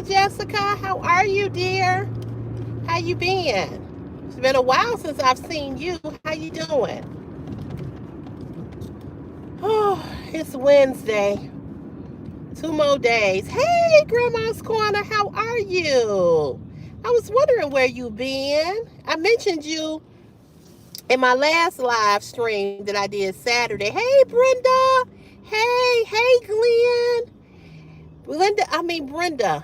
Jessica. How are you, dear? How you been? It's been a while since I've seen you. How you doing? Oh, it's Wednesday. 2 more days. Hey, Grandma's Corner. How are you? I was wondering where you been. I mentioned you in my last live stream that I did Saturday. Hey, Brenda. Hey, Glenn. Brenda.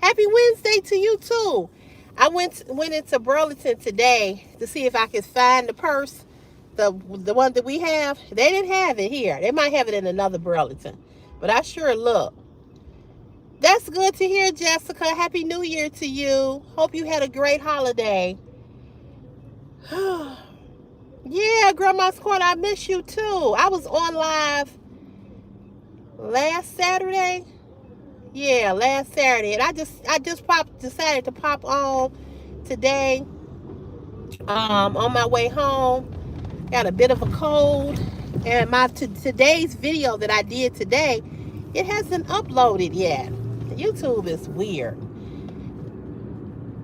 Happy Wednesday to you too. I went into Burlington today to see if I could find the purse, the one that we have. They didn't have it here. They might have it in another Burlington, but I sure look. That's good to hear, Jessica. Happy New Year to you. Hope you had a great holiday. Yeah, Grandma's Corner, I miss you too. I was on live last Saturday. Yeah, last Saturday, and I just decided to pop on today. On my way home, got a bit of a cold, and my today's video that I did today, it hasn't uploaded yet. YouTube is weird.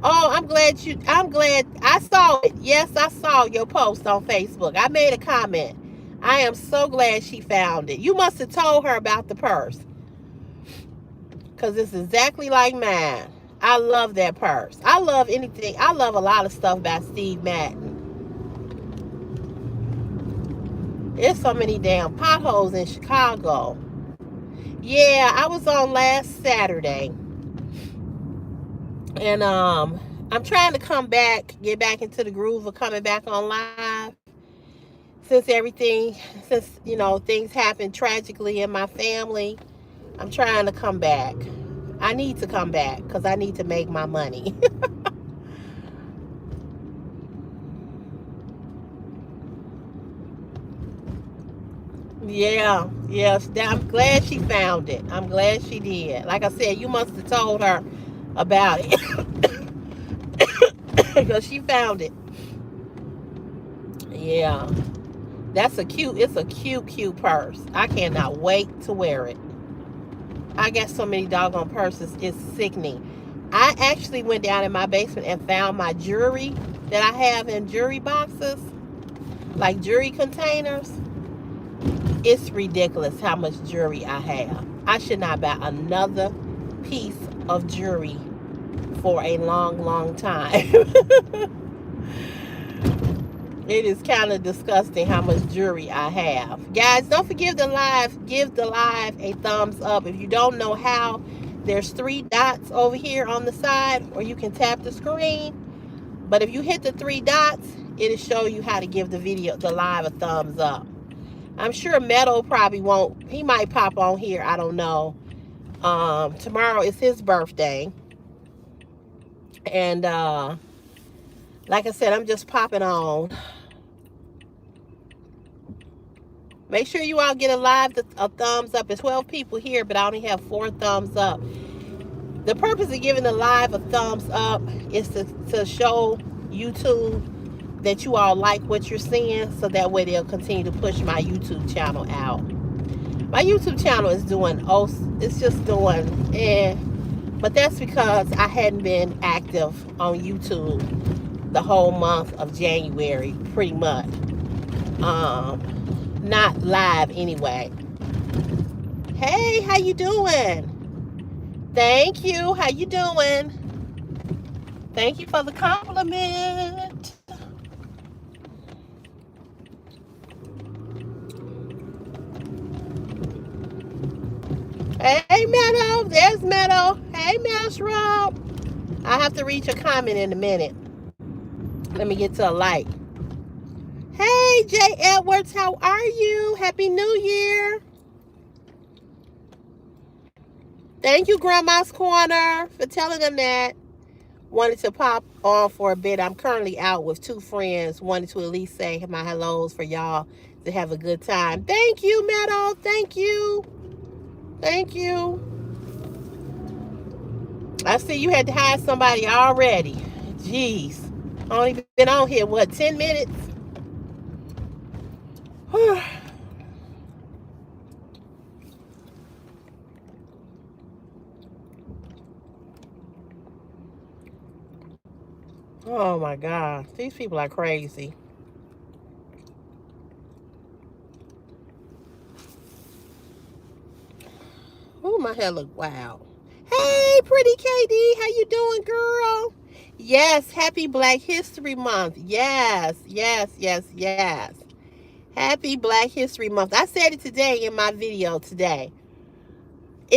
Oh, I'm glad I saw it. Yes, I saw your post on Facebook. I made a comment. I am so glad she found it. You must have told her about the purse, because it's exactly like mine. I love that purse. I love anything. I love a lot of stuff by Steve Madden. There's so many damn potholes in Chicago. Yeah, I was on last Saturday. And I'm trying to come back, get back into the groove of coming back on live. Since things happened tragically in my family, I'm trying to come back. I need to come back because I need to make my money. Yeah, yes. I'm glad she found it. I'm glad she did. Like I said, you must have told her about it because she found it. Yeah, it's a cute purse. I cannot wait to wear it. I got so many doggone purses, it's sickening. I actually went down in my basement and found my jewelry that I have in jewelry boxes, like jewelry containers. It's ridiculous how much jewelry I have. I should not buy another piece of jewelry for a long time. It is kind of disgusting how much jewelry I have. Guys, don't forget give the live a thumbs up. If you don't know how, there's 3 dots over here on the side, or you can tap the screen. But if you hit the 3 dots, it'll show you how to give the live a thumbs up. I'm sure Meadow probably won't. He might pop on here. I don't know. Tomorrow is his birthday. And like I said, I'm just popping on. Make sure you all get a thumbs up. There's 12 people here, but I only have 4 thumbs up. The purpose of giving the live a thumbs up is to show YouTube that you all like what you're seeing, so that way they'll continue to push my YouTube channel out. My YouTube channel is it's just doing but that's because I hadn't been active on YouTube the whole month of January, pretty much. Not live anyway. Hey, how you doing? Thank you. How you doing? Thank you for the compliment. Hey, Meadow. There's Meadow. Hey, Mushroom. I have to reach a comment in a minute. Let me get to a light. Hey, Jay Edwards. How are you? Happy New Year. Thank you, Grandma's Corner, for telling them that. Wanted to pop on for a bit. I'm currently out with 2 friends. Wanted to at least say my hellos for y'all to have a good time. Thank you, Meadow. Thank you. Thank you. I see you had to hire somebody already. Jeez. Only been on here, 10 minutes? Oh my God. These people are crazy. Oh, my hair look wild. Hey, pretty KD. How you doing, girl? Yes, happy Black History Month. Yes, yes, yes, yes. Happy Black History Month. I said it today in my video today.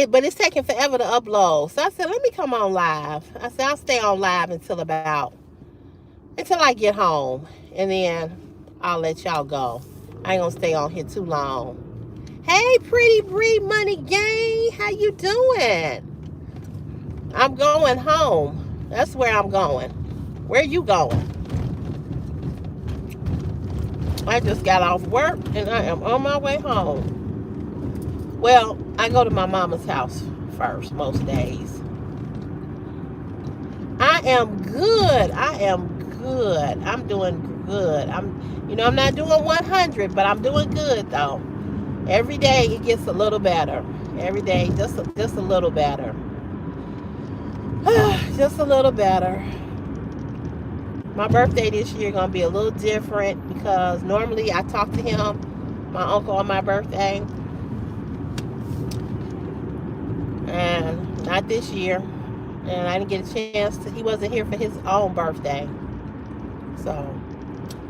But it's taking forever to upload. So I said, let me come on live. I said, I'll stay on live until I get home. And then I'll let y'all go. I ain't gonna stay on here too long. Hey, pretty Bree Money Gang. How you doing? I'm going home. That's where I'm going. Where you going? I just got off work and I am on my way home. Well, I go to my mama's house first most days. I am good. I am good. I'm doing good. I'm not doing 100, but I'm doing good though. Every day it gets a little better. Every day just a little better. Just a little better. My birthday this year gonna be a little different because normally I talk to him, my uncle, on my birthday, and not this year. And I didn't get a chance to. He wasn't here for his own birthday, so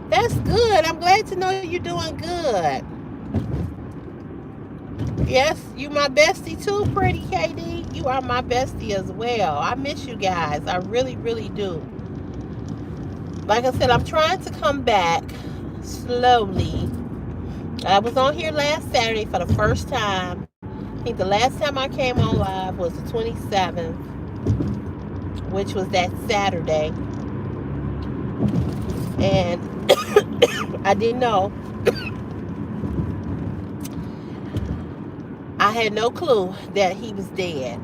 that's good. I'm glad to know you're doing good. Yes, you my bestie too, pretty KD. You are my bestie as well. I miss you guys. I really, really do. Like I said, I'm trying to come back slowly. I was on here last Saturday for the first time. I think the last time I came on live was the 27th, which was that Saturday. And I didn't know. I had no clue that he was dead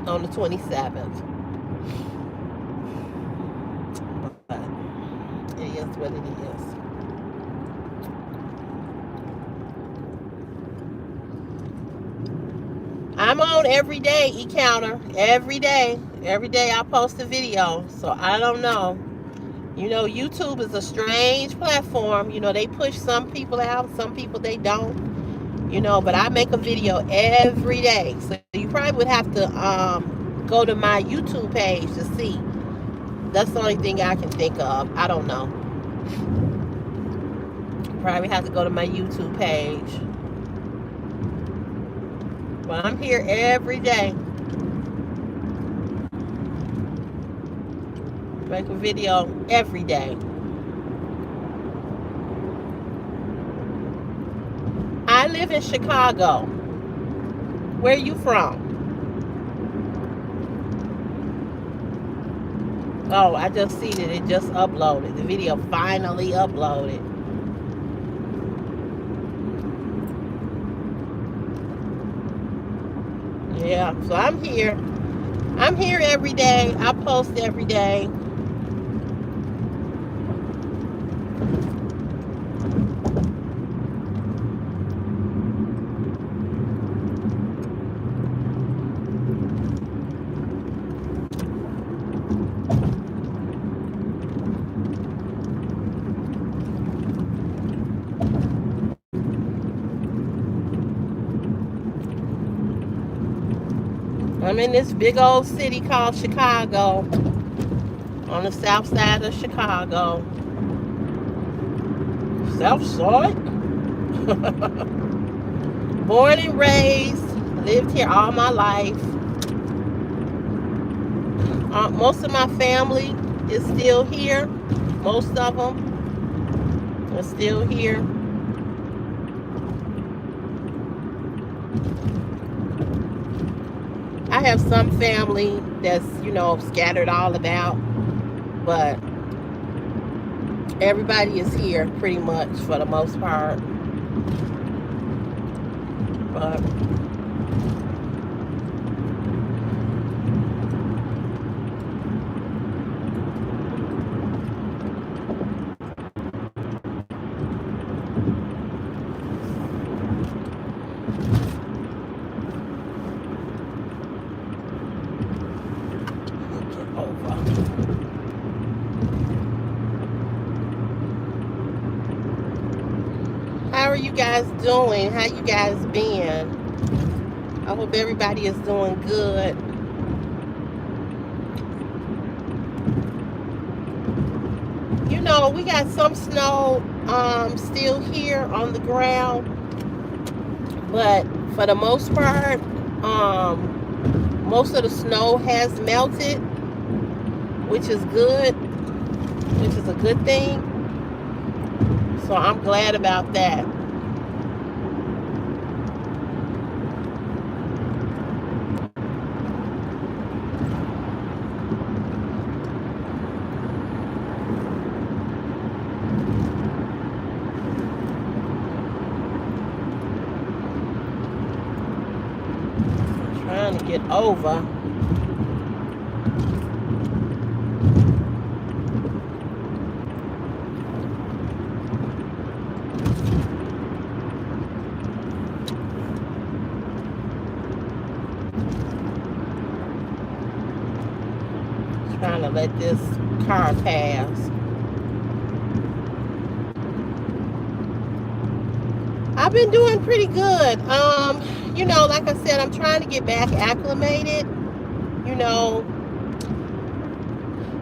on the 27th. But it is what it is. I'm on every day, e-counter. Every day. Every day I post a video. So I don't know. YouTube is a strange platform. They push some people out, some people they don't. But I make a video every day. So you probably would have to go to my YouTube page to see. That's the only thing I can think of. I don't know. Probably have to go to my YouTube page. But I'm here every day. Make a video every day. I live in Chicago. Where are you from? Oh, I just see that it just uploaded. The video finally uploaded. Yeah, so I'm here. I'm here every day. I post every day. I'm in this big old city called Chicago, on the south side of Chicago. South side? Born and raised, lived here all my life. Most of my family is still here. Most of them are still here. I have some family that's, scattered all about, but everybody is here pretty much for the most part. But are you guys doing? How you guys been? I hope everybody is doing good. You know, we got some snow still here on the ground, but for the most part, most of the snow has melted, which is good, which is a good thing. So I'm glad about that. Trying to get over. Trying to let this car pass. I've been doing pretty good. You know, like I said, I'm trying to get back acclimated. You know,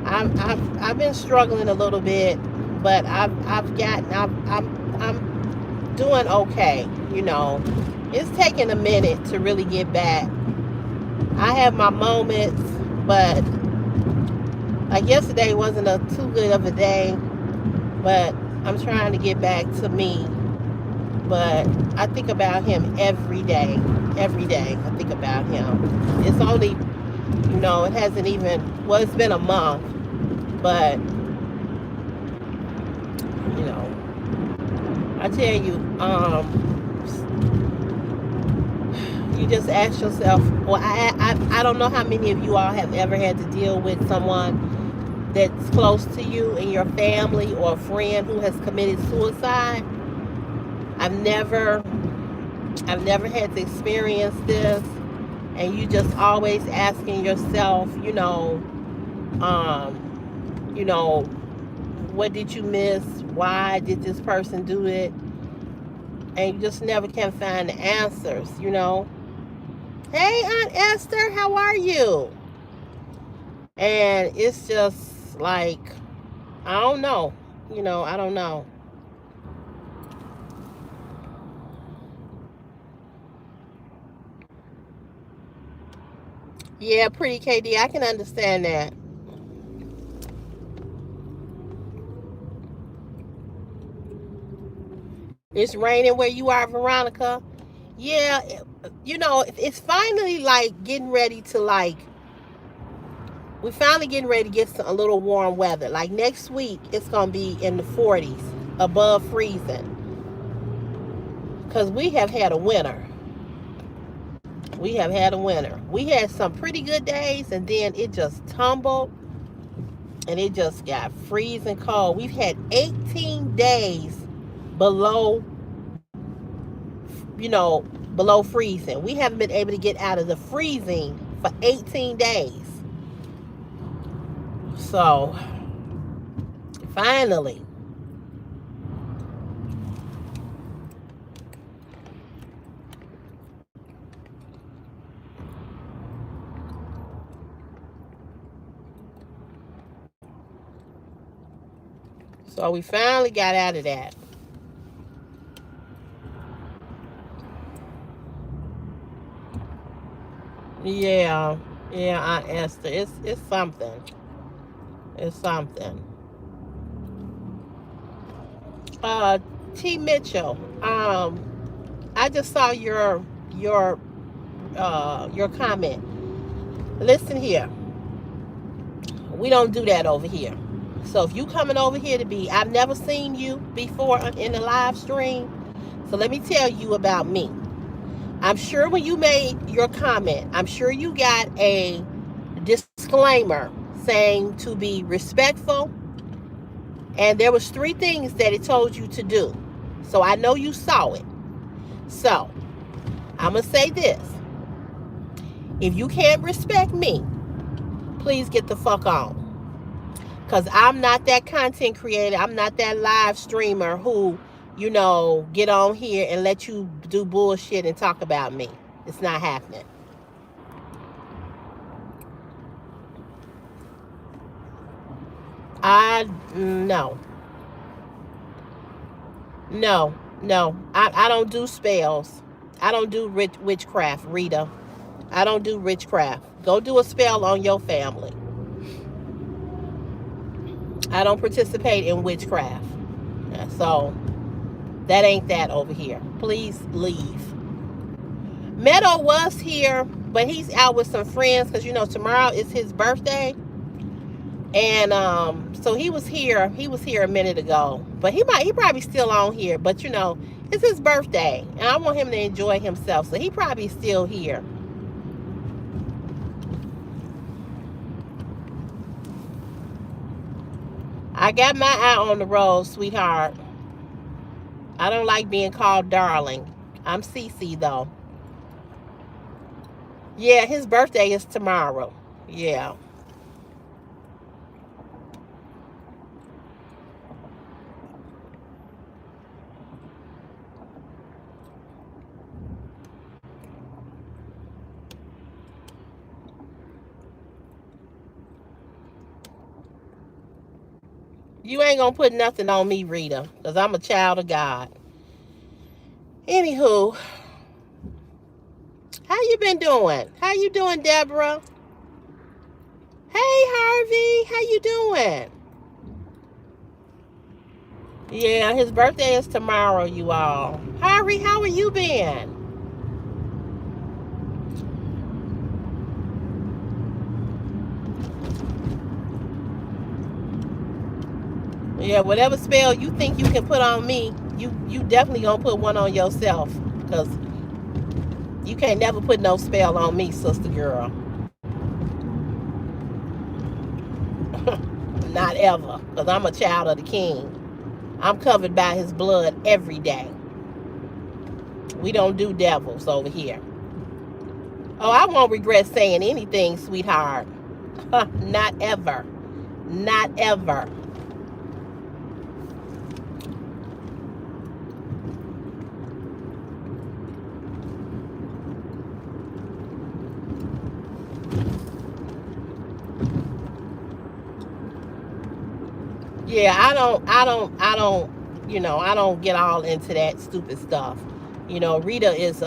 I've been struggling a little bit, but I'm doing okay. You know, it's taking a minute to really get back. I have my moments, but like yesterday wasn't too good of a day, but I'm trying to get back to me. But I think about him every day. Every day I think about him. It's only, you know, it hasn't even, well, it's been a month, but, you know, I tell you, you just ask yourself, well, I don't know how many of you all have ever had to deal with someone that's close to you in your family or a friend who has committed suicide. I've never had to experience this, and you just always asking yourself, you know, what did you miss? Why did this person do it? And you just never can find the answers, you know. Hey, Aunt Esther, how are you? And it's just like, I don't know, you know, I don't know. Yeah, pretty KD, I can understand that. It's raining where you are, Veronica. Yeah, you know, it's finally like getting ready to like, we're finally getting ready to get a little warm weather. Like next week, it's going to be in the 40s, above freezing. Because we have had a winter. We have had a winter. We had some pretty good days, and then it just tumbled, and it just got freezing cold. We've had 18 days below, you know, below freezing. We haven't been able to get out of the freezing for 18 days. So, finally. So we finally got out of that. Yeah, Aunt Esther, it's something. It's something. Uh, T. Mitchell. I just saw your comment. Listen here. We don't do that over here. So if you coming over here to be, I've never seen you before in the live stream. So let me tell you about me. I'm sure when you made your comment, I'm sure you got a disclaimer saying to be respectful. And there was 3 things that it told you to do. So I know you saw it. So I'm going to say this. If you can't respect me, please get the fuck on. Because I'm not that content creator. I'm not that live streamer who get on here and let you do bullshit and talk about me. It's not happening. I no, no, no. I don't do spells. I don't do witchcraft, Rita. I don't do witchcraft. Go do a spell on your family. I don't participate in witchcraft. So that ain't that over here. Please leave. Meadow was here, but he's out with some friends because tomorrow is his birthday. And so he was here. He was here a minute ago, but he probably still on here. But it's his birthday, and I want him to enjoy himself. So he probably still here. I got my eye on the road, sweetheart. I don't like being called darling. I'm CeCe though. Yeah, his birthday is tomorrow. Yeah. You ain't gonna put nothing on me, Rita, because I'm a child of God. Anywho, how you been doing? How you doing, Deborah? Hey, Harvey, how you doing? Yeah, his birthday is tomorrow, you all. Harvey, how are you been? Yeah, whatever spell you think you can put on me, you definitely gonna put one on yourself, because you can't never put no spell on me, sister girl. Not ever, because I'm a child of the king. I'm covered by his blood every day. We don't do devils over here. Oh, I won't regret saying anything, sweetheart. Not ever. Not ever. Yeah, I don't get all into that stupid stuff. Rita is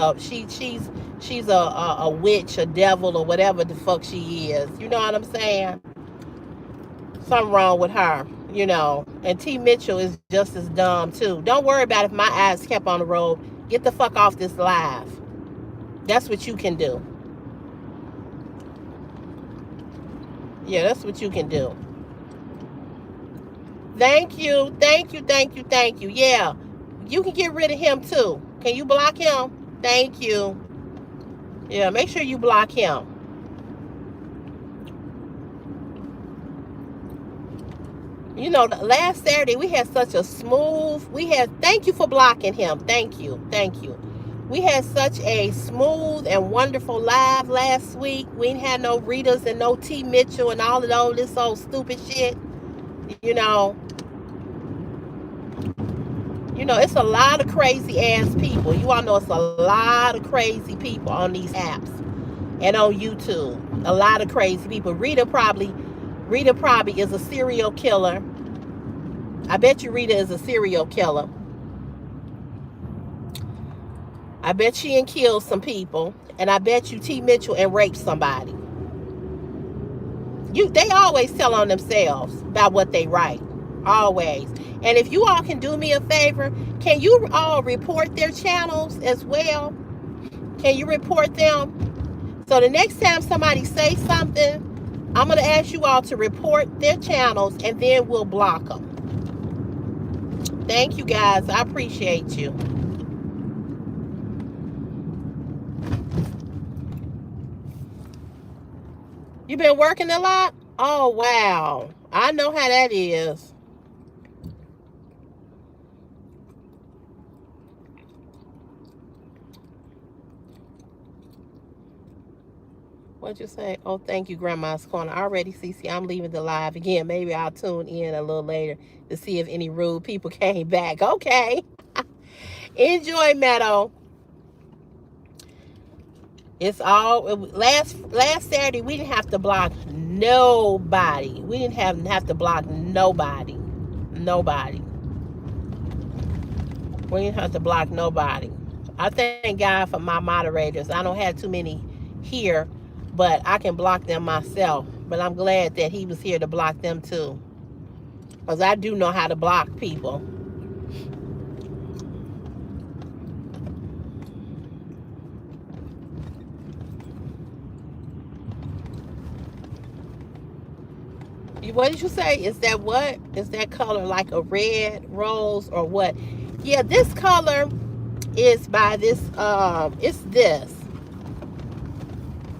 she's a witch, a devil, or whatever the fuck she is. You know what I'm saying? Something wrong with her. And T Mitchell is just as dumb too. Don't worry about if my eyes kept on the road. Get the fuck off this live. That's what you can do. Yeah, that's what you can do. Thank you, thank you, thank you, thank you. Yeah, you can get rid of him too. Can you block him? Thank you. Yeah, make sure you block him. Last Saturday we had such a smooth. Thank you for blocking him. Thank you, thank you. We had such a smooth and wonderful live last week. We ain't had no Ritas and no T Mitchell and all of this old stupid shit. You know, it's a lot of crazy ass people. You all know it's a lot of crazy people on these apps and on YouTube. A lot of crazy people. Rita probably is a serial killer. I bet you Rita is a serial killer. I bet she and killed some people. And I bet you T Mitchell and raped somebody. They always tell on themselves about what they write. Always. And if you all can do me a favor, can you all report their channels as well? Can you report them? So the next time somebody says something, I'm going to ask you all to report their channels, and then we'll block them. Thank you, guys. I appreciate you. You been working a lot? Oh, wow. I know how that is. What'd you say? Oh, thank you, Grandma's Corner. Already, CeCe, I'm leaving the live again. Maybe I'll tune in a little later to see if any rude people came back. Okay. Enjoy, Meadow. It's all last Saturday. We didn't have to block nobody. We didn't have to block nobody. Nobody. We didn't have to block nobody. I thank God for my moderators. I don't have too many here, but I can block them myself. But I'm glad that he was here to block them too, because I do know how to block people. What did you say? Is that what? Is that color like a red rose or what? Yeah, this color is by this, it's this.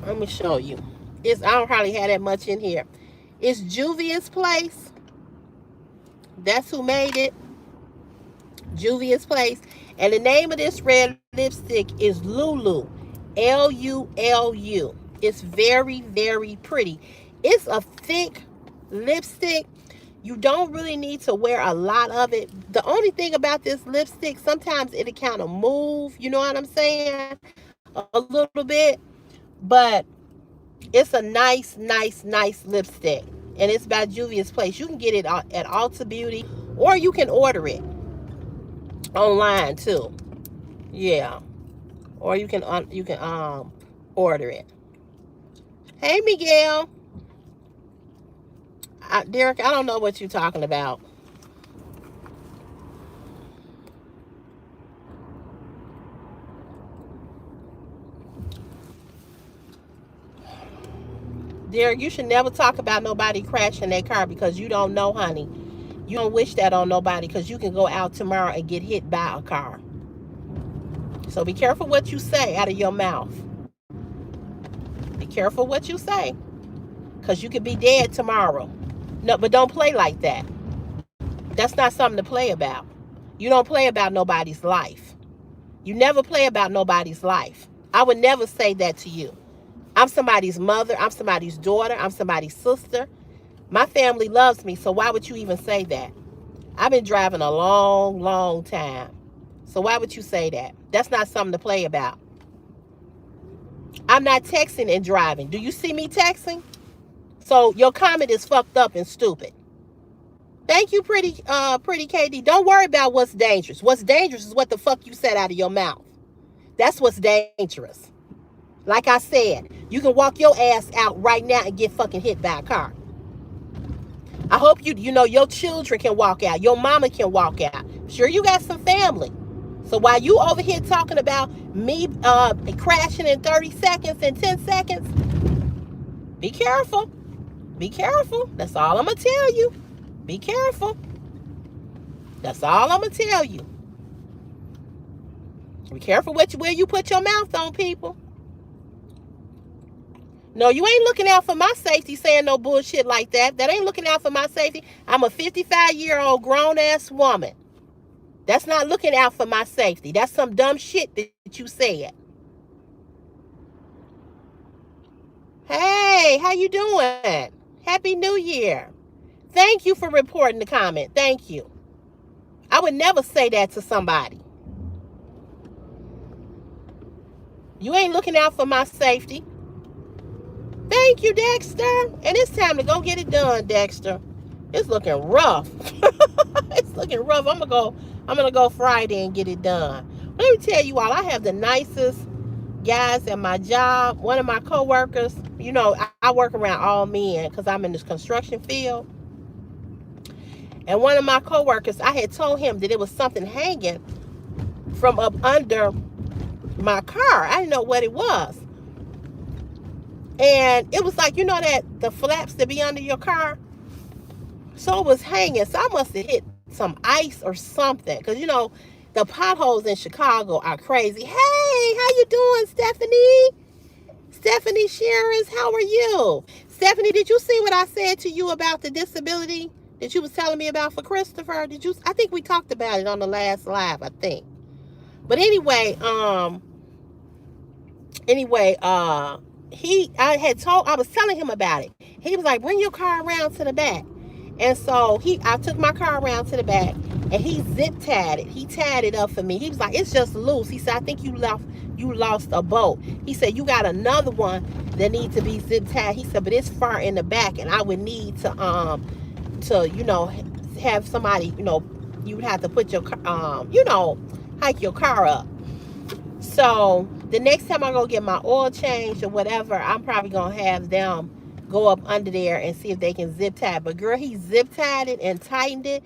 Let me show you. I don't hardly have that much in here. It's Juvia's Place. That's who made it. Juvia's Place. And the name of this red lipstick is Lulu. Lulu. It's very, very pretty. It's a thick lipstick. You don't really need to wear a lot of it. The only thing about this lipstick, sometimes it'll kind of move, you know what I'm saying? A little bit. But it's a nice lipstick. And it's by Juvia's Place. You can get it at Ulta Beauty, or you can order it online too. Yeah. Or you can order it. Hey, Miguel. Derek, I don't know what you're talking about. Derek, you should never talk about nobody crashing their car, because you don't know, honey. You don't wish that on nobody, because you can go out tomorrow and get hit by a car. So be careful what you say out of your mouth. Be careful what you say, because you could be dead tomorrow. No, but don't play like that. That's not something to play about. You don't play about nobody's life. You never play about nobody's life. I would never say that to you. I'm somebody's mother. I'm somebody's daughter. I'm somebody's sister. My family loves me, so why would you even say that? I've been driving a long time. So why would you say that? That's not something to play about. I'm not texting and driving. Do you see me texting? So your comment is fucked up and stupid. Thank you, pretty KD. Don't worry about what's dangerous. What's dangerous is what the fuck you said out of your mouth. That's what's dangerous. Like I said, you can walk your ass out right now and get fucking hit by a car. I hope you know your children can walk out. Your mama can walk out. Sure, you got some family. So while you over here talking about me crashing in 30 seconds and 10 seconds, be careful. Be careful. That's all I'm going to tell you. Be careful. That's all I'm going to tell you. Be careful where you put your mouth on, people. No, you ain't looking out for my safety saying no bullshit like that. That ain't looking out for my safety. I'm a 55-year-old grown-ass woman. That's not looking out for my safety. That's some dumb shit that you said. Hey, how you doing? Happy New Year. Thank you for reporting the comment. Thank you. I would never say that to somebody. You ain't looking out for my safety. Thank you, Dexter. And it's time to go get it done, Dexter. It's looking rough. It's looking rough. I'm gonna go Friday and get it done. Let me tell you all, I have the nicest guys at my job. One of my coworkers, you know, I work around all men because I'm in this construction field. And one of my coworkers, I had told him that it was something hanging from up under my car. I didn't know what it was. And it was like, you know, that the flaps that be under your car. So it was hanging. So I must have hit some ice or something. Because, you know, the potholes in Chicago are crazy. Hey, how you doing, Stephanie? Stephanie Shearers, how are you? Stephanie, did you see what I said to you about the disability that you was telling me about for Christopher? Did you? I think we talked about it on the last live, I think. But anyway, I was telling him about it. He was like, bring your car around to the back. And so I took my car around to the back. and he zip tied it. He tied it up for me. He was like, it's just loose. He said, I think you lost a bolt. He said, you got another one that needs to be zip tied. He said, but it's far in the back, and I would need to have somebody, you would have to put your hike your car up. So the next time I go get my oil changed or whatever, I'm probably gonna have them go up under there and see if they can zip tie. But girl, he zip tied it and tightened it.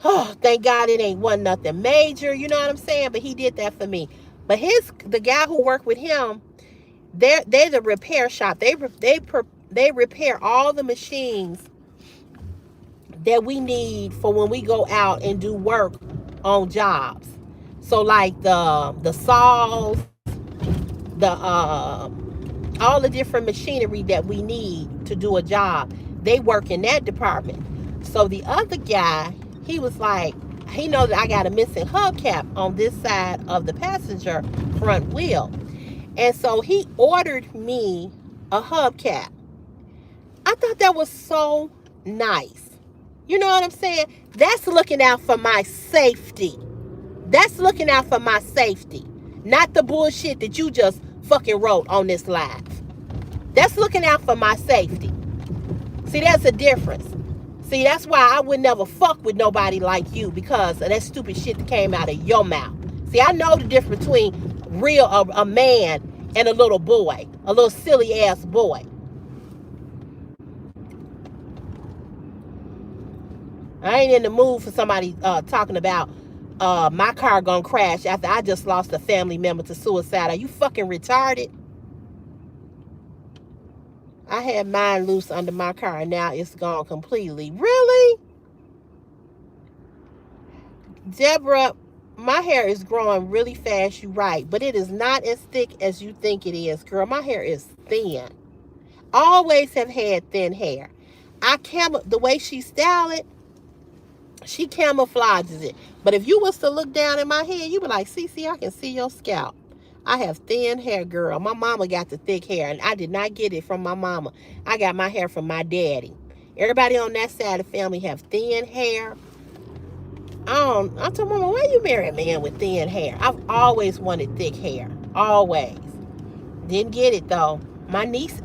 Oh, thank God it wasn't nothing major, you know what I'm saying? But he did that for me. But the guy who worked with him, they're the repair shop. They repair all the machines that we need for when we go out and do work on jobs. So like the saws, the all the different machinery that we need to do a job, they work in that department. So the other guy, he was like, he knows that I got a missing hubcap on this side of the passenger front wheel. And so he ordered me a hubcap. I thought that was so nice. You know what I'm saying? That's looking out for my safety. That's looking out for my safety. Not the bullshit that you just fucking wrote on this live. That's looking out for my safety. See, that's a difference. See, that's why I would never fuck with nobody like you, because of that stupid shit that came out of your mouth. See, I know the difference between a man and a little boy, a little silly ass boy. I ain't in the mood for somebody talking about my car gonna crash after I just lost a family member to suicide. Are you fucking retarded? I had mine loose under my car and now it's gone completely. Really? Deborah, my hair is growing really fast, you right, but it is not as thick as you think it is, girl. My hair is thin. Always have had thin hair. The way she styled it, she camouflages it. But if you was to look down at my head, you be like, CeCe, I can see your scalp. I have thin hair, girl. My mama got the thick hair, and I did not get it from my mama. I got my hair from my daddy. Everybody on that side of the family have thin hair. I told Mama, why you marry a man with thin hair? I've always wanted thick hair. Always. Didn't get it, though. My niece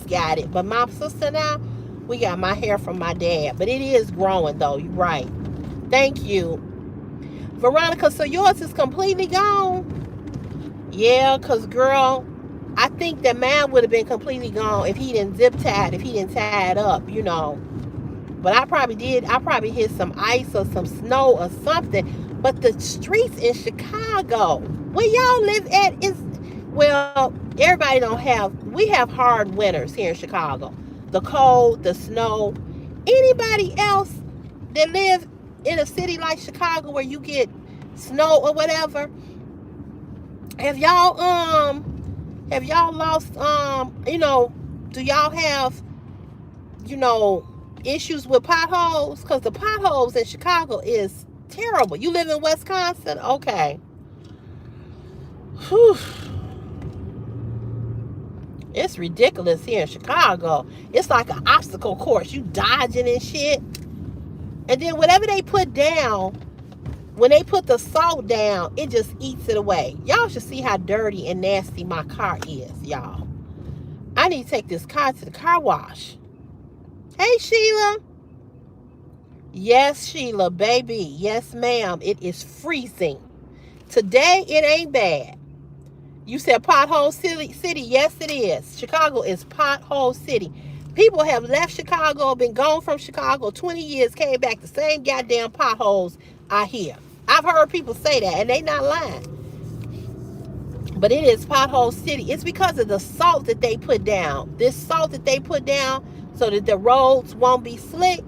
got it, but my sister now, we got my hair from my dad. But it is growing, though. You're right. Thank you. Veronica, so yours is completely gone? Yeah, because, girl, I think that mine would have been completely gone if he didn't if he didn't tie it up, But I probably did. I probably hit some ice or some snow or something. But the streets in Chicago, where y'all live at, everybody don't have, we have hard winters here in Chicago. The cold, the snow. Anybody else that live in a city like Chicago where you get snow or whatever, have y'all lost, do y'all have, issues with potholes? Because the potholes in Chicago is terrible. You live in Wisconsin? Okay. Whew. It's ridiculous here in Chicago. It's like an obstacle course. You dodging and shit. And then whatever they put down, when they put the salt down, it just eats it away. Y'all should see how dirty and nasty my car is, y'all. I need to take this car to the car wash. Hey, Sheila. Yes, Sheila, baby. Yes, ma'am. It is freezing. Today, it ain't bad. You said pothole city. Yes, it is. Chicago is pothole city. People have left Chicago, been gone from Chicago 20 years, came back, the same goddamn potholes I hear. I've heard people say that, and they not lying. But it is pothole city. It's because of the salt that they put down. This salt that they put down so that the roads won't be slick.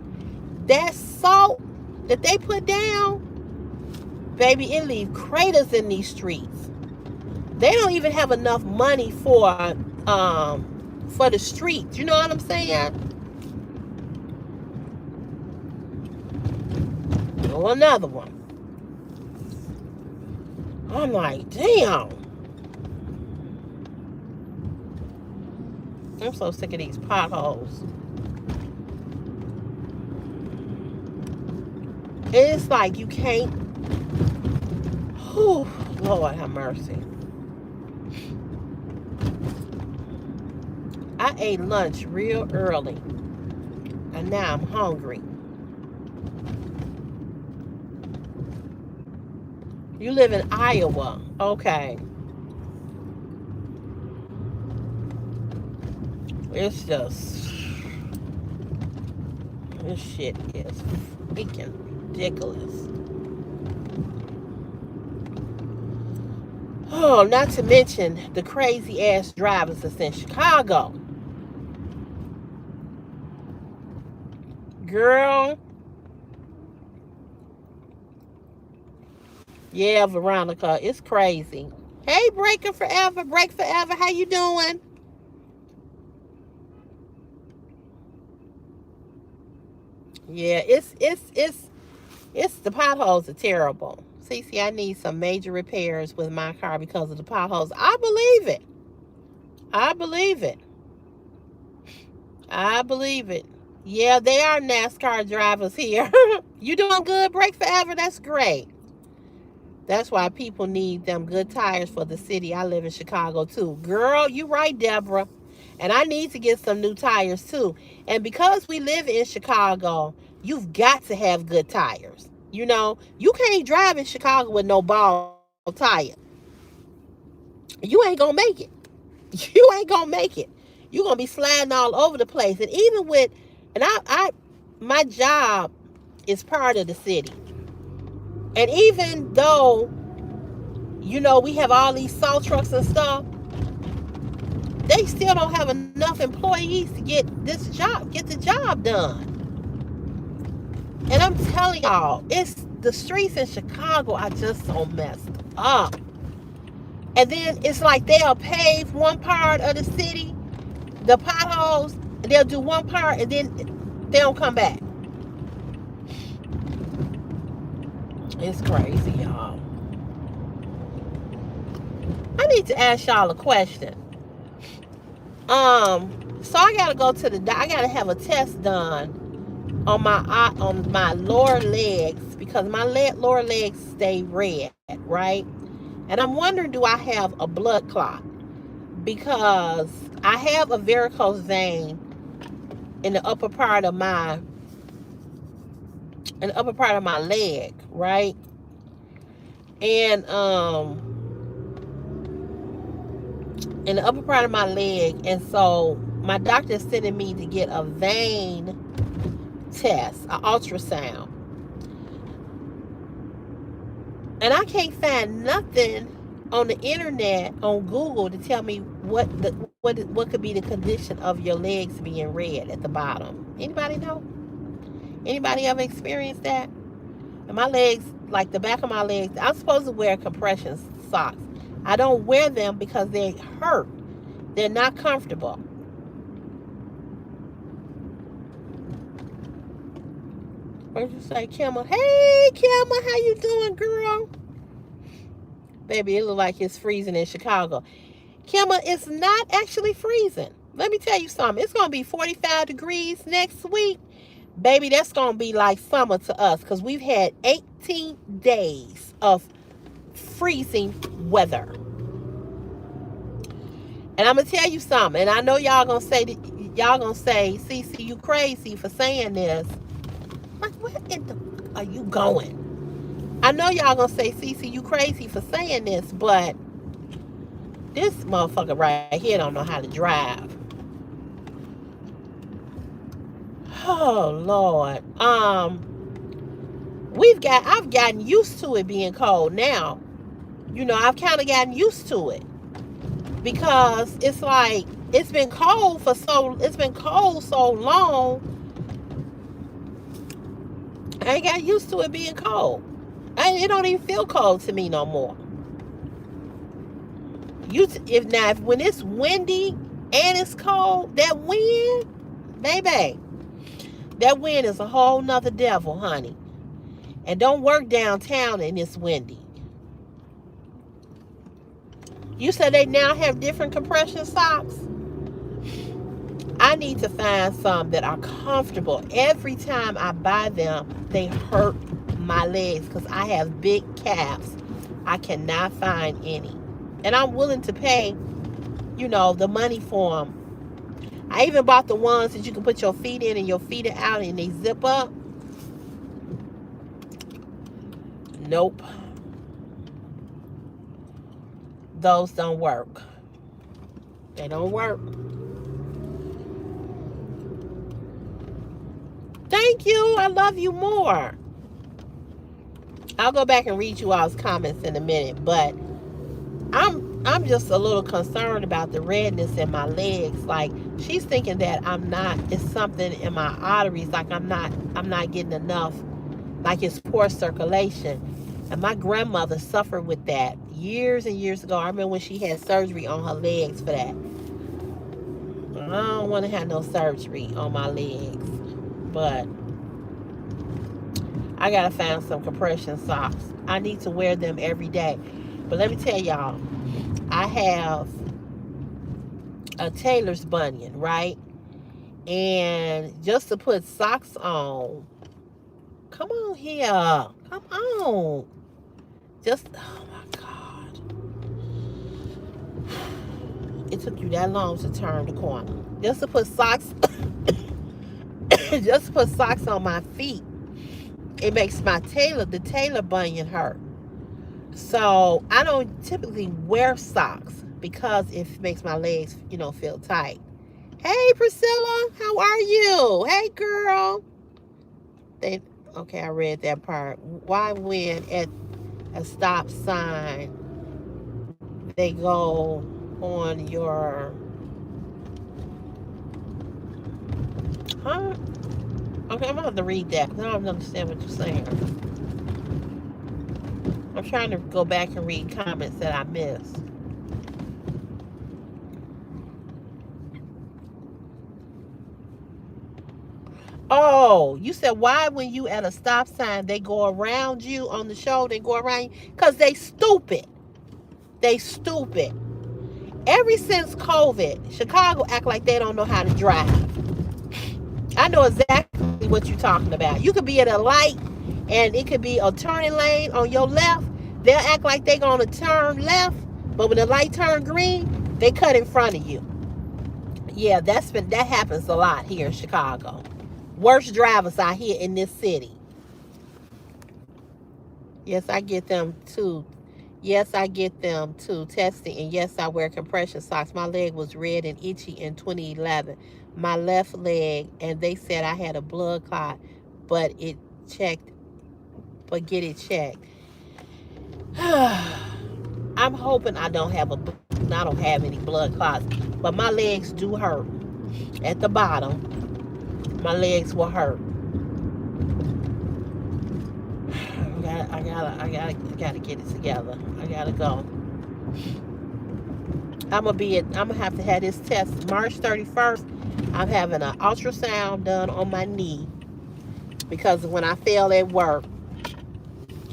That salt that they put down, baby, it leave craters in these streets. They don't even have enough money for the streets. You know what I'm saying? Oh, another one. I'm like, damn. I'm so sick of these potholes. It's like you can't. Whew, Lord have mercy. I ate lunch real early, and now I'm hungry. You live in Iowa. Okay. It's just, this shit is freaking ridiculous. Oh, not to mention the crazy ass drivers that's in Chicago. Girl. Yeah, Veronica, it's crazy. Hey, Breaker Forever, Break Forever, how you doing? Yeah, it's the potholes are terrible. CeCe, I need some major repairs with my car because of the potholes. I believe it. I believe it. I believe it. Yeah, they are NASCAR drivers here. You doing good, Break Forever? That's great. That's why people need them good tires for the city. I live in Chicago too. Girl, you right, Deborah. And I need to get some new tires too. And because we live in Chicago, you've got to have good tires. You know, you can't drive in Chicago with no ball tires. You ain't gonna make it. You ain't gonna make it. You're gonna be sliding all over the place. And even with, and my job is part of the city. And even though, you know, we have all these salt trucks and stuff, they still don't have enough employees to get the job done. And I'm telling y'all, it's the streets in Chicago are just so messed up. And then it's like they'll pave one part of the city, the potholes, and they'll do one part and then they don't come back. It's crazy, y'all. I need to ask y'all a question. So I gotta go to I gotta have a test done on my lower legs because my lower legs stay red, right? And I'm wondering, do I have a blood clot? Because I have a varicose vein in the upper part of my leg, right? And in the upper part of my leg, and so my doctor is sending me to get a vein test, an ultrasound, and I can't find nothing on the internet, on Google, to tell me what could be the condition of your legs being red at the bottom. Anybody know? Anybody ever experienced that? And my legs, like the back of my legs, I'm supposed to wear compression socks. I don't wear them because they hurt. They're not comfortable. What did you say, Kimma? Hey, Kimma, how you doing, girl? Baby, it look like it's freezing in Chicago. Kimma, it's not actually freezing. Let me tell you something. It's going to be 45 degrees next week. Baby, that's going to be like summer to us because we've had 18 days of freezing weather. And I'm going to tell you something. And I know y'all going to say, CeCe, you crazy for saying this. Like, where in the fuck are you going? I know y'all going to say, CeCe, you crazy for saying this, but this motherfucker right here don't know how to drive. Oh, Lord. I've gotten used to it being cold now. You know, I've kind of gotten used to it. Because it's like, it's been cold so long. I ain't got used to it being cold. It don't even feel cold to me no more. If when it's windy and it's cold, that wind, baby, that wind is a whole nother devil, honey. And don't work downtown and it's windy. You said they now have different compression socks? I need to find some that are comfortable. Every time I buy them, they hurt my legs because I have big calves. I cannot find any. And I'm willing to pay, you know, the money for them. I even bought the ones that you can put your feet in and your feet are out and they zip up. Nope. Those don't work. They don't work. Thank you. I love you more. I'll go back and read you all's comments in a minute, but I'm just a little concerned about the redness in my legs. Like, she's thinking that it's something in my arteries, like I'm not getting enough, like it's poor circulation. And my grandmother suffered with that years and years ago. I remember when she had surgery on her legs for that. I don't want to have no surgery on my legs, but I gotta find some compression socks. I need to wear them every day. But let me tell y'all, I have a tailor's bunion, right? And just to put socks on, come on here, come on. Just, oh my God. It took you that long to turn the corner. Just to put socks, just to put socks on my feet, it makes the tailor bunion hurt. So I don't typically wear socks because it makes my legs, you know, feel tight. Hey, Priscilla, how are you? Hey, girl. Okay, I read that part. Why when at a stop sign they go on your... Huh? Okay, I'm going to have to read that because I don't understand what you're saying. I'm trying to go back and read comments that I missed. Oh, you said why when you at a stop sign they go around you on the shoulder, they go around you? Because they stupid. They stupid. Ever since COVID, Chicago act like they don't know how to drive. I know exactly what you're talking about. You could be at a light and it could be a turning lane on your left. They'll act like they're going to turn left, but when the light turn green, they cut in front of you. Yeah, that happens a lot here in Chicago. Worst drivers out here in this city. Yes, I get them too. Yes, I get them too. Testing. And yes, I wear compression socks. My leg was red and itchy in 2011. My left leg, and they said I had a blood clot, but get it checked. I'm hoping I don't have any blood clots, but my legs do hurt. At the bottom, my legs will hurt. I gotta get it together. I gotta go. I'm gonna have to have this test March 31st. I'm having an ultrasound done on my knee because when I fell at work,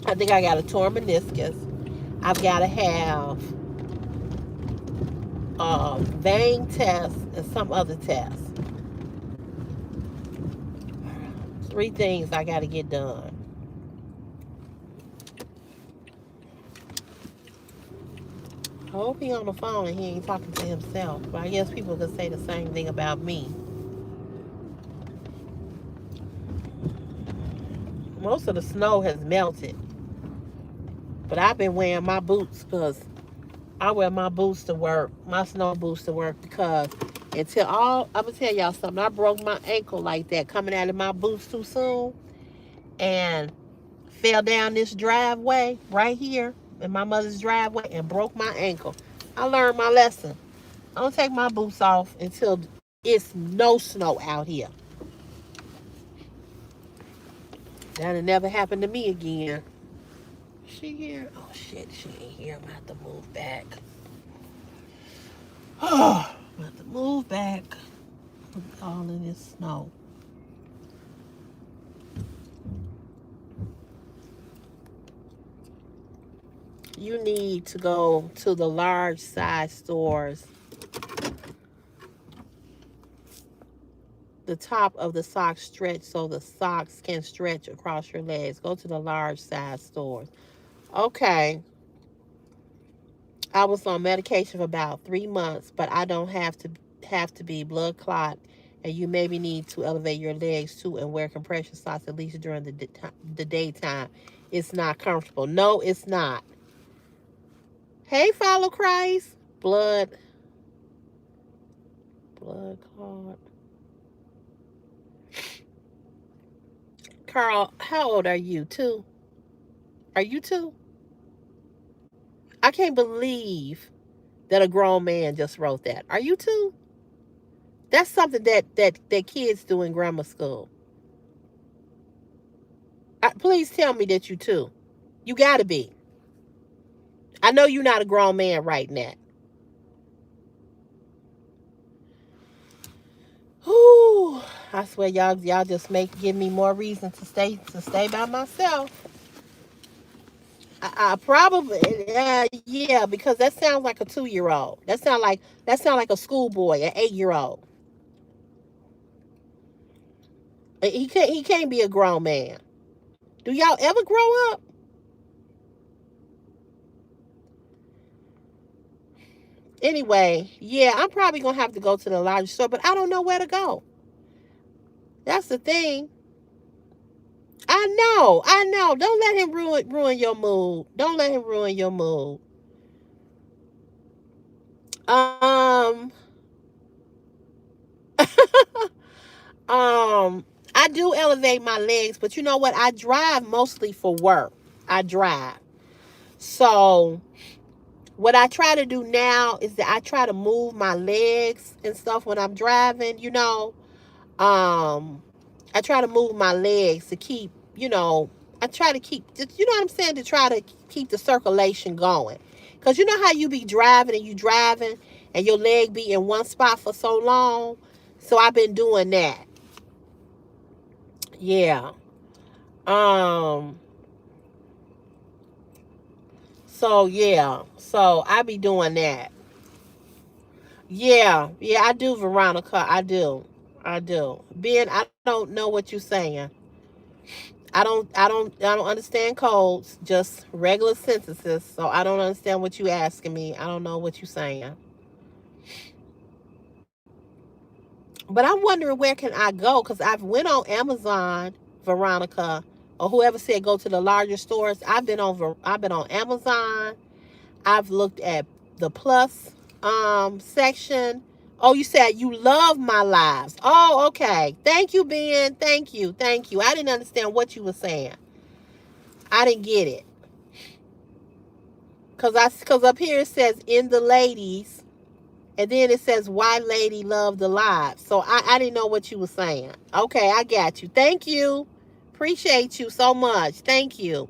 I think I got a torn meniscus. I've got to have vein tests and some other tests. 3 things I got to get done. I hope he on the phone and he ain't talking to himself. But I guess people could say the same thing about me. Most of the snow has melted. But I've been wearing my boots because I wear my boots to work, my snow boots to work because I'm going to tell y'all something. I broke my ankle like that coming out of my boots too soon and fell down this driveway right here in my mother's driveway and broke my ankle. I learned my lesson. I don't take my boots off until it's no snow out here. That'll never happen to me again. She here? Oh shit, she ain't here. I'm gonna have to move back. Oh, I'm gonna have to move back. All in this snow. You need to go to the large size stores. the top of the socks stretch so the socks can stretch across your legs. Go to the large size stores. Okay. I was on medication for about 3 months, but I don't have to be blood clot, and you maybe need to elevate your legs too and wear compression socks at least during the daytime. It's not comfortable. No, it's not. Hey, follow Christ. Blood clot. Carl, how old are you? Two? Are you two? I can't believe that a grown man just wrote that. Are you two? That's something that kids do in grammar school. Please tell me that you two. You gotta be. I know you're not a grown man right now. Whew. I swear y'all just give me more reason to stay by myself. I probably yeah, because that sounds like a 2 year old. That sound like a schoolboy, an 8 year old. He can't be a grown man. Do y'all ever grow up? Anyway, yeah, I'm probably gonna have to go to the large store, but I don't know where to go. That's the thing. I know. Don't let him ruin your mood. Don't let him ruin your mood. Um, I do elevate my legs, but you know what? I drive mostly for work. I drive. So what I try to do now is that I try to move my legs and stuff when I'm driving. Um, I try to move my legs to keep, I try to keep, you know what I'm saying, to try to keep the circulation going. Because you know how you be driving and you driving and your leg be in one spot for so long? So I've been doing that. Yeah. Um, so yeah. So I be doing that. Yeah. Yeah, I do, Veronica. I do. I do. Ben, I don't know what you're saying. I don't understand codes, just regular sentences. So I don't understand what you asking me. I don't know what you saying. But I'm wondering where can I go cuz I've went on Amazon, Veronica, or whoever said go to the larger stores. I've been on Amazon. I've looked at the plus section. Oh, you said you love my lives. Oh, okay. Thank you, Ben. Thank you. Thank you. I didn't understand what you were saying. I didn't get it. Cause up here it says in the ladies, and then it says why lady love the live. So I didn't know what you were saying. Okay, I got you. Thank you. Appreciate you so much. Thank you.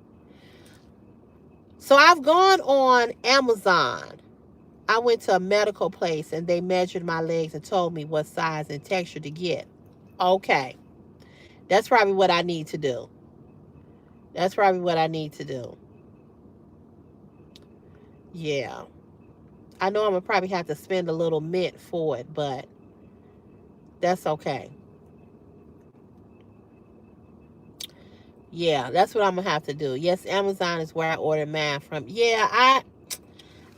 So I've gone on Amazon. I went to a medical place and they measured my legs and told me what size and texture to get. Okay. That's probably what I need to do. That's probably what I need to do. Yeah. I know I'm gonna probably have to spend a little mint for it, but that's okay. Yeah, that's what I'm gonna have to do. Yes, Amazon is where I ordered mine from. Yeah,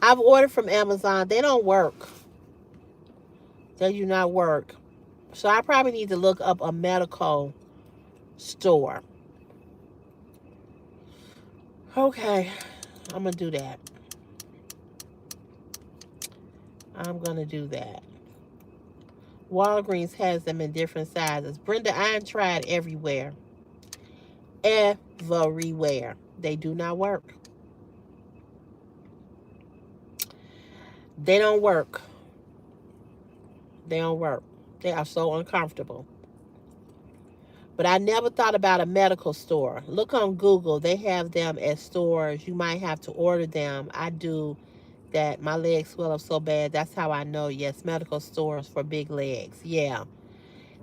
I've ordered from Amazon. They don't work. They do not work. So I probably need to look up a medical store. Okay, I'm gonna do that. I'm gonna do that. Walgreens has them in different sizes. Brenda, I ain't tried everywhere. Everywhere. They do not work. They don't work. They don't work. They are so uncomfortable. But I never thought about a medical store. Look on Google. They have them at stores. You might have to order them. I do that. My legs swell up so bad. That's how I know. Yes, medical stores for big legs. Yeah.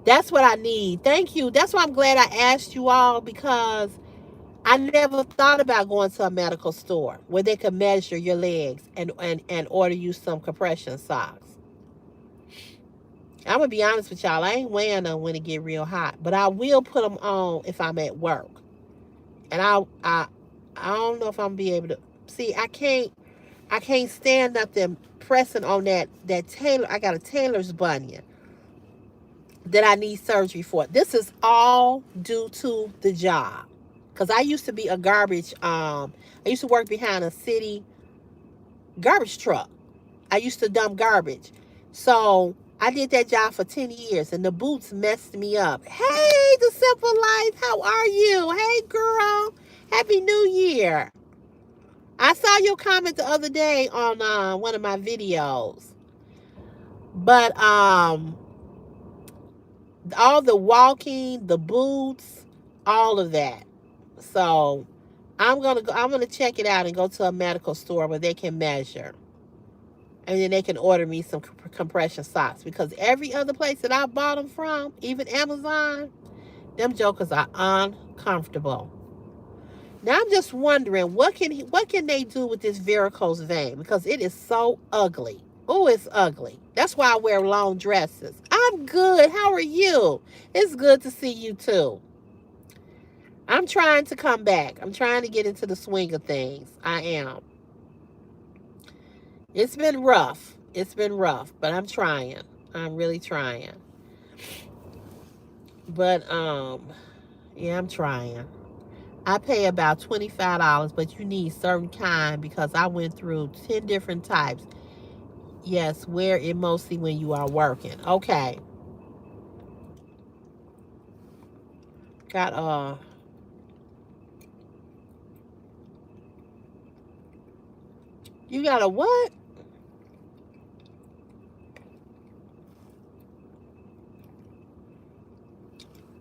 That's what I need. Thank you. That's why I'm glad I asked you all because I never thought about going to a medical store where they could measure your legs and order you some compression socks. I'm gonna be honest with y'all. I ain't wearing them when it get real hot, but I will put them on if I'm at work. And I don't know if I'm gonna be able to see. I can't stand nothing pressing on that tailor. I got a tailor's bunion that I need surgery for. This is all due to the job. Cause I used to be a garbage. I used to work behind a city garbage truck. I used to dump garbage. So I did that job for 10 years and the boots messed me up. Hey, the simple life, how are you? Hey girl, happy new year. I saw your comment the other day on one of my videos. But all the walking, the boots, all of that. So I'm gonna check it out and go to a medical store where they can measure. And then they can order me some compression socks because every other place that I bought them from, even Amazon, them jokers are uncomfortable. Now I'm just wondering what can they do with this varicose vein because it is so ugly. Oh, it's ugly. That's why I wear long dresses. I'm good. How are you? It's good to see you too. I'm trying to come back. I'm trying to get into the swing of things. I am. It's been rough. It's been rough, but I'm trying. I'm really trying. But yeah, I'm trying. I pay about $25, but you need certain kind because I went through 10 different types. Yes, wear it mostly when you are working. Okay. Got you got a what?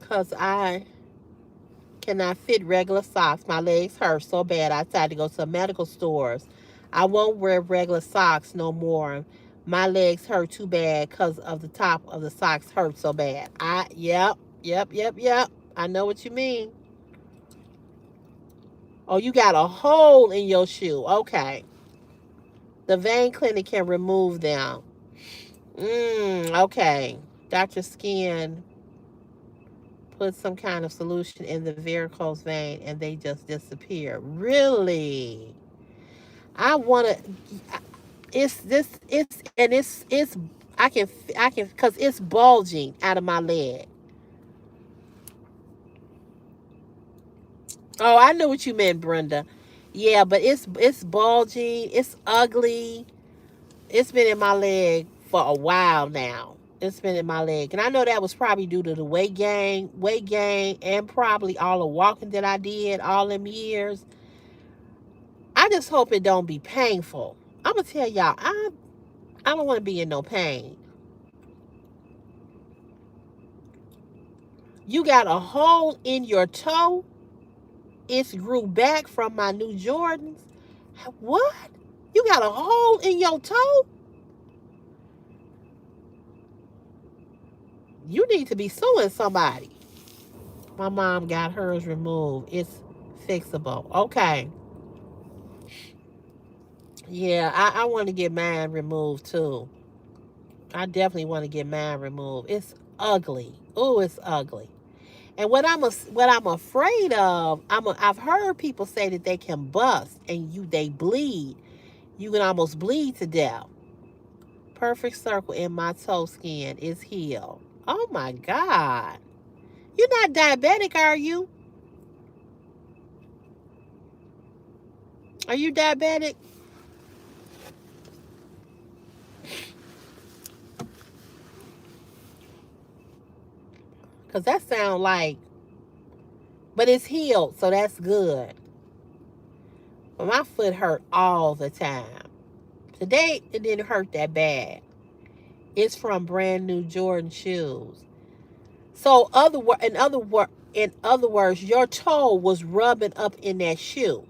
Cause I cannot fit regular socks. My legs hurt so bad I decided to go to medical stores. I won't wear regular socks no more. My legs hurt too bad because of the top of the socks hurt so bad. Yep. I know what you mean. Oh, you got a hole in your shoe. Okay. The vein clinic can remove them. Okay. Dr. Skin put some kind of solution in the varicose vein and they just disappear. Really? I want to it's I can cuz it's bulging out of my leg. Oh, I knew what you meant, Brenda. Yeah, but it's bulging, it's ugly. It's been in my leg for a while now. It's been in my leg. And I know that was probably due to the weight gain, and probably all the walking that I did all them years. I just hope it don't be painful. I'm gonna tell y'all, I don't want to be in no pain. You got a hole in your toe. It's grew back from my new Jordans. What? You got a hole in your toe? You need to be suing somebody. My mom got hers removed. It's fixable. Okay. Yeah, I want to get mine removed too. I definitely want to get mine removed. It's ugly. Oh, it's ugly. And what I'm afraid of, I've heard people say that they can bust and they bleed. You can almost bleed to death. Perfect circle in my toe skin is healed. Oh my God. You're not diabetic, are you? Are you diabetic? Because that sounds like, but it's healed, so that's good. But my foot hurt all the time. Today, it didn't hurt that bad. It's from brand new Jordan shoes. So, in other words, your toe was rubbing up in that shoe.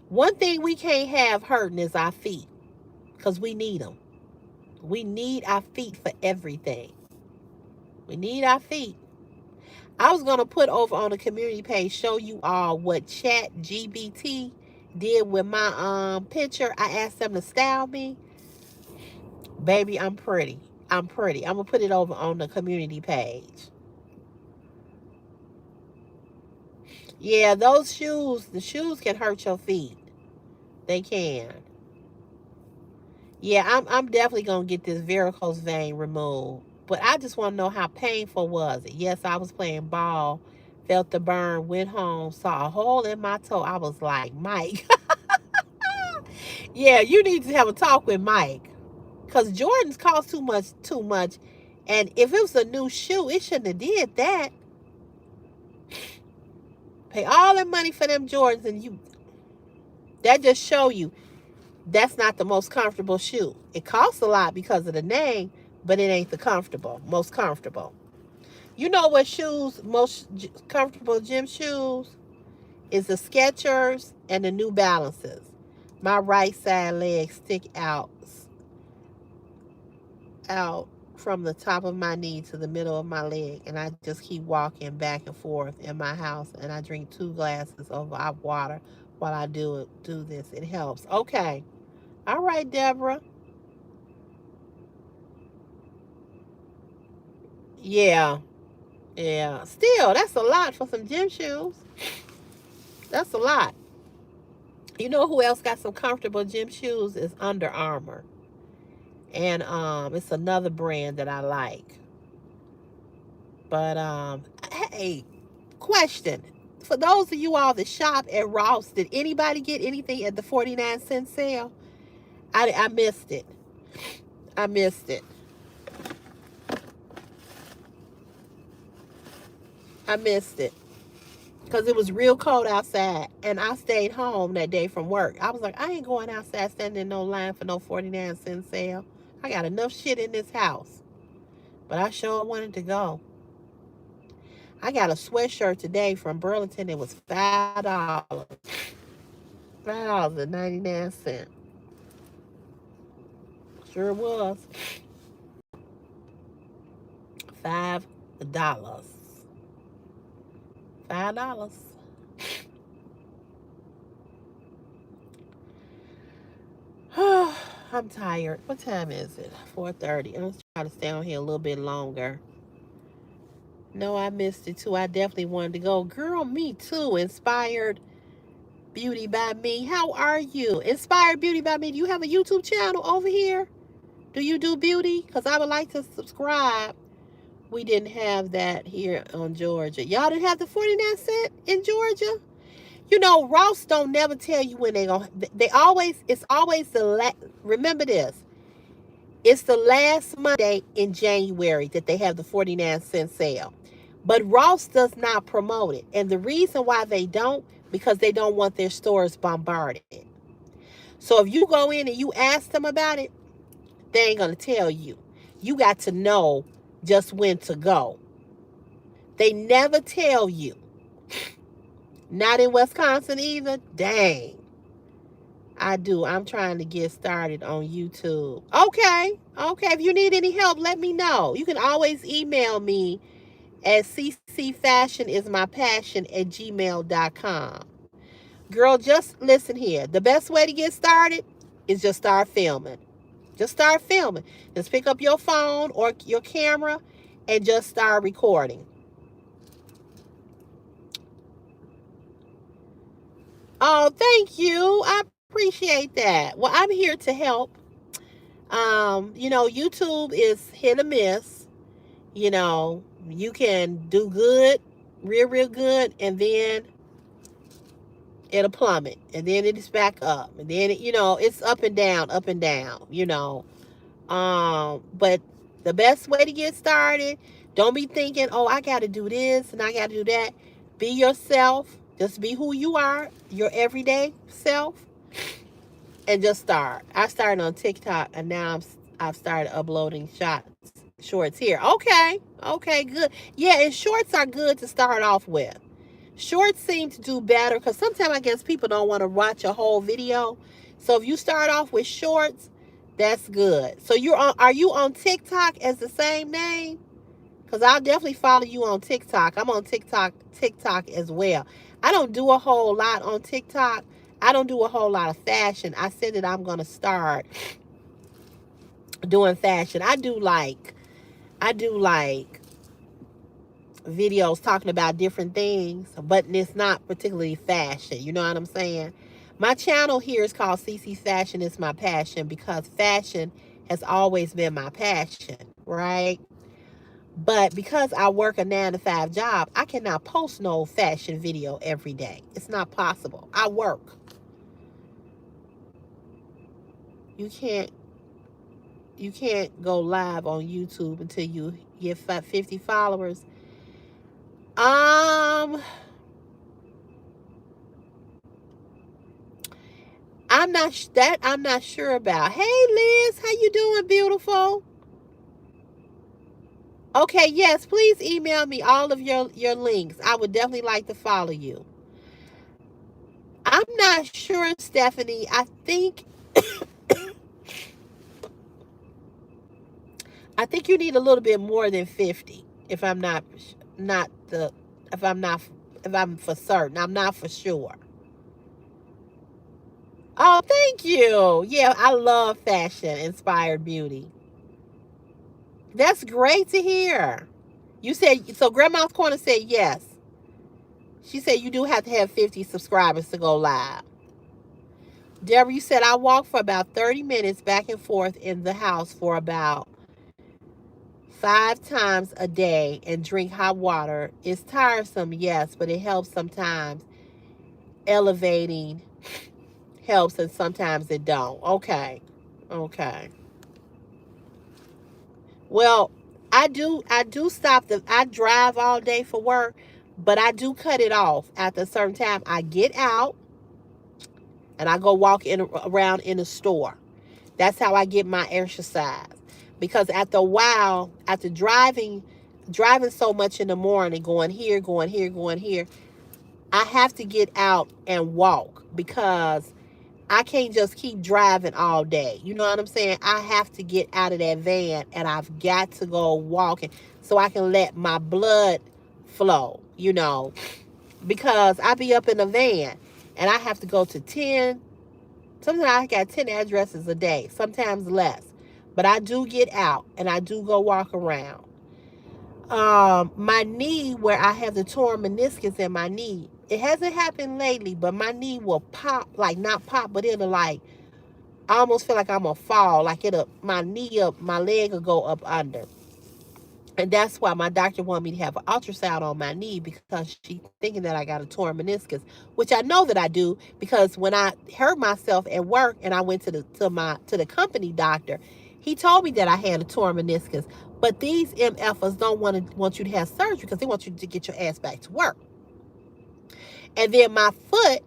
One thing we can't have hurting is our feet, because we need them. We need our feet for everything. We need our feet. I was going to put over on the community page, show you all what Chat GBT did with my picture. I asked them to style me. Baby, I'm pretty. I'm pretty. I'm gonna put it over on the community page. Yeah, those shoes, the shoes can hurt your feet. They can. Yeah, I'm definitely gonna get this varicose vein removed. But I just want to know how painful was it. Yes, I was playing ball, felt the burn, went home, saw a hole in my toe. I was like, Mike, yeah, you need to have a talk with Mike. Cause Jordans cost too much, too much. And if it was a new shoe, it shouldn't have did that. Pay all that money for them Jordans, and you that just show you that's not the most comfortable shoe. It costs a lot because of the name, but it ain't the most comfortable. You know what shoes, most comfortable gym shoes? Is the Skechers and the New Balances. My right side leg stick out from the top of my knee to the middle of my leg, and I just keep walking back and forth in my house, and I drink 2 glasses of water while I do this. It helps. Okay. All right, Deborah. Yeah. Yeah. Still, that's a lot for some gym shoes. That's a lot. You know who else got some comfortable gym shoes is Under Armour. And it's another brand that I like. But hey, question. For those of you all that shop at Ross, did anybody get anything at the 49-cent sale? I missed it. I missed it. I missed it. Because it was real cold outside. And I stayed home that day from work. I was like, I ain't going outside standing in no line for no 49-cent sale. I got enough shit in this house. But I sure wanted to go. I got a sweatshirt today from Burlington. It was $5. $5.99. Sure was. $5. $5. I'm tired. What time is it? 4:30. I'm trying to stay on here a little bit longer. No, I missed it too. I definitely wanted to go. Girl, me too. Inspired Beauty by Me. How are you? Inspired Beauty by Me. Do you have a YouTube channel over here? Do you do beauty? Because I would like to subscribe. We didn't have that here on Georgia. Y'all didn't have the 49-cent in Georgia? You know, Ross don't never tell you when they always, it's always remember this. It's the last Monday in January that they have the 49-cent sale. But Ross does not promote it. And the reason why they don't, because they don't want their stores bombarded. So if you go in and you ask them about it, they ain't going to tell you. You got to know just when to go. They never tell you. Not in Wisconsin either. Dang. I do. I'm trying to get started on YouTube. Okay. Okay. If you need any help, let me know. You can always email me at ccfashionismypassion@gmail.com. Girl, just listen here. The best way to get started is just start filming. Just start filming. Just pick up your phone or your camera and just start recording. Oh, thank you. I appreciate that. Well, I'm here to help. YouTube is hit or miss. You can do good, real, real good, and then it'll plummet, and then it is back up, and then it's up and down. But the best way to get started, don't be thinking, oh, I got to do this and I got to do that. Be yourself. Just be who you are, your everyday self, and just start. I started on TikTok, and now I've started uploading shorts here. Okay, good. Yeah, and shorts are good to start off with. Shorts seem to do better because sometimes I guess people don't want to watch a whole video. So if you start off with shorts, that's good. So are you on TikTok as the same name? Because I'll definitely follow you on TikTok. I'm on TikTok as well. I don't do a whole lot on TikTok. I don't do a whole lot of fashion. I said that I'm going to start doing fashion. I do like videos talking about different things, but it's not particularly fashion. You know what I'm saying? My channel here is called CeCe's Fashion is My Passion because fashion has always been my passion, right? But because I work a 9 to 5 job, I cannot post no fashion video every day. It's not possible. I work. You can't you can't go live on YouTube until you get 50 followers. Um, I'm not sure about. Hey Liz, how you doing, beautiful? Okay, yes, please email me all of your links. I would definitely like to follow you. I'm not sure, Stephanie. I think you need a little bit more than 50 if I'm not the if I'm not if I'm for certain. I'm not for sure. Oh, thank you. Yeah, I love fashion inspired beauty. That's great to hear. You said so. Grandma's Corner said yes. She said you do have to have 50 subscribers to go live. Deborah, you said I walk for about 30 minutes back and forth in the house for about 5 times a day and drink hot water. It's tiresome, yes, but it helps sometimes. Elevating helps and sometimes it don't. Okay. Okay. Well, I do stop I drive all day for work, but I do cut it off after a certain time. I get out and I go walk around in the store. That's how I get my exercise. Because after a while, after driving so much in the morning, going here, going here, going here, I have to get out and walk because I can't just keep driving all day. You know what I'm saying? I have to get out of that van and I've got to go walking so I can let my blood flow, because I be up in a van and I have to go to 10. Sometimes I got 10 addresses a day, sometimes less. But I do get out and I do go walk around. My knee, where I have the torn meniscus in my knee, it hasn't happened lately, but my knee will pop, like not pop, but it'll like, I almost feel like I'm gonna fall, like my knee up, my leg will go up under. And that's why my doctor wanted me to have an ultrasound on my knee because she thinking that I got a torn meniscus, which I know that I do because when I hurt myself at work and I went to the company doctor, he told me that I had a torn meniscus. But these MFers don't want you to have surgery because they want you to get your ass back to work. And then my foot,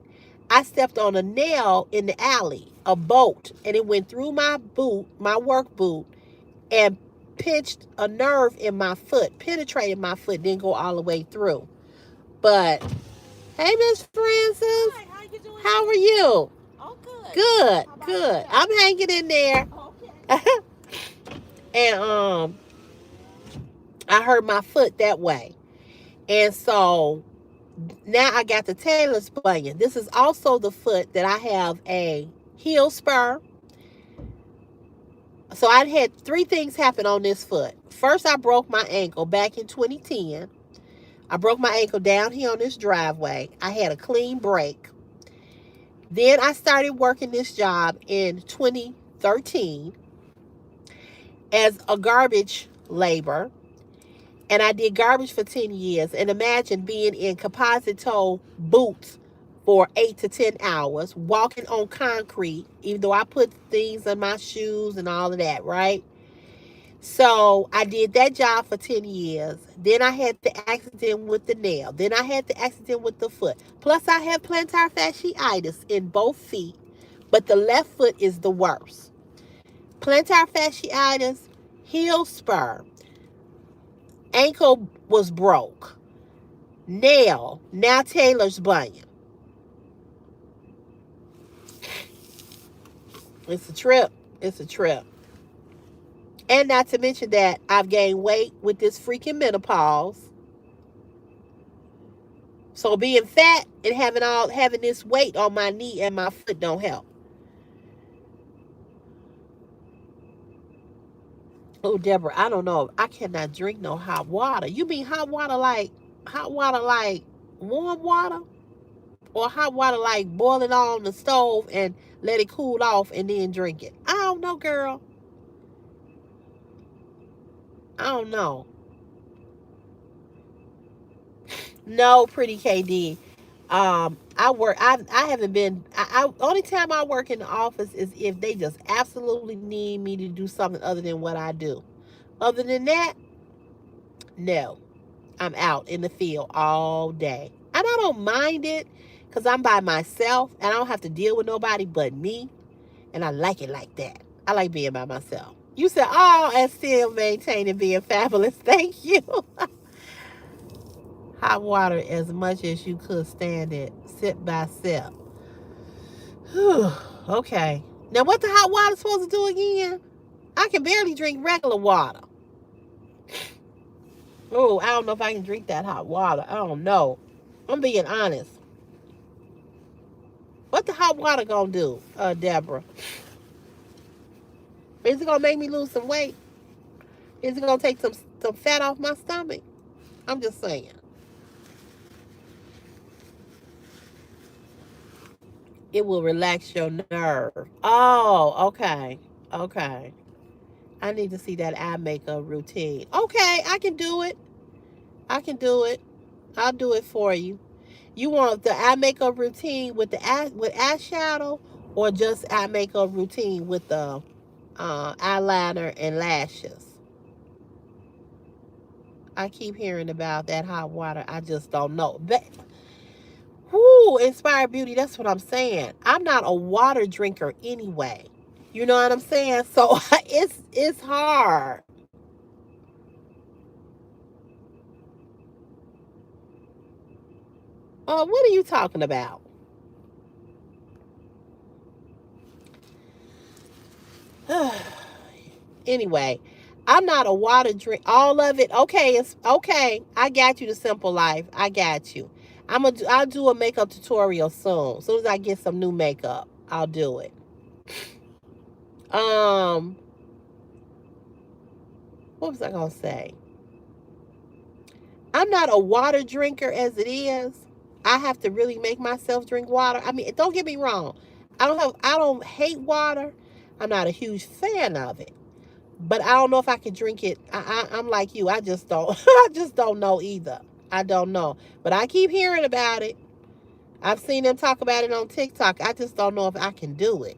I stepped on a nail in the alley, a bolt, and it went through my boot, my work boot, and pinched a nerve in my foot, penetrated my foot, didn't go all the way through. But hey, Miss Francis, hi, how you doing? How are you? Oh, good. Good, good. I'm hanging in there. Okay. And I hurt my foot that way, and so now I got the Taylor's bunion. This is also the foot that I have a heel spur. So I had 3 things happen on this foot. First, I broke my ankle back in 2010. I broke my ankle down here on this driveway. I had a clean break. Then I started working this job in 2013 as a garbage labor. And I did garbage for 10 years. And imagine being in composite toe boots for 8 to 10 hours, walking on concrete, even though I put things in my shoes and all of that, right? So I did that job for 10 years. Then I had the accident with the nail. Then I had the accident with the foot. Plus I have plantar fasciitis in both feet, but the left foot is the worst. Plantar fasciitis, heel spur, ankle was broke, nail, now Taylor's bunion. It's a trip. It's a trip. And not to mention that I've gained weight with this freaking menopause. So being fat and having this weight on my knee and my foot don't help. Oh, Deborah, I don't know. I cannot drink no hot water. You mean hot water like warm water? Or hot water like boil it on the stove and let it cool off and then drink it? I don't know, girl. I don't know. No, pretty KD. I haven't been. Only time I work in the office is if they just absolutely need me to do something other than what I do. Other than that, no. I'm out in the field all day. And I don't mind it because I'm by myself and I don't have to deal with nobody but me. And I like it like that. I like being by myself. You said, oh, and still maintaining being fabulous. Thank you. Hot water as much as you could stand it, sip by sip. Whew. Okay. Now, what the hot water supposed to do again? I can barely drink regular water. Oh, I don't know if I can drink that hot water. I don't know. I'm being honest. What the hot water gonna do, Deborah? Is it gonna make me lose some weight? Is it gonna take some fat off my stomach? I'm just saying. It will relax your nerve. Oh, okay. Okay. I need to see that eye makeup routine. Okay, I can do it. I can do it. I'll do it for you. You want the eye makeup routine with the eyeshadow, or just eye makeup routine with the eyeliner and lashes? I keep hearing about that hot water. I just don't know. But, whoo, Inspired Beauty, that's what I'm saying. I'm not a water drinker anyway. You know what I'm saying? So it's hard. What are you talking about? Anyway, I'm not a water drink. All of it, okay. It's okay. I got you, the simple life. I got you. I'll do a makeup tutorial soon. As soon as I get some new makeup, I'll do it. Um, what was I gonna say? I'm not a water drinker as it is. I have to really make myself drink water. I mean, don't get me wrong. I don't hate water. I'm not a huge fan of it. But I don't know if I can drink it. I'm like you. I just don't. I just don't know either. I don't know. But I keep hearing about it. I've seen them talk about it on TikTok. I just don't know if I can do it.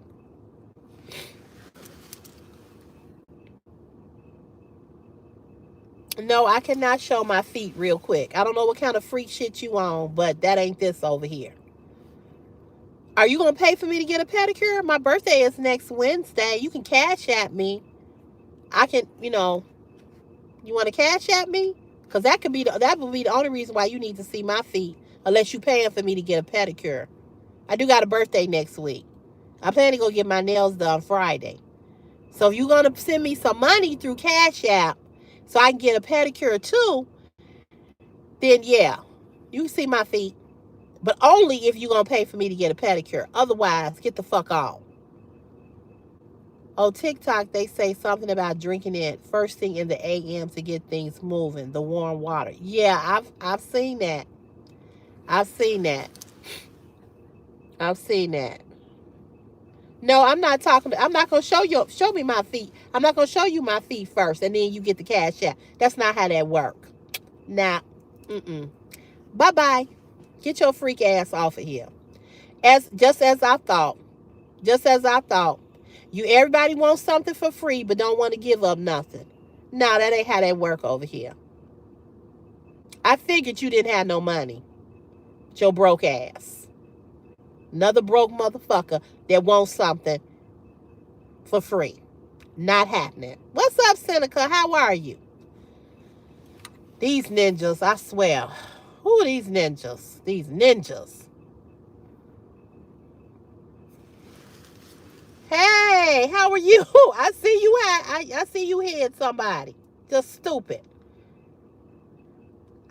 No, I cannot show my feet real quick. I don't know what kind of freak shit you on, but that ain't this over here. Are you gonna pay for me to get a pedicure? My birthday is next Wednesday. You can cash at me. I can, you want to cash at me? Because that would be the only reason why you need to see my feet, unless you paying for me to get a pedicure. I do got a birthday next week. I plan to go get my nails done Friday. So if you're gonna send me some money through Cash App, so I can get a pedicure too, then yeah, you can see my feet. But only if you're gonna pay for me to get a pedicure. Otherwise, get the fuck off. On TikTok, they say something about drinking it first thing in the AM to get things moving. The warm water. Yeah, I've seen that. I've seen that. I've seen that. No, I'm not talking. I'm not gonna show me my feet. I'm not gonna show you my feet first, and then you get the cash out. That's not how that work. Nah. Bye bye. Get your freak ass off of here. Just as I thought. Just as I thought. Everybody wants something for free, but don't want to give up nothing. No, that ain't how that work over here. I figured you didn't have no money. Your broke ass. Another broke motherfucker that wants something for free. Not happening. What's up, Seneca? How are you? These ninjas, I swear. Who are these ninjas? These ninjas. Hey, how are you? I see you. I see you hit somebody. Just stupid.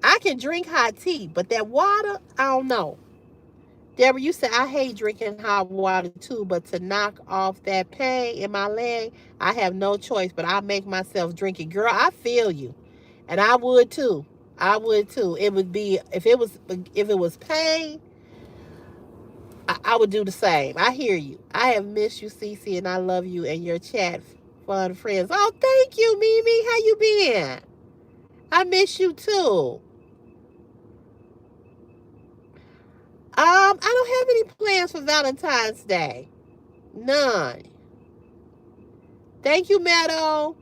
I can drink hot tea, but that water, I don't know. Deborah, you said, I hate drinking hot water too, but to knock off that pain in my leg, I have no choice, but I make myself drink it. Girl, I feel you. And I would too. I would too. It would be, if it was pain, I would do the same. I hear you. I have missed you, CeCe, and I love you and your chat fun friends. Oh, thank you, Mimi. How you been? I miss you too. I don't have any plans for Valentine's Day. None. Thank you, Meadow.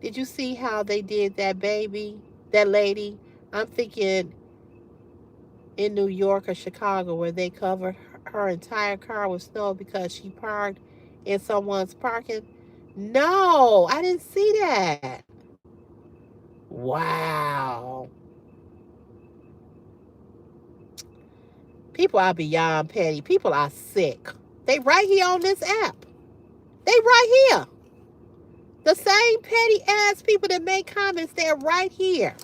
Did you see how they did that baby? That lady? I'm thinking in New York or Chicago where they covered her entire car with snow because she parked in someone's parking. No, I didn't see that. Wow. People are beyond petty. People are sick. They right here on this app. They right here. The same petty ass people that make comments, they're right here.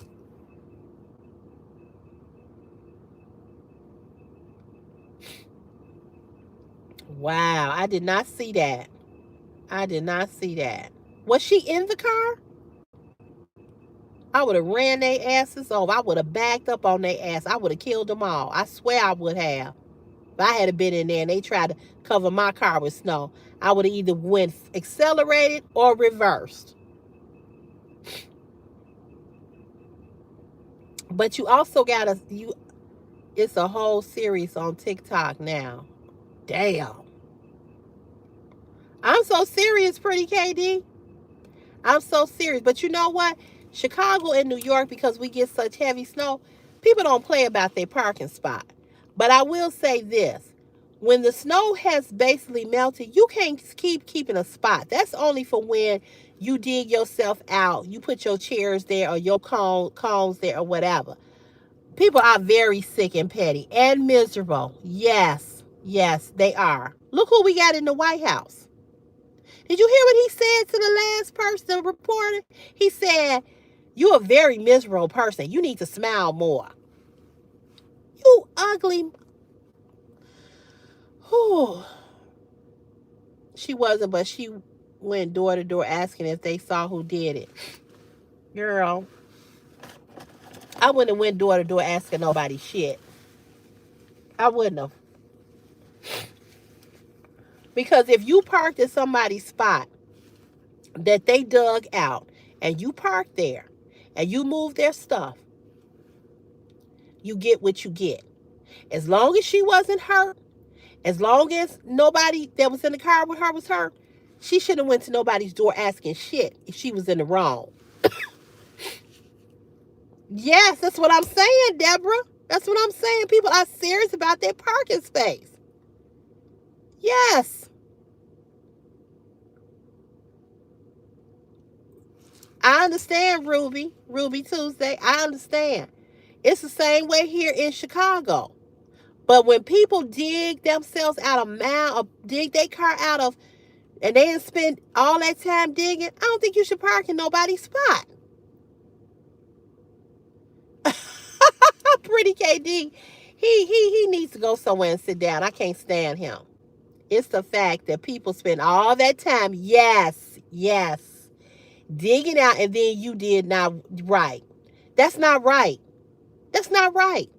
Wow, I did not see that. I did not see that. Was she in the car? I would have ran their asses over. I would have backed up on their ass. I would have killed them all. I swear I would have. If I had been in there and they tried to cover my car with snow, I would have either went accelerated or reversed. But you also gotta it's a whole series on TikTok now. Damn. I'm so serious, pretty KD. I'm so serious. But you know what? Chicago and New York, because we get such heavy snow, people don't play about their parking spot. But I will say this. When the snow has basically melted, you can't keep keeping a spot. That's only for when you dig yourself out. You put your chairs there or your cones there or whatever. People are very sick and petty and miserable. Yes, yes, they are. Look who we got in the White House. Did you hear what he said to the last person, the reporter? He said, "You're a very miserable person. You need to smile more." You ugly. Whew. She wasn't, but she went door to door asking if they saw who did it. Girl, I wouldn't have went door to door asking nobody shit. I wouldn't have. Because if you parked at somebody's spot that they dug out and you parked there and you move their stuff, you get what you get. As long as she wasn't hurt, as long as nobody that was in the car with her was hurt, she shouldn't have went to nobody's door asking shit if she was in the wrong. Yes, that's what I'm saying, Deborah. That's what I'm saying. People are serious about their parking space. Yes. I understand, Ruby Tuesday. I understand. It's the same way here in Chicago. But when people dig themselves out of or dig their car out of, and they didn't spend all that time digging, I don't think you should park in nobody's spot. Pretty KD, he needs to go somewhere and sit down. I can't stand him. It's the fact that people spend all that time, yes, digging out, and then you did not right. That's not right. That's not right.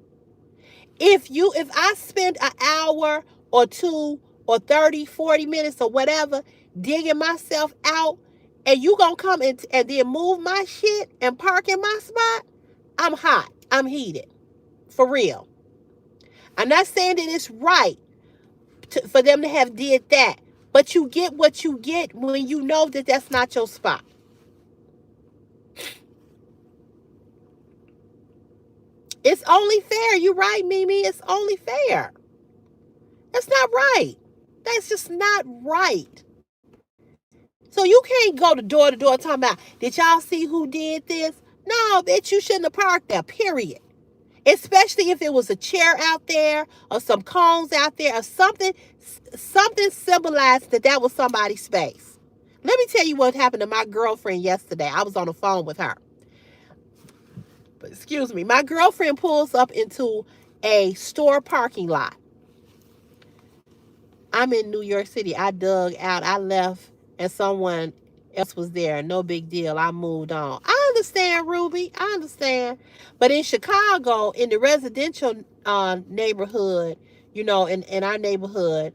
If I spend an hour or two or 30, 40 minutes or whatever digging myself out, and you gonna come and then move my shit and park in my spot, I'm hot. I'm heated. For real. I'm not saying that it's right for them to have did that, but you get what you get when you know that that's not your spot. It's only fair. You're right, Mimi. It's only fair. That's not right. That's just not right. So you can't go to door talking about, did y'all see who did this? No, bitch, you shouldn't have parked there, period. Especially if it was a chair out there or some cones out there or something symbolized that was somebody's space. Let me tell you what happened to my girlfriend yesterday. I was on the phone with her. Excuse me. My girlfriend pulls up into a store parking lot. I'm in New York City. I dug out. I left, and someone else was there. No big deal. I moved on. I understand, Ruby. I understand. But in Chicago, in the residential neighborhood, in our neighborhood,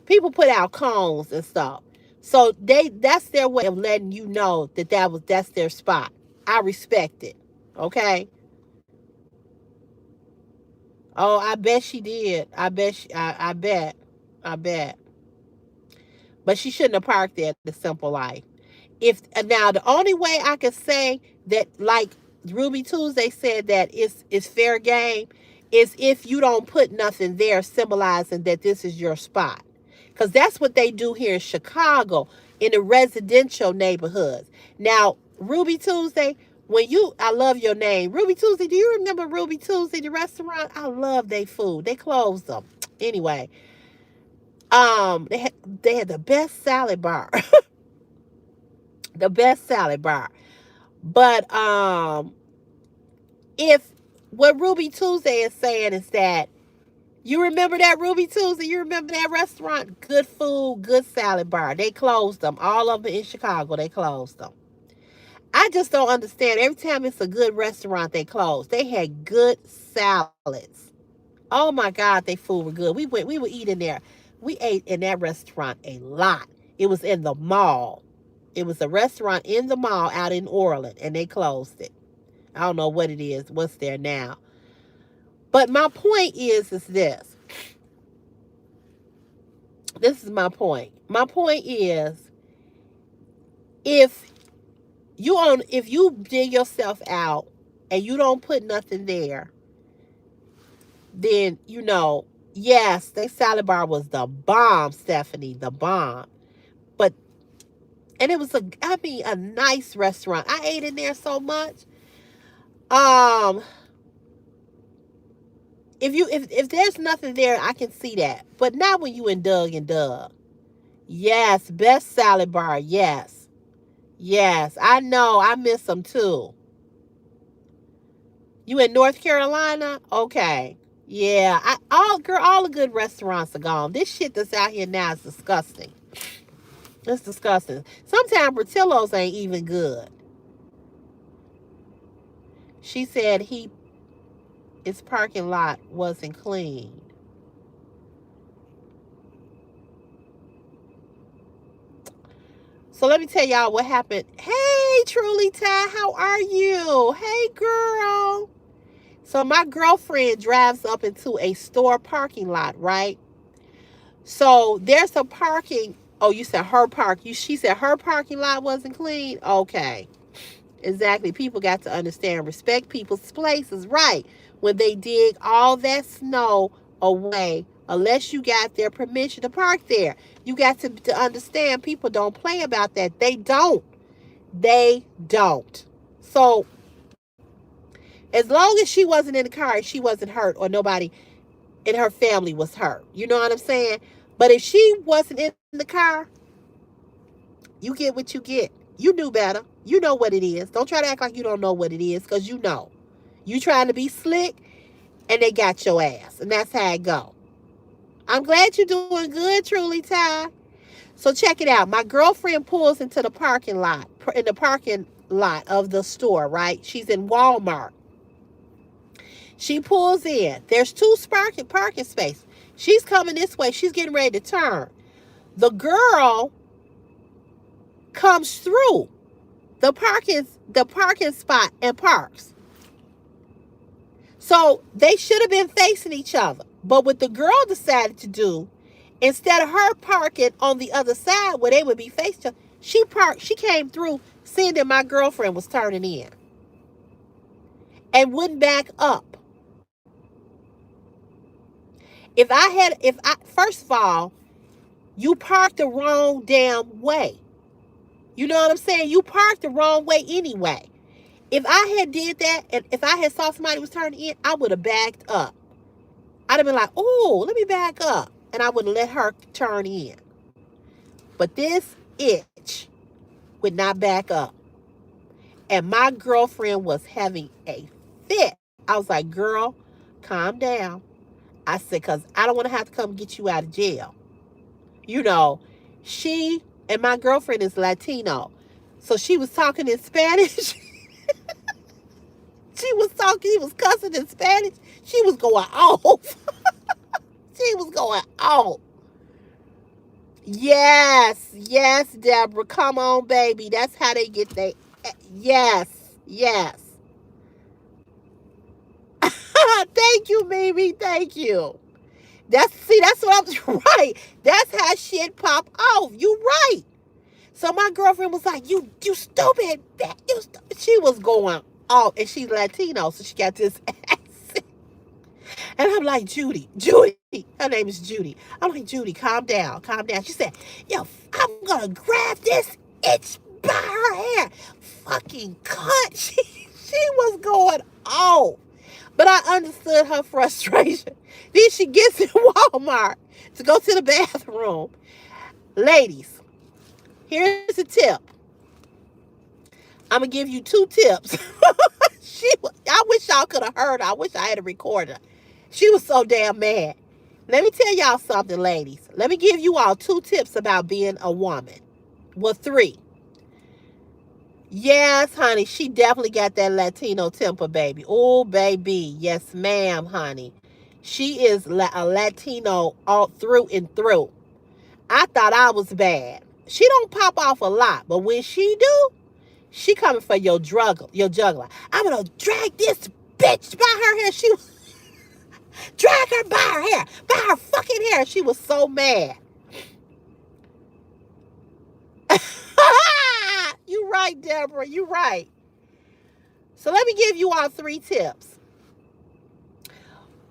people put out cones and stuff. So that's their way of letting you know that's their spot. I respect it. Okay. Oh, I bet she did. I bet. I bet. But she shouldn't have parked there at the Simple Life. If now the only way I could say that, like Ruby Tuesday said, that it's fair game is if you don't put nothing there symbolizing that this is your spot. Because that's what they do here in Chicago in the residential neighborhoods. Now, Ruby Tuesday, I love your name. Ruby Tuesday, do you remember Ruby Tuesday, the restaurant? I love their food. They closed them. Anyway, they had the best salad bar. The best salad bar. But if what Ruby Tuesday is saying is that you remember that Ruby Tuesday, you remember that restaurant, good food, good salad bar. They closed them. All of them in Chicago, they closed them. I just don't understand. Every time it's a good restaurant, they close. They had good salads. Oh my God, they food were good. We would eat in there. We ate in that restaurant a lot. It was in the mall. It was a restaurant in the mall out in Orland, and they closed it. I don't know what it is, what's there now. But my point is this. This is my point. My point is, if if you dig yourself out and you don't put nothing there, then yes, their salad bar was the bomb, Stephanie, the bomb. But and it was a nice restaurant. I ate in there so much. Um, if there's nothing there, I can see that. But not when you in Doug and Doug. Yes, best salad bar. Yes, yes. I know. I miss them too. You in North Carolina? Okay. Yeah. All the good restaurants are gone. This shit that's out here now is disgusting. It's disgusting. Sometimes Portillo's ain't even good. She said its parking lot wasn't clean. So let me tell y'all what happened. Hey, Truly Ty, how are you? Hey, girl. So my girlfriend drives up into a store parking lot, right? So there's a parking. Oh, you said her park. She said her parking lot wasn't clean. Okay, exactly. People got to understand, respect people's places, right? When they dig all that snow away, unless you got their permission to park there, you got to understand. People don't play about that. They don't. They don't. So as long as she wasn't in the car, she wasn't hurt, or nobody in her family was hurt. You know what I'm saying? But if she wasn't in the car, you get what you get. You knew better. You know what it is. Don't try to act like you don't know what it is, because you know. You trying to be slick, and they got your ass. And that's how it go. I'm glad you're doing good, Truly Ty. So check it out. My girlfriend pulls into the parking lot of the store, right? She's in Walmart. She pulls in. There's two parking spaces. She's coming this way. She's getting ready to turn. The girl comes through the parking spot and parks. So they should have been facing each other. But what the girl decided to do, instead of her parking on the other side where they would be facing, she came through, seeing that my girlfriend was turning in, and wouldn't back up. First of all, you parked the wrong damn way. You know what I'm saying? You parked the wrong way anyway. If I had did that, and if I had saw somebody was turning in, I would have backed up. I'd have been like, oh, let me back up. And I would have let her turn in. But this itch would not back up. And my girlfriend was having a fit. I was like, girl, calm down. I said, because I don't want to have to come get you out of jail. you know, she and my girlfriend is Latino. So she was talking in Spanish. He was cussing in Spanish. She was going off. She was going off. Yes, yes, Deborah. Come on, baby. That's how they get they. Yes, yes. Thank you, Mimi. Thank you. That's what I'm right. That's how shit pop off. You right. So my girlfriend was like, you stupid. She was going off, and she's Latino, so she got this accent. And I'm like, Judy. Her name is Judy. I'm like, Judy, calm down, calm down. She said, yo, I'm gonna grab this itch by her hair. Fucking cunt. She was going off. But I understood her frustration. Then she gets in Walmart to go to the bathroom. Ladies, here's a tip. I'm going to give you 2 tips. I wish y'all could have heard her. I wish I had a recorder. She was so damn mad. Let me tell y'all something, ladies. Let me give you all 2 tips about being a woman. Well, 3. Yes, honey, she definitely got that Latino temper, baby. Oh, baby. Yes, ma'am, honey. She is a Latino all through and through. I thought I was bad. She don't pop off a lot, but when she do, she coming for your juggler. I'm gonna drag this bitch by her hair. She drag her by her hair, by her fucking hair. She was so mad. You right, Deborah. You right. So let me give you all 3 tips.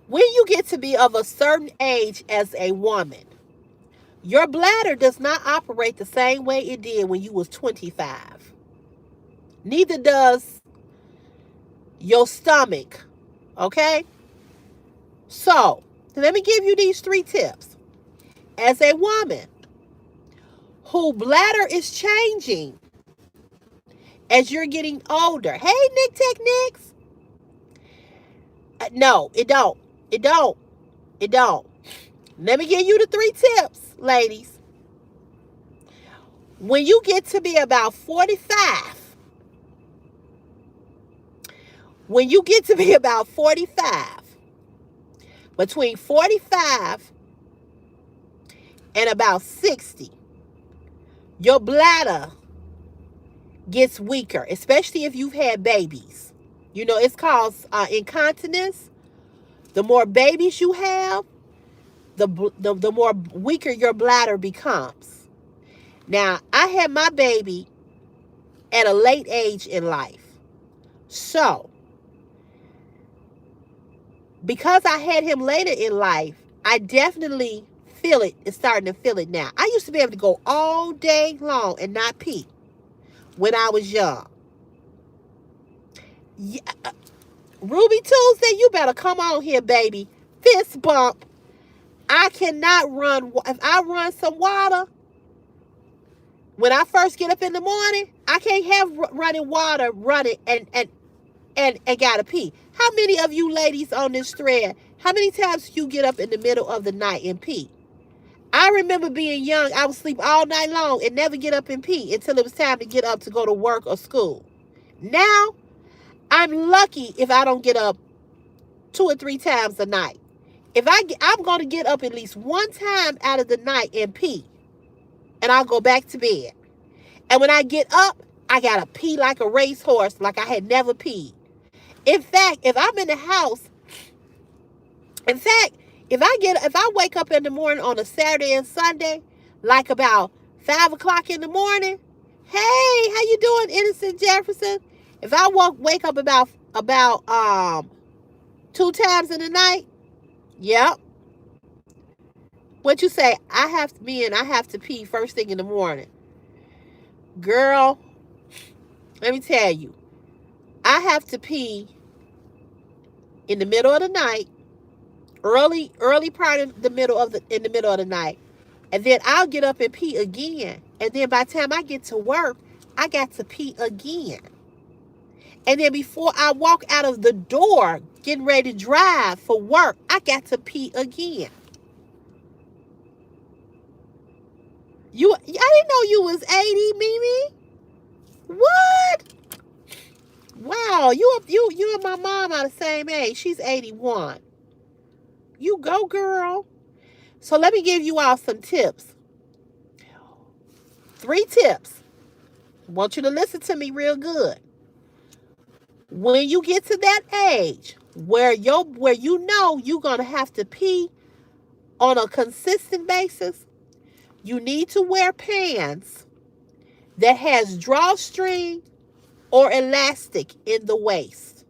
When you get to be of a certain age as a woman, your bladder does not operate the same way it did when you was 25. Neither does your stomach. Okay? So, let me give you these 3 tips. As a woman whose bladder is changing as you're getting older. Hey, Nick Tech Nicks. No, it don't. It don't. It don't. Let me give you the 3 tips, ladies. When you get to be about 45, between 45 and about 60, your bladder gets weaker, especially if you've had babies. You know, it's called incontinence. The more babies you have, the more weaker your bladder becomes. Now, I had my baby at a late age in life. So, because I had him later in life, I definitely feel it. It's starting to feel it now. I used to be able to go all day long and not pee when I was young. Yeah. Ruby Tuesday, you better come on here, baby. Fist bump. I cannot run. If I run some water, when I first get up in the morning, I can't have running water running and gotta pee. How many of you ladies on this thread, how many times you get up in the middle of the night and pee? I remember being young, I would sleep all night long and never get up and pee until it was time to get up to go to work or school. Now, I'm lucky if I don't get up 2 or 3 times a night. I'm going to get up at least 1 time out of the night and pee. And I'll go back to bed. And when I get up, I got to pee like a racehorse, like I had never peed. In fact, if I'm in the house, if I wake up in the morning on a Saturday and Sunday, like about 5 o'clock in the morning, hey, how you doing, Innocent Jefferson? If I wake up about 2 times in the night, yep. What you say? I have to pee first thing in the morning. Girl, let me tell you, I have to pee in the middle of the night, early part of the middle of the night, and then I'll get up and pee again. And then by the time I get to work, I got to pee again. And then before I walk out of the door, getting ready to drive for work, I got to pee again. I didn't know you was 80, Mimi. What? Wow, you and my mom are the same age. She's 81. You go, girl. So let me give you all some tips. 3 tips. I want you to listen to me real good. When you get to that age where you know you're gonna have to pee on a consistent basis, you need to wear pants that has drawstring or elastic in the waist.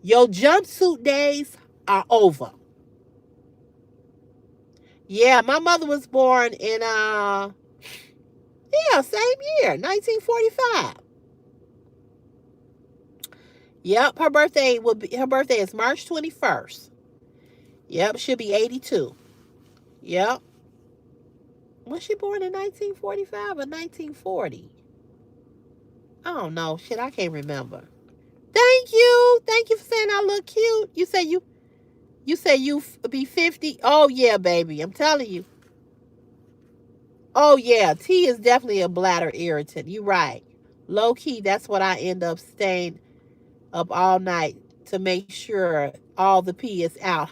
Your jumpsuit days are over. Yeah, my mother was born in same year, 1945. Yep, her birthday is March 21st. Yep, she'll be 82. Yep. Was she born in 1945 or 1940? I don't know. Shit, I can't remember. Thank you. Thank you for saying I look cute. You say you be 50. Oh yeah, baby. I'm telling you. Oh yeah, tea is definitely a bladder irritant. You right. Low key, that's what I end up staying up all night to make sure all the pee is out.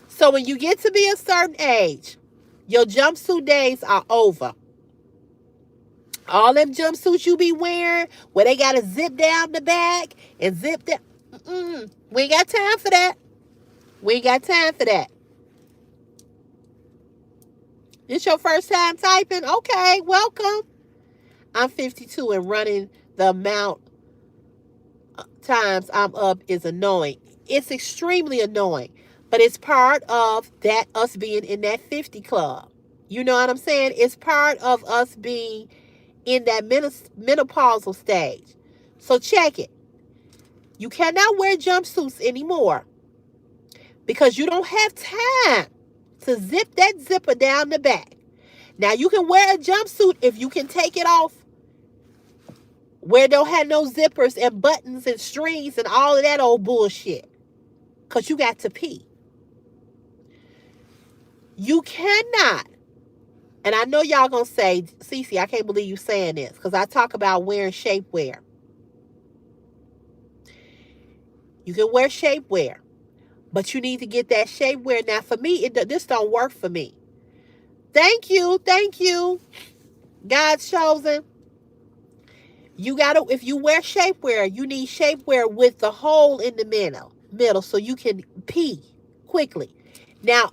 So when you get to be a certain age, your jumpsuit days are over. All them jumpsuits you be wearing where they got to zip down the back and zip down. We ain't got time for that. We ain't got time for that. This your first time typing? Okay, welcome. I'm 52 and running the amount times I'm up is annoying. It's extremely annoying, but it's part of that us being in that 50 club. You know what I'm saying? It's part of us being in that menopausal stage. So check it. You cannot wear jumpsuits anymore because you don't have time to zip that zipper down the back. Now you can wear a jumpsuit if you can take it off where it don't have no zippers and buttons and strings and all of that old bullshit. Because you got to pee. You cannot. And I know y'all going to say, CeCe, I can't believe you saying this. Because I talk about wearing shapewear. You can wear shapewear. But you need to get that shapewear. Now for me, this don't work for me. Thank you. Thank you. God's chosen. You gotta, if you wear shapewear, you need shapewear with the hole in the middle so you can pee quickly. Now,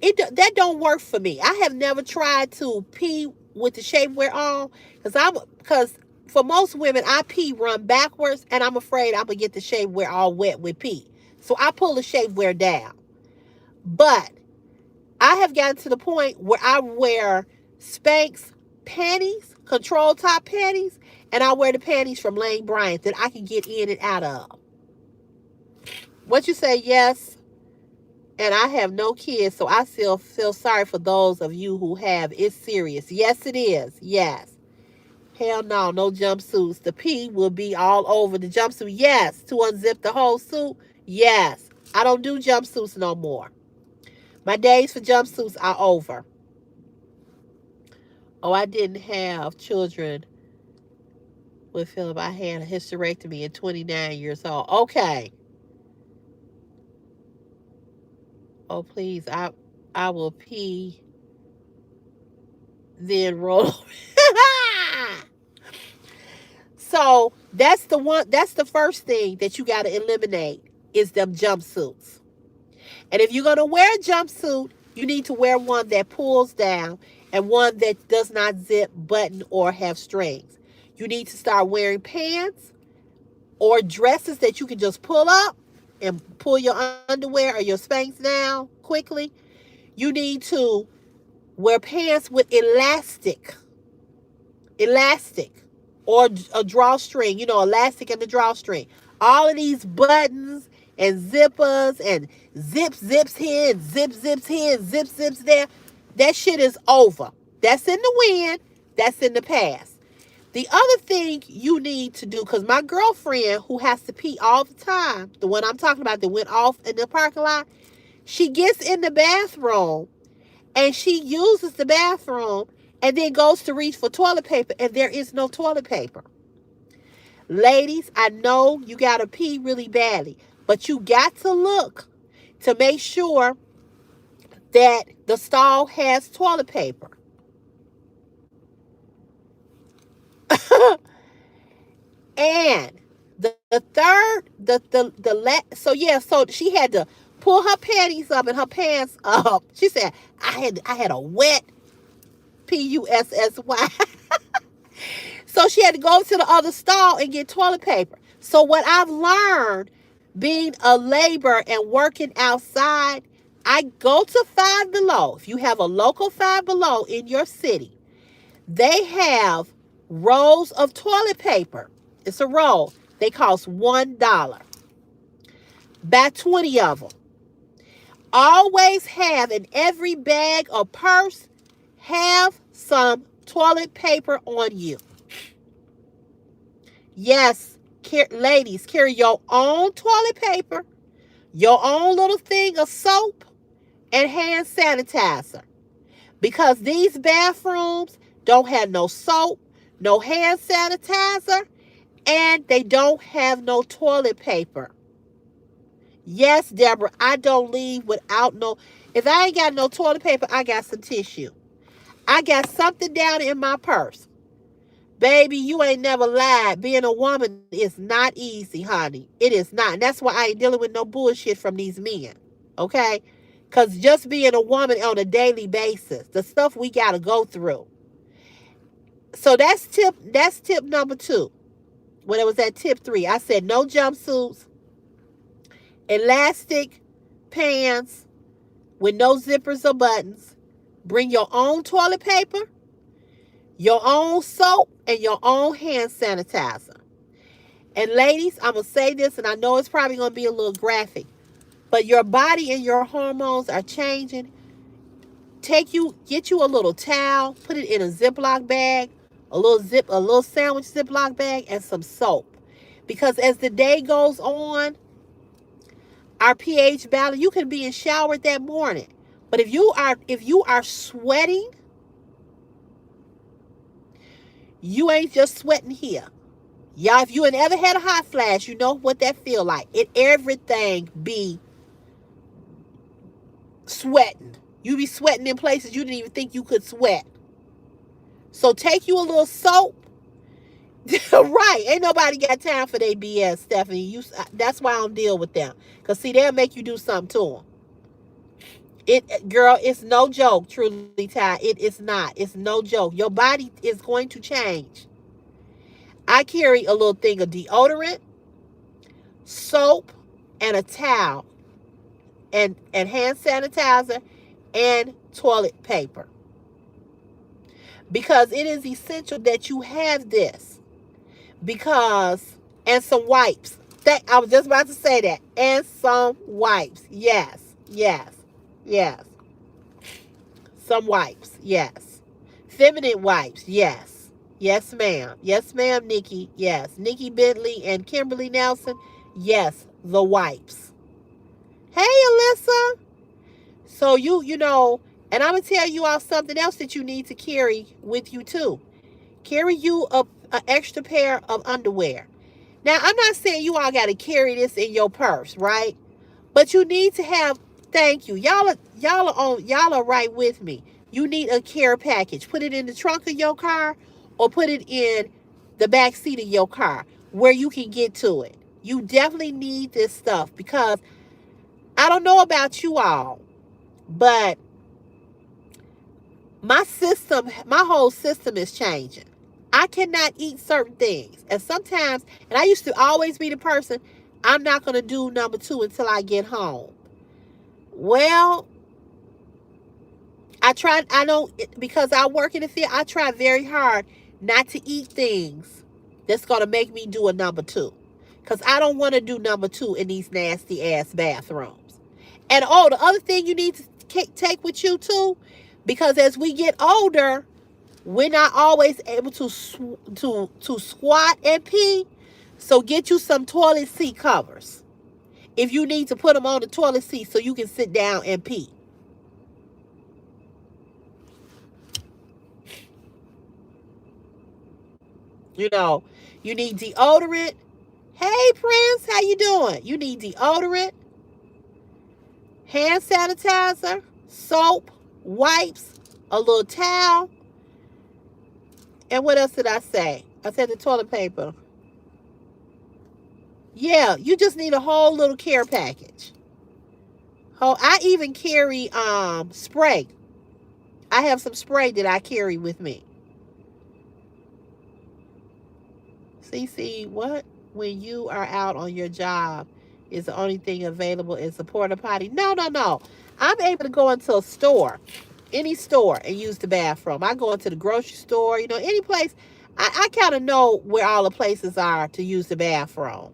that don't work for me. I have never tried to pee with the shapewear on because for most women, I pee run backwards and I'm afraid I'm gonna get the shapewear all wet with pee. So I pull the shapewear down. But I have gotten to the point where I wear Spanx panties, control top panties, and I wear the panties from Lane Bryant that I can get in and out of. What you say? Yes. And I have no kids, so I still feel sorry for those of you who have. It's serious. Yes, it is. Yes. Hell no, no jumpsuits. The pee will be all over the jumpsuit. Yes. To unzip the whole suit. Yes. I don't do jumpsuits no more. My days for jumpsuits are over. Oh, I didn't have children with Philip. I had a hysterectomy at 29 years old. Okay. Oh, please. I will pee, then roll. So that's the first thing that you got to eliminate is them jumpsuits. And if you're going to wear a jumpsuit, you need to wear one that pulls down and one that does not zip, button, or have strings. You need to start wearing pants or dresses that you can just pull up and pull your underwear or your Spanx down quickly. You need to wear pants with elastic, or a drawstring, elastic and the drawstring. All of these buttons and zippers and zips here, and zips here, and zips there. That shit is over. That's in the wind. That's in the past. The other thing you need to do, because my girlfriend who has to pee all the time, the one I'm talking about that went off in the parking lot, she gets in the bathroom and she uses the bathroom and then goes to reach for toilet paper and there is no toilet paper. Ladies, I know you got to pee really badly, but you got to look to make sure that the stall has toilet paper. And the third, so yeah, so she had to pull her panties up and her pants up. She said, I had a wet pussy. So she had to go to the other stall and get toilet paper. So what I've learned being a laborer and working outside, I go to Five Below. If you have a local Five Below in your city, they have rolls of toilet paper. It's a roll. They cost $1. Buy 20 of them. Always have in every bag or purse, have some toilet paper on you. Yes, ladies, carry your own toilet paper, your own little thing of soap, and hand sanitizer. Because these bathrooms don't have no soap, no hand sanitizer, and they don't have no toilet paper. Yes, Deborah, I don't leave without no. If I ain't got no toilet paper, I got some tissue. I got something down in my purse. Baby, you ain't never lied. Being a woman is not easy, honey. It is not. And that's why I ain't dealing with no bullshit from these men. Okay? Because just being a woman on a daily basis, the stuff we got to go through. So that's tip number 2. When it was at tip 3, I said no jumpsuits, elastic pants with no zippers or buttons. Bring your own toilet paper, your own soap, and your own hand sanitizer. And ladies, I'm going to say this, and I know it's probably going to be a little graphic, but your body and your hormones are changing. Get you a little towel, put it in a Ziploc bag, a little sandwich Ziploc bag, and some soap. Because as the day goes on, our pH balance, you can be in shower that morning. But if you are sweating, you ain't just sweating here. Y'all, if you ain't ever had a hot flash, you know what that feel like. Everything be sweating. You be sweating in places you didn't even think you could sweat. So take you a little soap. Right. Ain't nobody got time for their BS, Stephanie. That's why I don't deal with them. Because, see, they'll make you do something to them. Girl, it's no joke, truly, Ty. It is not. It's no joke. Your body is going to change. I carry a little thing of deodorant, soap, and a towel, and hand sanitizer, and toilet paper. Because it is essential that you have this. And some wipes. I was just about to say that. And some wipes. Yes. Some wipes. Yes. Feminine wipes. Yes. Yes, ma'am. Yes, ma'am, Nikki. Yes. Nikki Bentley and Kimberly Nelson. Yes, the wipes. Hey, Alyssa. So you know, and I'm going to tell you all something else that you need to carry with you too. Carry you an extra pair of underwear. Now, I'm not saying you all got to carry this in your purse, right? But you need to have, thank you. Y'all are right with me. You need a care package. Put it in the trunk of your car or put it in the back seat of your car where you can get to it. You definitely need this stuff because I don't know about you all, but my whole system is changing. I cannot eat certain things. And sometimes, and I used to always be the person, I'm not going to do number 2 until I get home. Well, because I work in the field, I try very hard not to eat things that's going to make me do a number 2. Because I don't want to do number 2 in these nasty ass bathrooms. And the other thing you need to take with you too, because as we get older, we're not always able to squat and pee. So get you some toilet seat covers. If you need to put them on the toilet seat so you can sit down and pee. You know, you need deodorant. Hey, Prince, how you doing? You need deodorant, hand sanitizer, soap, wipes, a little towel, and what else did I say? I said the toilet paper. Yeah, you just need a whole little care package. Oh, I even carry spray. I have some spray that I carry with me. CC, what? When you are out on your job, is the only thing available is a porta potty? No, no, no. I'm able to go into a store, any store, and use the bathroom. I go into the grocery store, any place. I kind of know where all the places are to use the bathroom.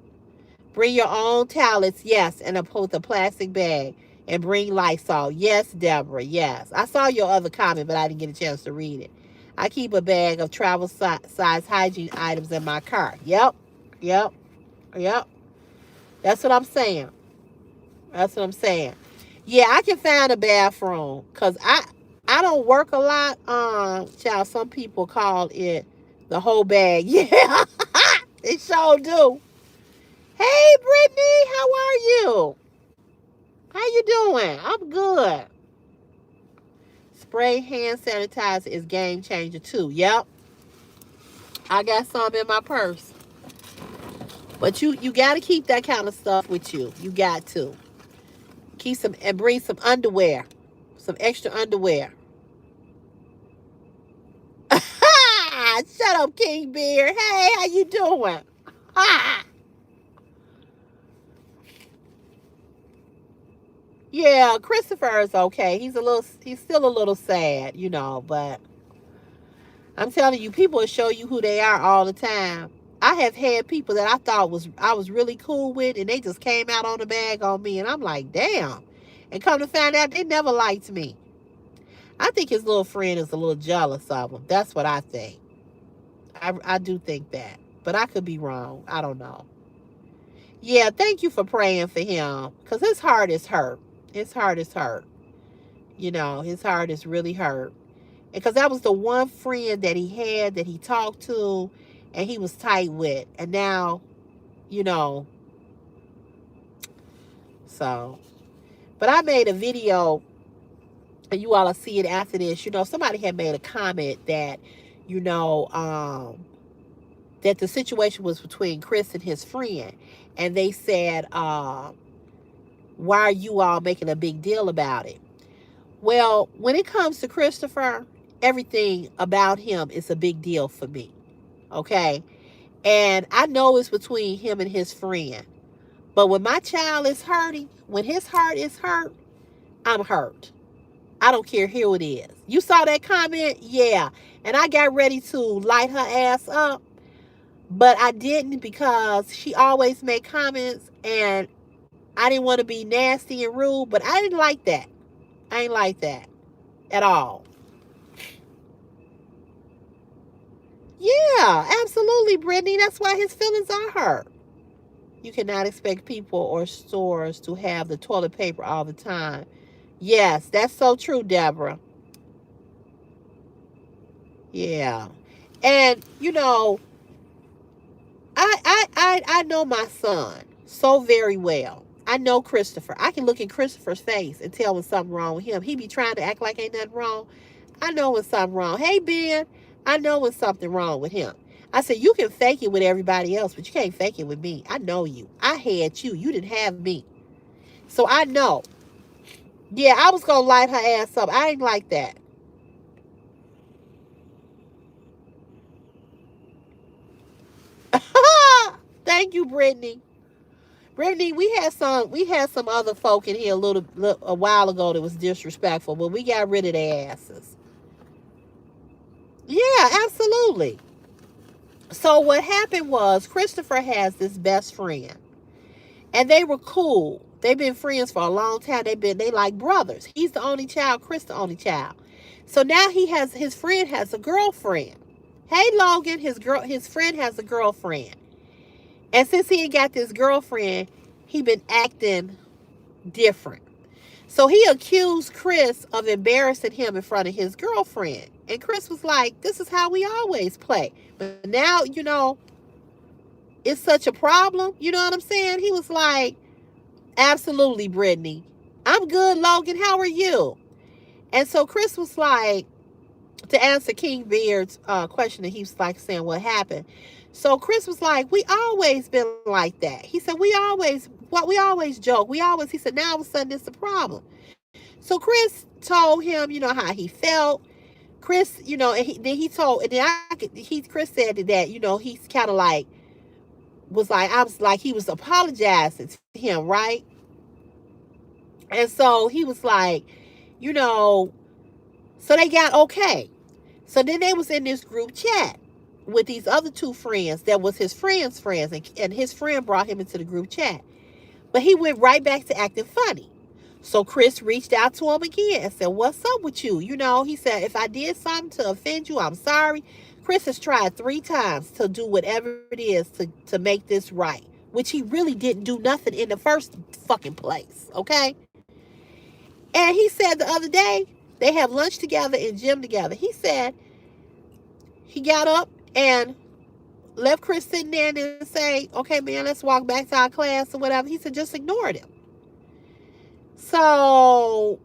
Bring your own towels, yes, and with a plastic bag. And bring Lysol. Yes, Deborah, yes. I saw your other comment, but I didn't get a chance to read it. I keep a bag of travel size hygiene items in my car. Yep, yep, yep. That's what I'm saying. That's what I'm saying. Yeah, I can find a bathroom because I don't work a lot. Child, some people call it the whole bag. Yeah, they sure do. Hey, Brittany, how are you? How you doing? I'm good. Spray hand sanitizer is game changer too. Yep. I got some in my purse. But you got to keep that kind of stuff with you. You got to. Keep some and bring some underwear. Some extra underwear. Shut up, King Beard. Hey, how you doing? Yeah, Christopher is okay. He's still a little sad, but I'm telling you, people will show you who they are all the time. I have had people that I was really cool with, and they just came out on the bag on me, and I'm like, damn. And come to find out, they never liked me. I think his little friend is a little jealous of him. That's what I think. I do think that, but I could be wrong. I don't know. Yeah, thank you for praying for him, because his heart is hurt. His heart is hurt. His heart is really hurt. Because that was the one friend that he had that he talked to and he was tight with. And now, you know, so. But I made a video, and you all will see it after this. Somebody had made a comment that, that the situation was between Chris and his friend. And they said, why are you all making a big deal about it? Well, when it comes to Christopher, everything about him is a big deal for me. Okay? And I know it's between him and his friend. But when my child is hurting, when his heart is hurt, I'm hurt. I don't care who it is. You saw that comment? Yeah. And I got ready to light her ass up. But I didn't, because she always made comments and I didn't want to be nasty and rude. But I didn't like that. I ain't like that at all. Yeah, absolutely, Brittany. That's why his feelings are hurt. You cannot expect people or stores to have the toilet paper all the time. Yes, that's so true, Deborah. Yeah. And, I know my son so very well. I know Christopher. I can look in Christopher's face and tell when something wrong with him. He be trying to act like ain't nothing wrong. I know when something wrong. Hey, Ben, I know when something wrong with him. I said, you can fake it with everybody else, but you can't fake it with me. I know you. I had you. You didn't have me. So I know. Yeah, I was going to light her ass up. I ain't like that. Thank you, Brittany. Brittany, we had some other folk in here a while ago that was disrespectful, but we got rid of their asses. Yeah, absolutely. So what happened was Christopher has this best friend, and they were cool. They've been friends for a long time. They like brothers. He's the only child. Chris the only child. So now his friend has a girlfriend. Hey, Logan, his friend has a girlfriend. And since he ain't got this girlfriend, he been acting different. So he accused Chris of embarrassing him in front of his girlfriend. And Chris was like, this is how we always play. But now, it's such a problem. You know what I'm saying? He was like, absolutely, Brittany. I'm good, Logan. How are you? And so Chris was like, to answer King Beard's question, and he was like saying what happened. So Chris was like, we always been like that. He said, we always joke. He said, now all of a sudden it's a problem. So Chris told him, how he felt. Chris, and then he told, and then Chris said that, he's kind of like, I was like, he was apologizing to him, right? And so he was like, you know, so they got okay. So then they was in this group chat with these other two friends that was his friends' friends, and his friend brought him into the group chat. But he went right back to acting funny. So Chris reached out to him again and said, what's up with you? He said, if I did something to offend you, I'm sorry. Chris has tried 3 times to do whatever it is to make this right, which he really didn't do nothing in the first fucking place, okay? And he said the other day, they have lunch together and gym together. He said he got up and left Chris sitting there and then say, okay, man, let's walk back to our class or whatever. He said, just ignored him. So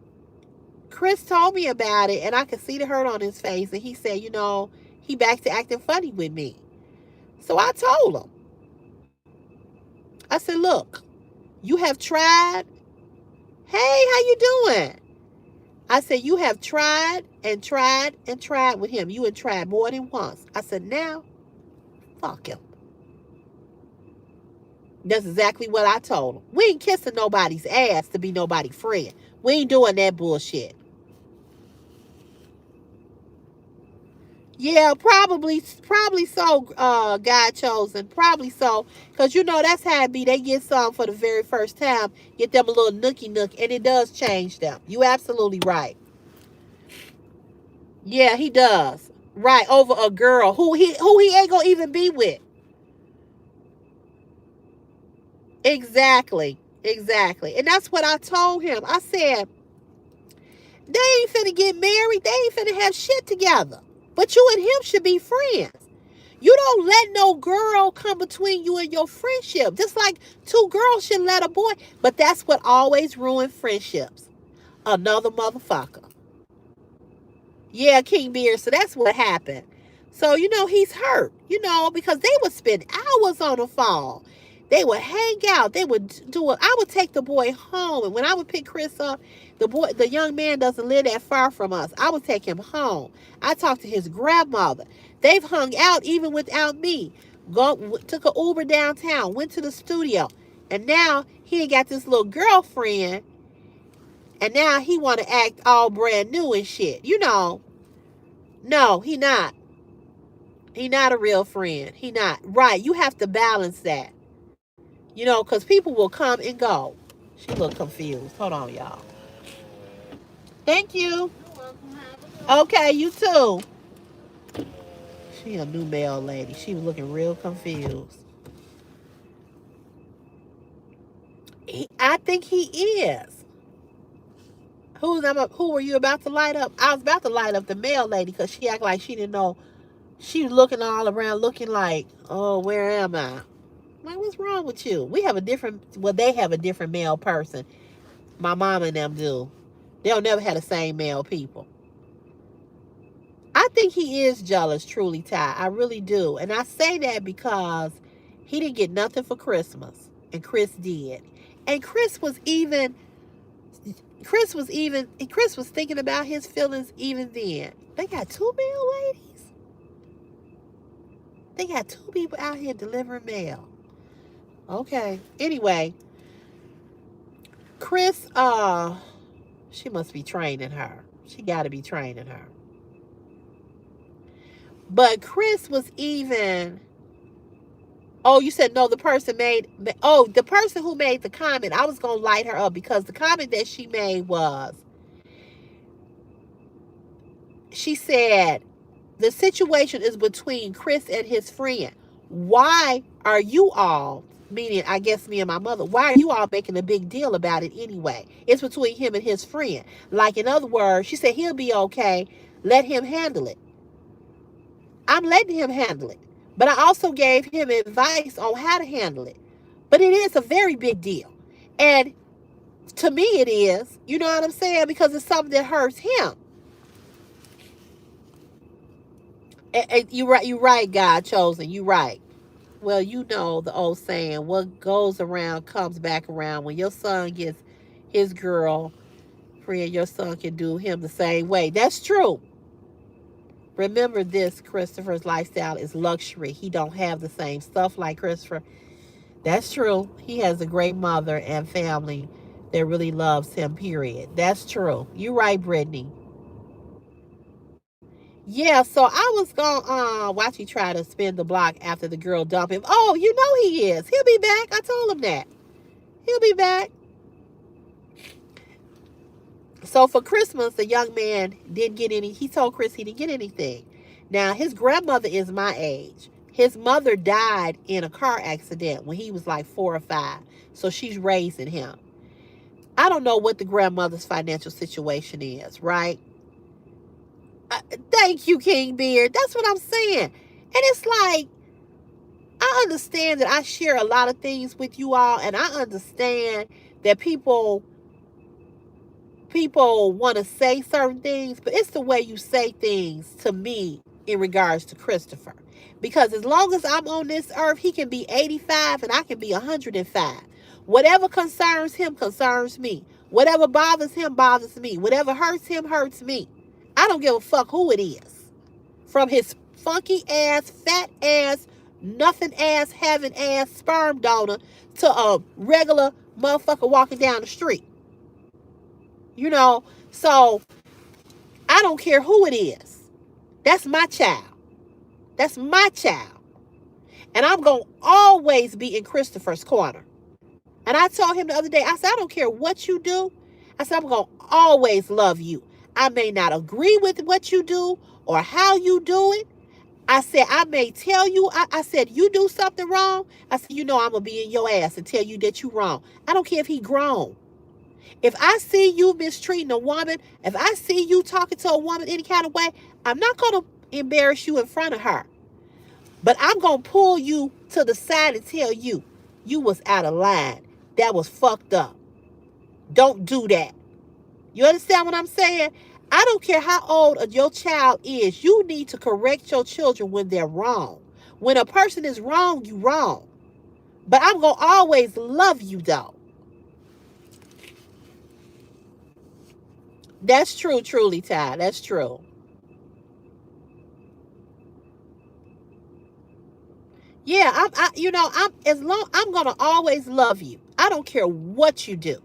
Chris told me about it, and I could see the hurt on his face. And he said, he back to acting funny with me. So I told him, I said, look, you have tried. Hey, how you doing? I said, you have tried and tried and tried with him. You had tried more than once. I said, now, fuck him. That's exactly what I told him. We ain't kissing nobody's ass to be nobody's friend. We ain't doing that bullshit. Yeah, probably so, God chosen. Probably so. Because, that's how it be. They get some for the very first time. Get them a little nookie nook. And it does change them. You absolutely right. Yeah, he does. Right, over a girl who he ain't gonna even be with. Exactly. Exactly. And that's what I told him. I said, they ain't finna get married. They ain't finna have shit together. But you and him should be friends. You don't let no girl come between you and your friendship. Just like 2 girls shouldn't let a boy. But that's what always ruins friendships. Another motherfucker. Yeah, King Beard. So that's what happened. So, he's hurt, because they would spend hours on the phone. They would hang out. They would do it. I would take the boy home. And when I would pick Chris up, the young man doesn't live that far from us. I would take him home. I talked to his grandmother. They've hung out even without me. Took an Uber downtown, went to the studio. And now he ain't got this little girlfriend. And now he want to act all brand new and shit. No, he not. He not a real friend. He not. Right, you have to balance that. Because people will come and go. She look confused. Hold on, y'all. Thank you. Okay, you too. She a new mail lady. She was looking real confused. I think he is. Who were you about to light up? I was about to light up the mail lady because she acted like she didn't know. She was looking all around, looking like, oh, where am I? Like, what's wrong with you? They have a different male person. My mom and them do. They'll never have the same male people. I think he is jealous, truly, Ty. I really do. And I say that because he didn't get nothing for Christmas. And Chris did. And Chris was thinking about his feelings even then. They got 2 mail ladies. They got 2 people out here delivering mail. Okay. Anyway, Chris, she must be training her. She got to be training her. But Chris was even. Oh, you said no, the person who made the comment, I was going to light her up because the comment that she made was, she said, the situation is between Chris and his friend. Why are you all, meaning I guess me and my mother, why are you all making a big deal about it anyway? It's between him and his friend. Like, in other words, she said he'll be okay. Let him handle it. I'm letting him handle it. But I also gave him advice on how to handle it. But it is a very big deal. And to me it is, you know what I'm saying? Because it's something that hurts him. And you're right, God chosen. You're right. Well, you know the old saying, what goes around comes back around. When your son gets his girl, friend, your son can do him the same way. That's true. Remember this, Christopher's lifestyle is luxury. He don't have the same stuff like Christopher. That's true. He has a great mother and family that really loves him, period. That's true. You're right, Brittany. Yeah, so I was going to watch you try to spin the block after the girl dump him. Oh, you know he is. He'll be back. I told him that. He'll be back. So for Christmas, the young man didn't get any. He told Chris he didn't get anything. Now, his grandmother is my age. His mother died in a car accident when he was like 4 or 5. So she's raising him. I don't know what the grandmother's financial situation is, right? Thank you, King Beard. That's what I'm saying. And it's like, I understand that I share a lot of things with you all, and I understand that people want to say certain things, but it's the way you say things to me in regards to Christopher. Because as long as I'm on this earth, he can be 85 and I can be 105. Whatever concerns him concerns me. Whatever bothers him bothers me. Whatever hurts him hurts me. I don't give a fuck who it is. From his funky ass, fat ass, nothing ass, having ass sperm donor to a regular motherfucker walking down the street. You know, so I don't care who it is. That's my child. That's my child. And I'm going to always be in Christopher's corner. And I told him the other day, I said, I don't care what you do. I said, I'm going to always love you. I may not agree with what you do or how you do it. I said, I may tell you, I said, you do something wrong. I said, you know, I'm going to be in your ass and tell you that you wrong. I don't care if he grown. If I see you mistreating a woman, if I see you talking to a woman any kind of way, I'm not going to embarrass you in front of her. But I'm going to pull you to the side and tell you, you was out of line. That was fucked up. Don't do that. You understand what I'm saying? I don't care how old your child is. You need to correct your children when they're wrong. When a person is wrong, you wrong. But I'm going to always love you, though. That's true, truly, Ty. That's true. Yeah, I'm gonna always love you. I don't care what you do.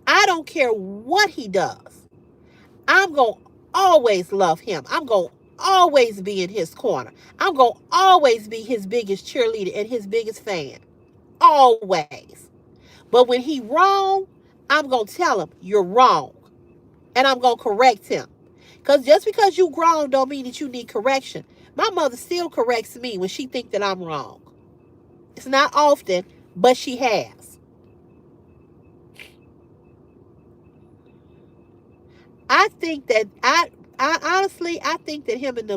I don't care what he does. I'm gonna always love him. I'm gonna always be in his corner. I'm gonna always be his biggest cheerleader and his biggest fan. Always. But when he wrong, I'm gonna tell him you're wrong. And I'm gonna correct him. Just because you grown don't mean that you need correction. My mother still corrects me when she thinks that I'm wrong. It's not often, but she has. I think that I honestly think that him and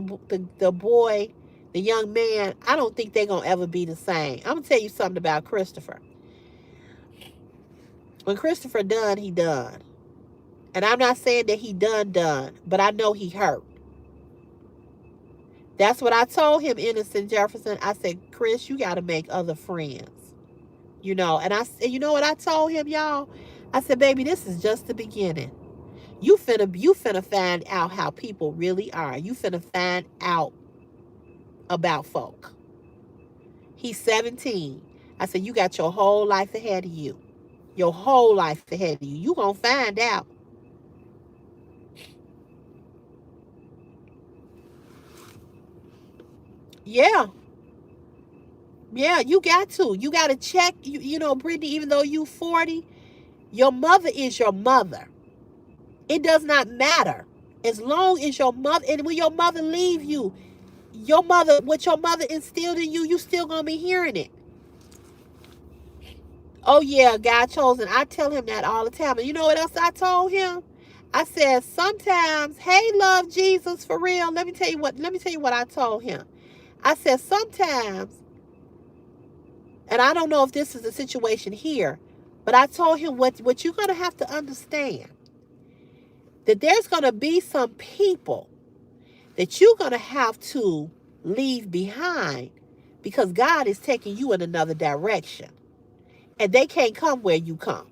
the boy, the young man, I don't think they're gonna ever be the same. I'm gonna tell you something about Christopher. When Christopher done, he done. And I'm not saying that he done, but I know he hurt. That's what I told him, Innocent Jefferson. I said, Chris, you got to make other friends. You know, and you know what I told him, y'all? I said, baby, this is just the beginning. You finna find out how people really are. You finna find out about folk. He's 17. I said, you got your whole life ahead of you. Your whole life ahead of you. You gonna find out. Yeah. Yeah, you got to. You got to check. You know, Brittany, even though you 40, your mother is your mother. It does not matter. As long as your mother, and when your mother leave you, what your mother instilled in you, you still going to be hearing it. Oh yeah, God chosen. I tell him that all the time. And you know what else I told him? I said sometimes, hey, love Jesus for real. Let me tell you what I told him. I said sometimes, and I don't know if this is the situation here, but I told him what you're gonna have to understand, that there's gonna be some people that you're gonna have to leave behind because God is taking you in another direction. And they can't come where you come.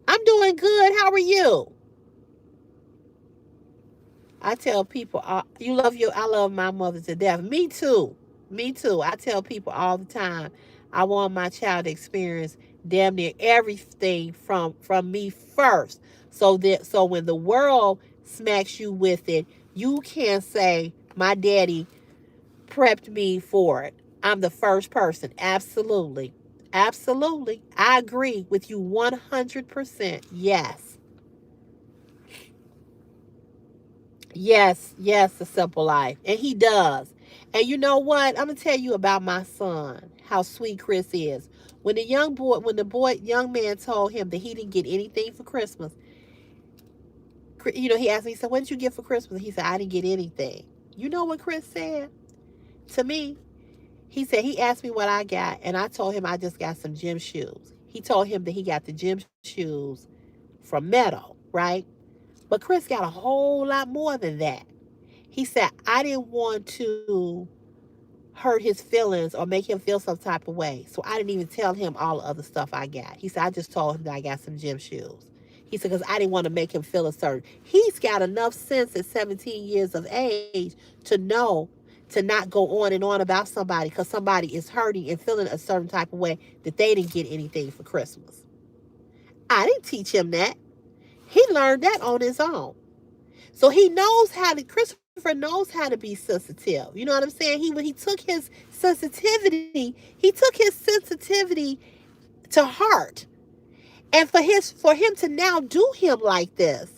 I'm doing good. How are you? I tell people, you love your. I love my mother to death. Me too. Me too. I tell people all the time, I want my child to experience damn near everything from me first, so when the world smacks you with it, you can say my daddy prepped me for it. I'm the first person. Absolutely, absolutely. I agree with you 100%. Yes. Yes, yes, the simple life. And he does. And you know what? I'm gonna tell you about my son, how sweet Chris is. When the young man told him that he didn't get anything for Christmas, he asked me, he said, what did you get for Christmas? He said, I didn't get anything. You know what Chris said to me? He said, he asked me what I got, and I told him I just got some gym shoes. He told him that he got the gym shoes from Meadow, right? But Chris got a whole lot more than that. He said, I didn't want to hurt his feelings or make him feel some type of way. So I didn't even tell him all the other stuff I got. He said, I just told him that I got some gym shoes. He said, because I didn't want to make him feel a certain. He's got enough sense at 17 years of age to know to not go on and on about somebody because somebody is hurting and feeling a certain type of way that they didn't get anything for Christmas. I didn't teach him that. He learned that on his own. So Christopher knows how to be sensitive. You know what I'm saying? When he took his sensitivity, he took his sensitivity to heart. And for him to now do him like this,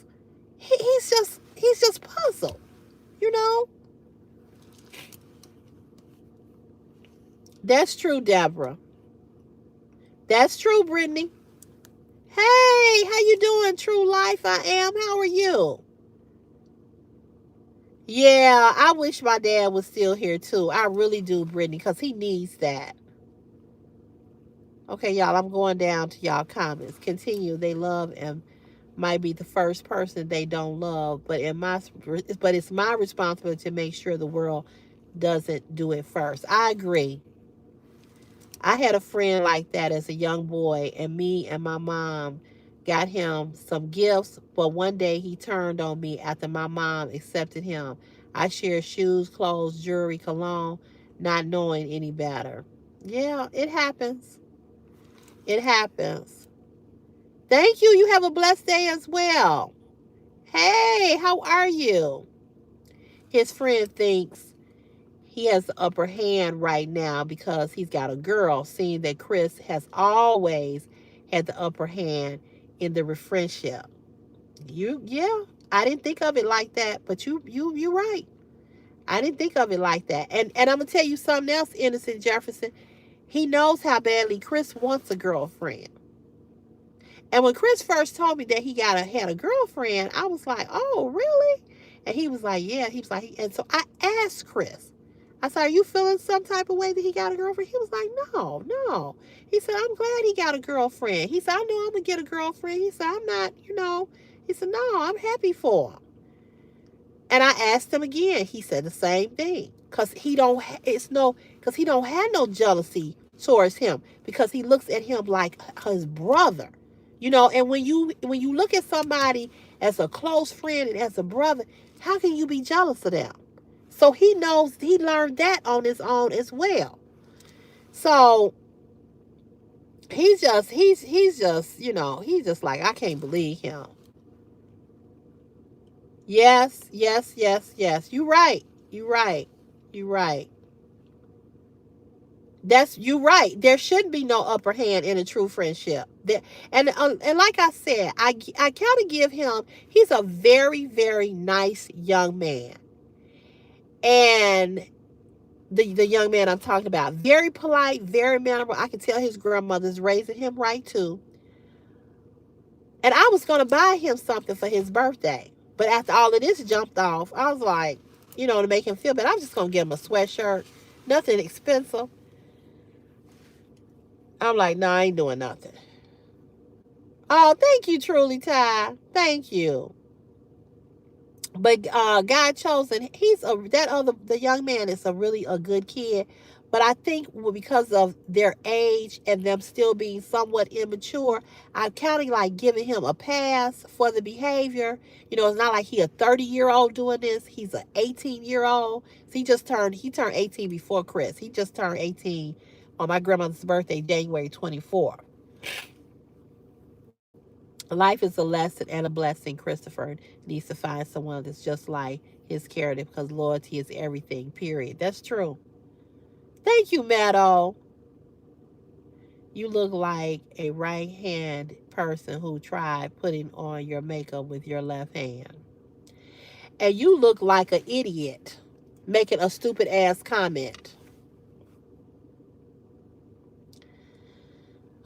he's just puzzled. You know? That's true, Deborah. That's true, Brittany. Hey, how you doing, True Life? I am. How are you? Yeah, I wish my dad was still here too. I really do, Brittany, because he needs that. Okay, y'all, I'm going down to y'all comments. Continue. They love and might be the first person they don't love, but it's my responsibility to make sure the world doesn't do it first. I agree. I had a friend like that as a young boy, and me and my mom got him some gifts, but one day he turned on me after my mom accepted him. I shared shoes, clothes, jewelry, cologne, not knowing any better. Yeah, it happens. It happens. Thank you. You have a blessed day as well. Hey, how are you? His friend thinks he has the upper hand right now because he's got a girl, seeing that Chris has always had the upper hand in the friendship. Yeah, I didn't think of it like that, but you're right. I didn't think of it like that. And I'm gonna tell you something else, Innocent Jefferson. He knows how badly Chris wants a girlfriend. And when Chris first told me that had a girlfriend, I was like, "Oh, really?" And he was like, "Yeah." He was like, and so I asked Chris. I said, "Are you feeling some type of way that he got a girlfriend?" He was like, "No, no." He said, "I'm glad he got a girlfriend." He said, "I know I'm gonna get a girlfriend." He said, "I'm not, you know." He said, "No, I'm happy for him." And I asked him again. He said the same thing, cause he don't. It's no, cause he don't have no jealousy towards him because he looks at him like his brother. And when you look at somebody as a close friend and as a brother, how can you be jealous of them? So he learned that on his own as well. So he's just like, I can't believe him. Yes, yes, yes, yes. You're right. You're right. You're right. You're right. There should be no upper hand in a true friendship. And like I said, I kind of give him. He's a very very nice young man, and the young man I'm talking about. Very polite, very mannerable. I can tell his grandmother's raising him right too. And I was gonna buy him something for his birthday. But after all of this jumped off, I was like, to make him feel better, I'm just gonna get him a sweatshirt. Nothing expensive. I'm like, no, I ain't doing nothing. Oh, thank you, truly, Ty. Thank you. But God chosen, the young man is a good kid. But I think because of their age and them still being somewhat immature, I'm kind of like giving him a pass for the behavior. It's not like he a 30-year-old doing this. He's an 18-year-old. So he turned 18 before Chris. He just turned 18 on my grandmother's birthday, January 24th. Life is a lesson and a blessing. Christopher needs to find someone that's just like his character because loyalty is everything, period. That's true. Thank you, Meadow. You look like a right hand person who tried putting on your makeup with your left hand. And you look like an idiot making a stupid ass comment.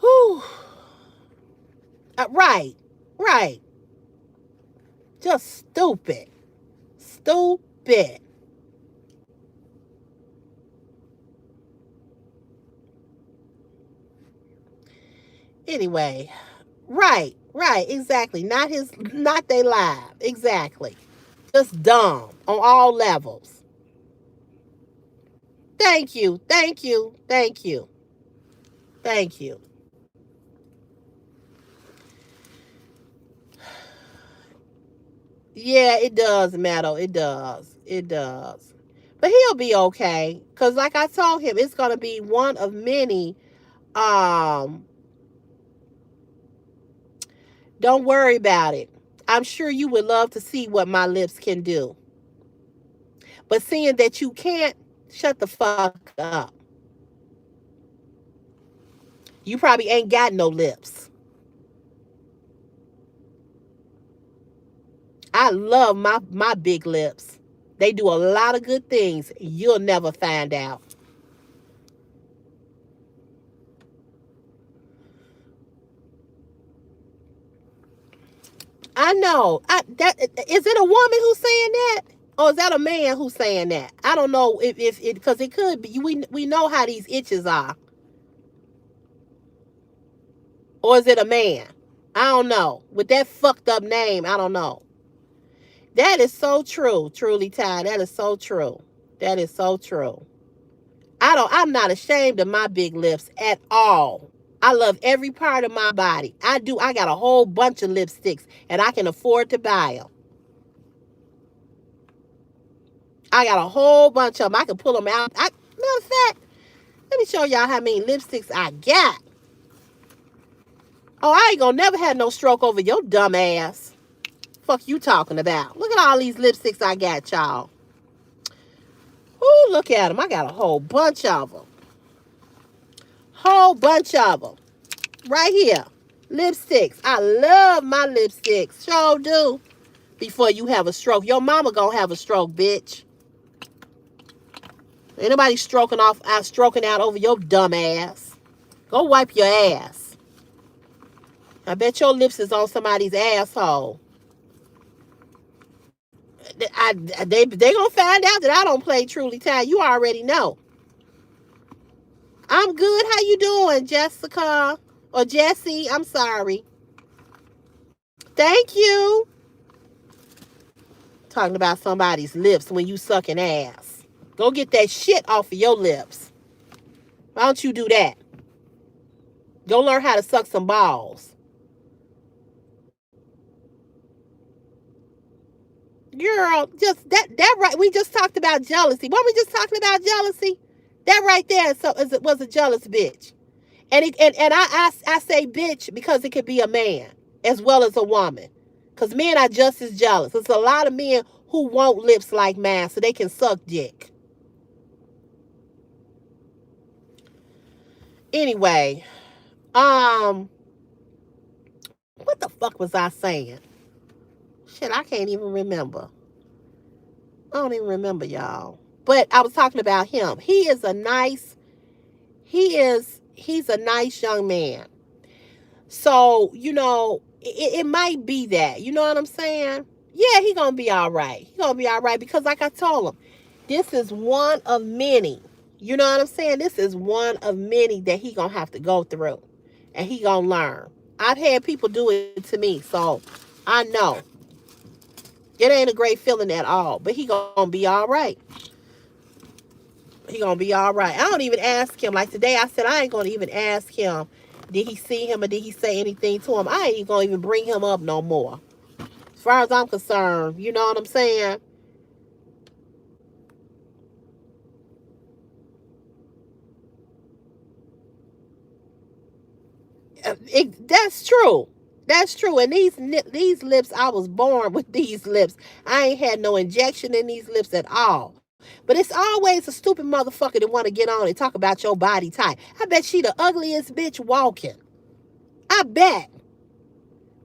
Whew. Right, right. Just stupid. Stupid. Anyway, right, right, exactly. Not they live. Exactly. Just dumb on all levels. Thank you, thank you, thank you, thank you. Yeah, it does, Matto. It does. It does. But he'll be okay. Cause like I told him, it's gonna be one of many. Um, don't worry about it. I'm sure you would love to see what my lips can do. But seeing that you can't, shut the fuck up. You probably ain't got no lips. I love my big lips. They do a lot of good things. You'll never find out. I know. That is it a woman who's saying that? Or is that a man who's saying that? I don't know if it because it could be. We know how these itches are. Or is it a man? I don't know. With that fucked up name, I don't know. That is so true, truly, Ty. That is so true. That is so true. I'm not ashamed of my big lips at all. I love every part of my body. I do. I got a whole bunch of lipsticks and I can afford to buy them. I got a whole bunch of them. I can pull them out. Matter of fact, let me show y'all how many lipsticks I got. Oh, I ain't gonna never have no stroke over your dumb ass. Fuck you talking about? Look at all these lipsticks I got, y'all. Ooh, look at them. I got a whole bunch of them. Whole bunch of them. Right here. Lipsticks. I love my lipsticks. Sure do. Before you have a stroke. Your mama gonna have a stroke, bitch. Ain't nobody stroking out over your dumb ass. Go wipe your ass. I bet your lips is on somebody's asshole. They gonna find out that I don't play truly, Ty. You already know. I'm good. How you doing, Jessica? Or Jesse? I'm sorry. Thank you. Talking about somebody's lips when you sucking ass. Go get that shit off of your lips. Why don't you do that? Go learn how to suck some balls. Girl, just that right. We just talked about jealousy. Weren't we just talking about jealousy? That right there was a jealous bitch. And I say bitch because it could be a man as well as a woman. Because men are just as jealous. There's a lot of men who want lips like mine so they can suck dick. Anyway, um, what the fuck was I saying? Shit, I can't even remember. I don't even remember, y'all. But I was talking about him. He's a nice young man. So, it might be that. You know what I'm saying? Yeah, he gonna be all right. He gonna be all right because like I told him, this is one of many. You know what I'm saying? This is one of many that he gonna have to go through. And he gonna learn. I've had people do it to me, so I know. It ain't a great feeling at all. But he gonna be all right. He gonna be all right. I don't even ask him. Like today, I said I ain't gonna even ask him. Did he see him or did he say anything to him? I ain't gonna even bring him up no more. As far as I'm concerned, you know what I'm saying? That's true. That's true. And these lips, I was born with these lips. I ain't had no injection in these lips at all. But it's always a stupid motherfucker that want to get on and talk about your body type. I bet she the ugliest bitch walking. I bet.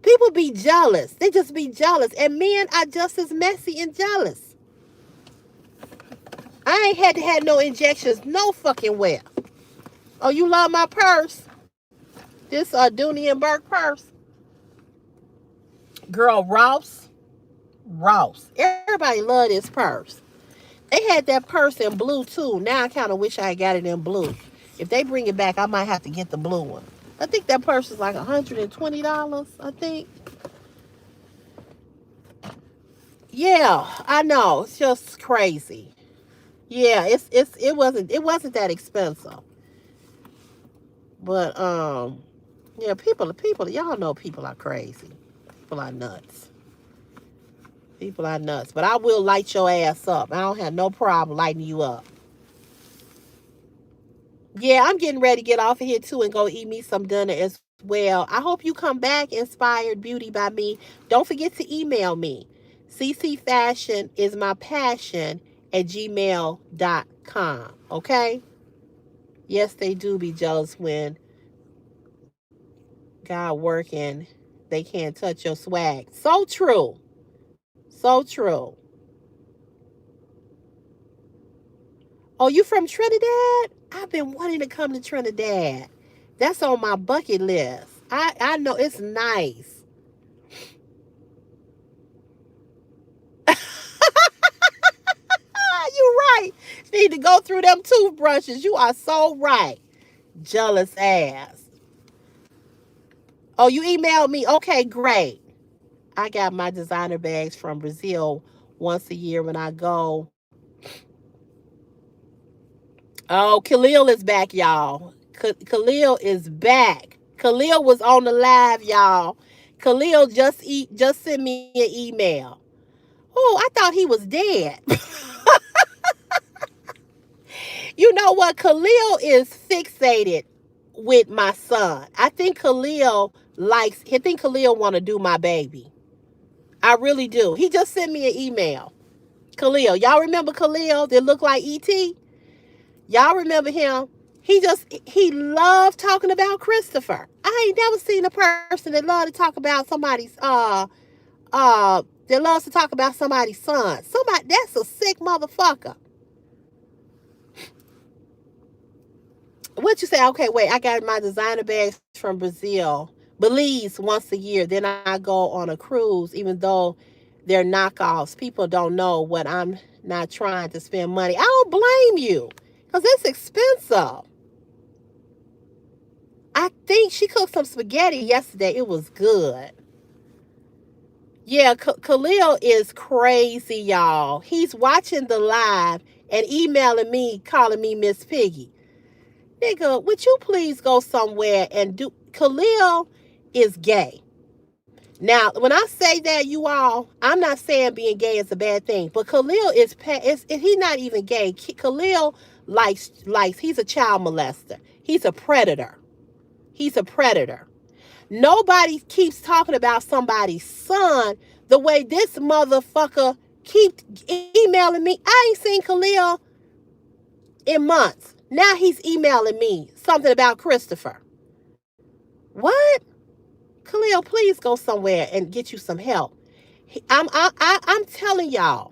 People be jealous. They just be jealous. And men are just as messy and jealous. I ain't had to have no injections no fucking where. Oh, you love my purse? This Dooney and Burke purse? Girl, Ross. Ross. Everybody love this purse. They had that purse in blue too. Now I kind of wish I got it in blue. If they bring it back, I might have to get the blue one. I think that purse is like $120, I think. Yeah, I know. It's just crazy. Yeah, it wasn't that expensive. But yeah, people y'all know people are crazy. People are nuts. People are nuts. But I will light your ass up. I don't have no problem lighting you up. Yeah, I'm getting ready to get off of here too and go eat me some dinner as well. I hope you come back, Inspired Beauty by me. Don't forget to email me. CC Fashion is my passion at gmail.com. Okay? Yes, they do be jealous when God working. They can't touch your swag. So true. So true. Oh, you from Trinidad? I've been wanting to come to Trinidad. That's on my bucket list. I know it's nice. You right. You need to go through them toothbrushes. You are so right. Jealous ass. Oh, you emailed me. Okay, great. I got my designer bags from Brazil once a year when I go. Oh, Khalil is back, y'all. Khalil is back. Khalil was on the live, y'all. Khalil just sent me an email. Oh, I thought he was dead. You know what? Khalil is fixated with my son. I think Khalil likes. I think Khalil want to do my baby. I really do. He just sent me an email. Khalil, y'all remember Khalil that looked like ET? Y'all remember him? He loved talking about Christopher. I ain't never seen a person that loved to talk about that loves to talk about somebody's son. Somebody that's a sick motherfucker. What you say? Okay, wait. I got my designer bags from Brazil, Belize once a year. Then I go on a cruise, even though they're knockoffs. People don't know what I'm not trying to spend money. I don't blame you, because it's expensive. I think she cooked some spaghetti yesterday. It was good. Yeah, Khalil is crazy, y'all. He's watching the live and emailing me, calling me Miss Piggy. Nigga, would you please go somewhere and do. Khalil is gay. Now, when I say that, you all, I'm not saying being gay is a bad thing, but Khalil he's not even gay. Khalil likes, he's a child molester. He's a predator. He's a predator. Nobody keeps talking about somebody's son the way this motherfucker keep emailing me. I ain't seen Khalil in months. Now he's emailing me something about Christopher. What? Khalil, please go somewhere and get you some help. I'm telling y'all,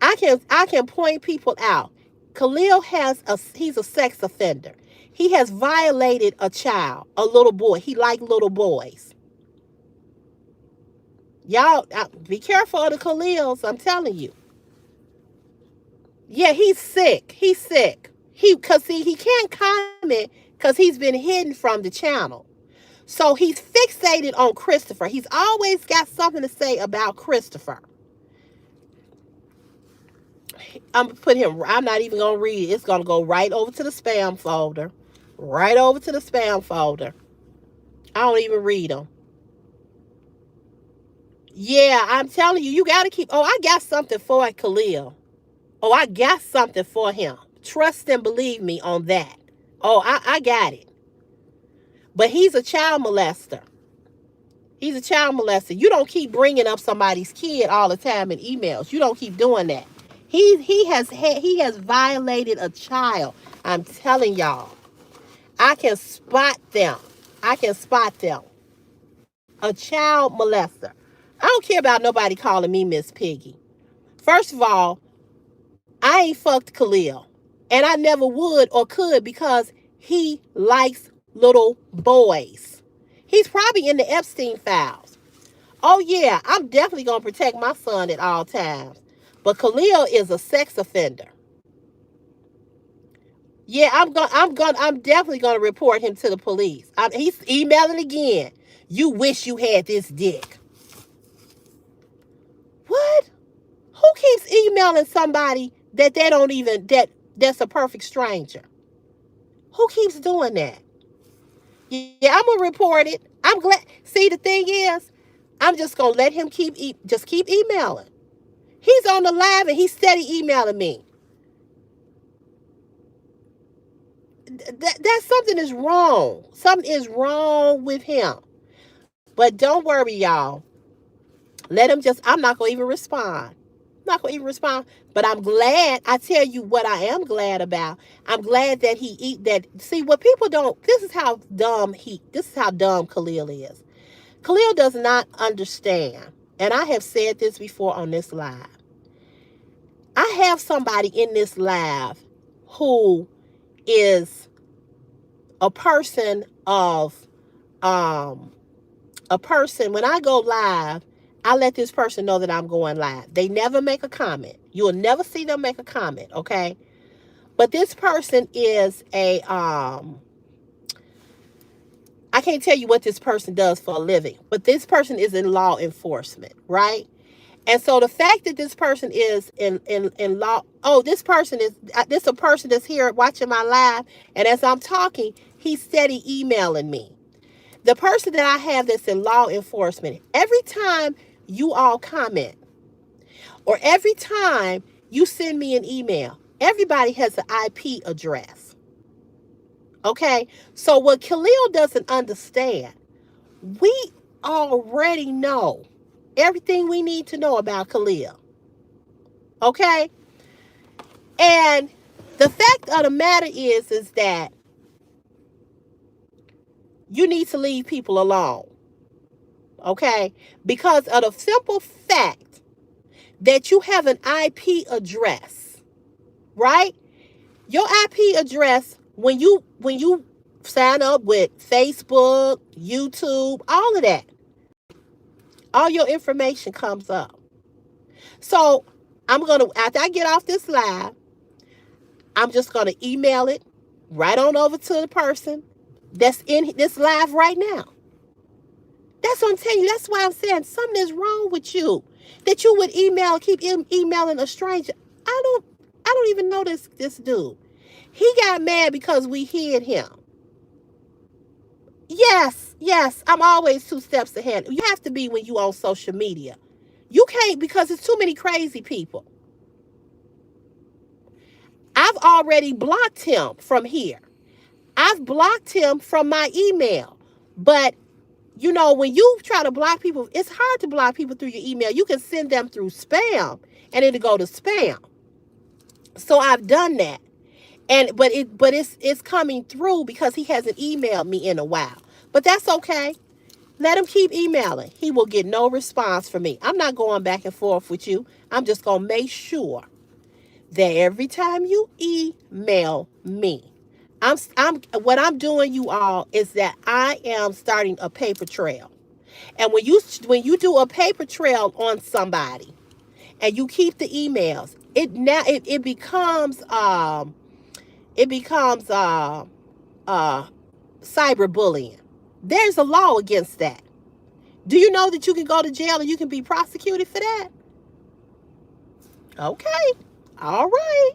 I can point people out. Khalil he's a sex offender. He has violated a child, a little boy. He liked little boys. Y'all be careful of the Khalils. I'm telling you. Yeah, he's sick. He's sick. Cause see he can't comment because he's been hidden from the channel. So he's fixated on Christopher. He's always got something to say about Christopher. I'm gonna put him. I'm not even gonna read it. It's gonna go right over to the spam folder. Right over to the spam folder. I don't even read them. Yeah, I'm telling you, you gotta keep. Oh, I got something for Khalil. Oh, I got something for him. Trust and believe me on that. Oh, I got it. But he's a child molester. He's a child molester. You don't keep bringing up somebody's kid all the time in emails. You don't keep doing that. He has violated a child. I'm telling y'all. I can spot them. I can spot them. A child molester. I don't care about nobody calling me Miss Piggy. First of all, I ain't fucked Khalil. And I never would or could because he likes little boys. He's probably in the Epstein files. Oh yeah, I'm definitely gonna protect my son at all times. But Khalil is a sex offender. Yeah, I'm definitely gonna report him to the police. He's emailing again. You wish you had this dick. What? Who keeps emailing somebody that they don't even that's a perfect stranger? Who keeps doing that? Yeah, I'm gonna report it. I'm glad. See, the thing is, I'm just gonna let him just keep emailing. He's on the live and he's steady emailing me. That something is wrong. Something is wrong with him. But don't worry, y'all. Let him just. I'm not gonna even respond. I'm not gonna even respond. But I'm glad. I tell you what I am glad about. I'm glad that he eat that. See what people don't. This is how dumb This is how dumb Khalil is. Khalil does not understand. And I have said this before on this live. I have somebody in this live who is a person of a person. When I go live, I let this person know that I'm going live. They never make a comment. You will never see them make a comment, okay? But this person is I can't tell you what this person does for a living, but this person is in law enforcement, right? And so the fact that this person is in law, this a person that's here watching my live, and as I'm talking, he's steady emailing me. The person that I have that's in law enforcement, every time you all comment, or every time you send me an email, everybody has an IP address. Okay? So what Khalil doesn't understand, we already know everything we need to know about Khalil. Okay? And the fact of the matter is that you need to leave people alone. Okay? Because of the simple fact that you have an IP address, right? Your IP address, when you sign up with Facebook, YouTube, all of that, all your information comes up. So after I get off this live, I'm just gonna email it right on over to the person that's in this live right now. That's what I'm telling you. That's why I'm saying something is wrong with you. That you would keep emailing a stranger. I don't even know this dude. He got mad because we hid him. Yes, I'm always 2 steps ahead. You have to be when you on social media. You can't, because it's too many crazy people. I've already blocked him from here. I've blocked him from my email. But when you try to block people, it's hard to block people through your email. You can send them through spam and it'll go to spam. So I've done that. But it's coming through because he hasn't emailed me in a while. But that's okay. Let him keep emailing. He will get no response from me. I'm not going back and forth with you. I'm just going to make sure that every time you email me, what I'm doing, you all, is that I am starting a paper trail. And when you do a paper trail on somebody and you keep the emails, it becomes cyberbullying. There's a law against that. Do you know that you can go to jail and you can be prosecuted for that? Okay. All right.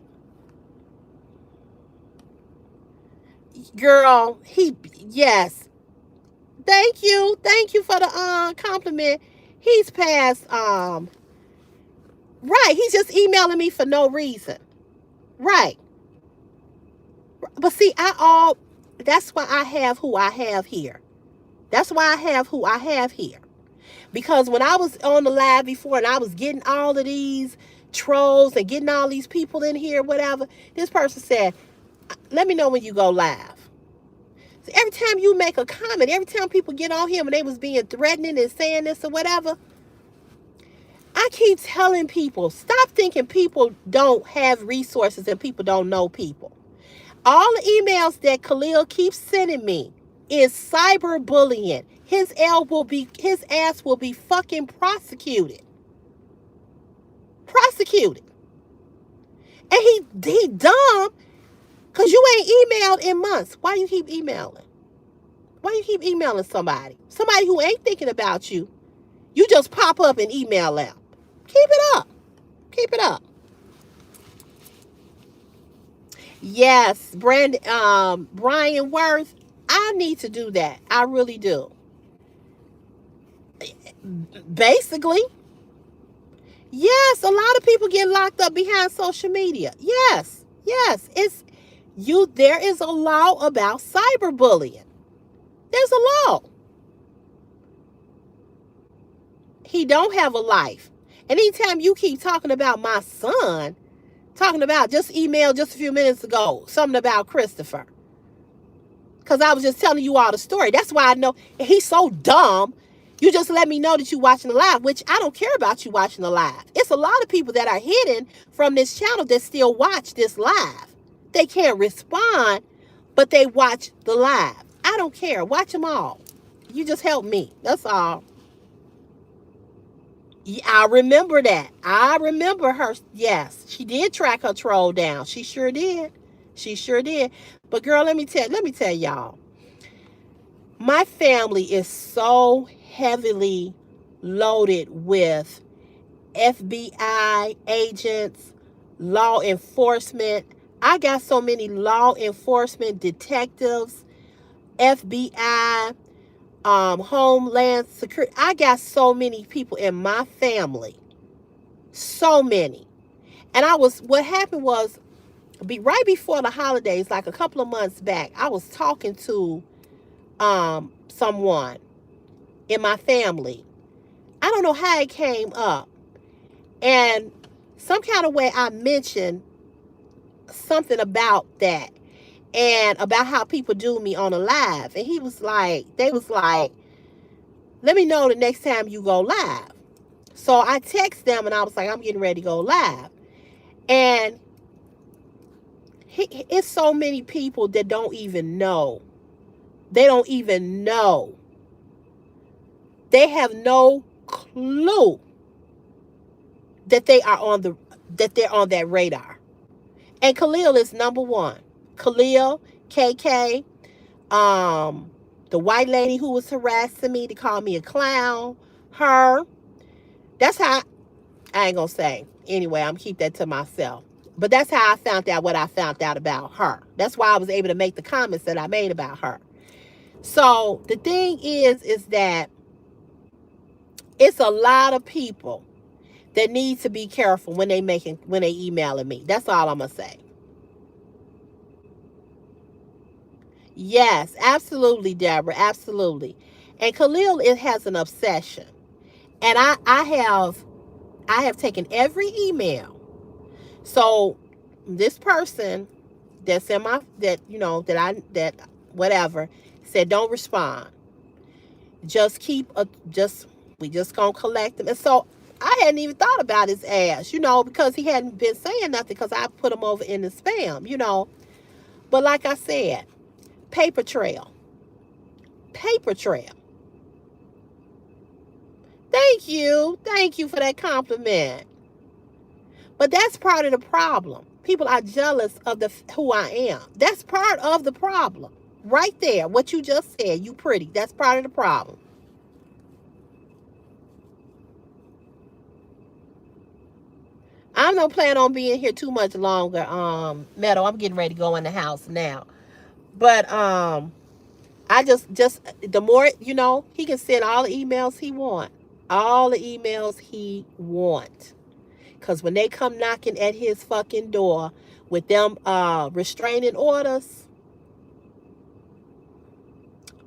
Girl, yes. Thank you. Thank you for the compliment. He's past right. He's just emailing me for no reason. Right. But see, that's why I have who I have here. That's why I have who I have here. Because when I was on the live before and I was getting all of these trolls and getting all these people in here, whatever, this person said, let me know when you go live. So every time you make a comment, every time people get on here when they was being threatening and saying this or whatever, I keep telling people, stop thinking people don't have resources and people don't know people. All the emails that Khalil keeps sending me is cyberbullying. His ass will be fucking prosecuted. Prosecuted. And he dumb because you ain't emailed in months. Why you keep emailing? Why you keep emailing somebody? Somebody who ain't thinking about you. You just pop up and email them. Keep it up. Keep it up. Yes, Brian Worth, I need to do that. I really do. Basically, yes, a lot of people get locked up behind social media. Yes, there is a law about cyberbullying. There's a law. He don't have a life. And anytime you keep talking about my son, talking about just emailed just a few minutes ago, something about Christopher. Because I was just telling you all the story. That's why I know he's so dumb. You just let me know that you're watching the live, which I don't care about you watching the live. It's a lot of people that are hidden from this channel that still watch this live. They can't respond, but they watch the live. I don't care. Watch them all. You just help me. That's all. Yeah, I remember that. I remember her. Yes, she did track her troll down. She sure did. She sure did. But girl, let me tell y'all. My family is so heavily loaded with FBI agents, law enforcement. I got so many law enforcement detectives, FBI, Homeland Security. I got so many people in my family. So many. And what happened was, right before the holidays, like a couple of months back, I was talking to someone in my family. I don't know how it came up. And some kind of way I mentioned something about that and about how people do me on a live. And they was like, let me know the next time you go live. So I text them and I was like, I'm getting ready to go live. And it's so many people that don't even know. They don't even know. They have no clue that they're on that radar. And Khalil is number one. Khalil, KK, the white lady who was harassing me to call me a clown, her. That's how, I ain't gonna say. Anyway, I'm keep that to myself. But that's how I found out what I found out about her. That's why I was able to make the comments that I made about her. So the thing is that it's a lot of people that need to be careful when they emailing me. That's all I'm gonna say. Yes, absolutely, Deborah, absolutely. And Khalil, it has an obsession, and I have taken every email. So this person that's in my that whatever said don't respond. Just we just gonna collect them. And so I hadn't even thought about his ass, because he hadn't been saying nothing because I put him over in the spam. But like I said, paper trail. Paper trail. Thank you. Thank you for that compliment. But that's part of the problem. People are jealous of who I am. That's part of the problem. Right there. What you just said. You pretty. That's part of the problem. I don't plan on being here too much longer, Meadow. I'm getting ready to go in the house now. But I just the more, he can send all the emails he want. All the emails he want. Because when they come knocking at his fucking door with them restraining orders,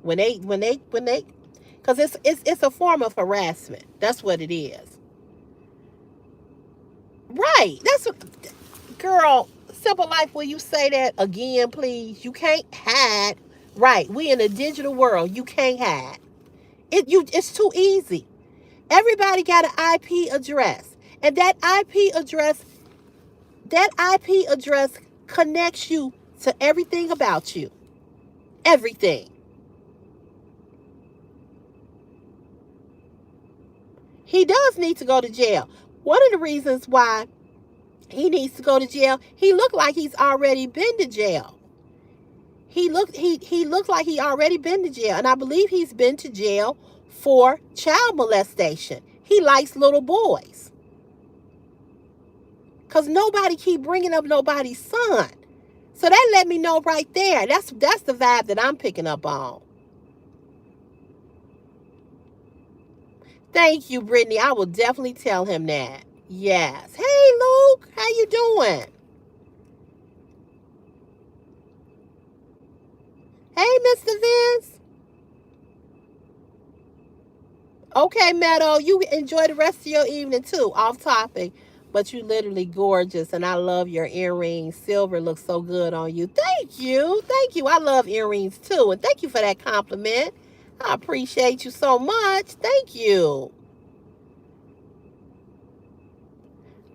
because it's a form of harassment. That's what it is. Right. That's what, girl, Simple Life, will you say that again, please? You can't hide. Right. We in a digital world. You can't hide. It's too easy. Everybody got an IP address. And that IP address connects you to everything about you. Everything. He does need to go to jail. One of the reasons why he needs to go to jail, he looked like he's already been to jail. He looked like he already been to jail. And I believe he's been to jail for child molestation. He likes little boys. Because nobody keep bringing up nobody's son. So that let me know right there. That's the vibe that I'm picking up on. Thank you, Brittany. I will definitely tell him that. Yes. Hey, Luke. How you doing? Hey, Mr. Vince. Okay, Meadow. You enjoy the rest of your evening, too. Off topic. But you literally gorgeous, and I love your earrings. Silver looks so good on you. Thank you. Thank you. I love earrings, too. And thank you for that compliment. I appreciate you so much. Thank you.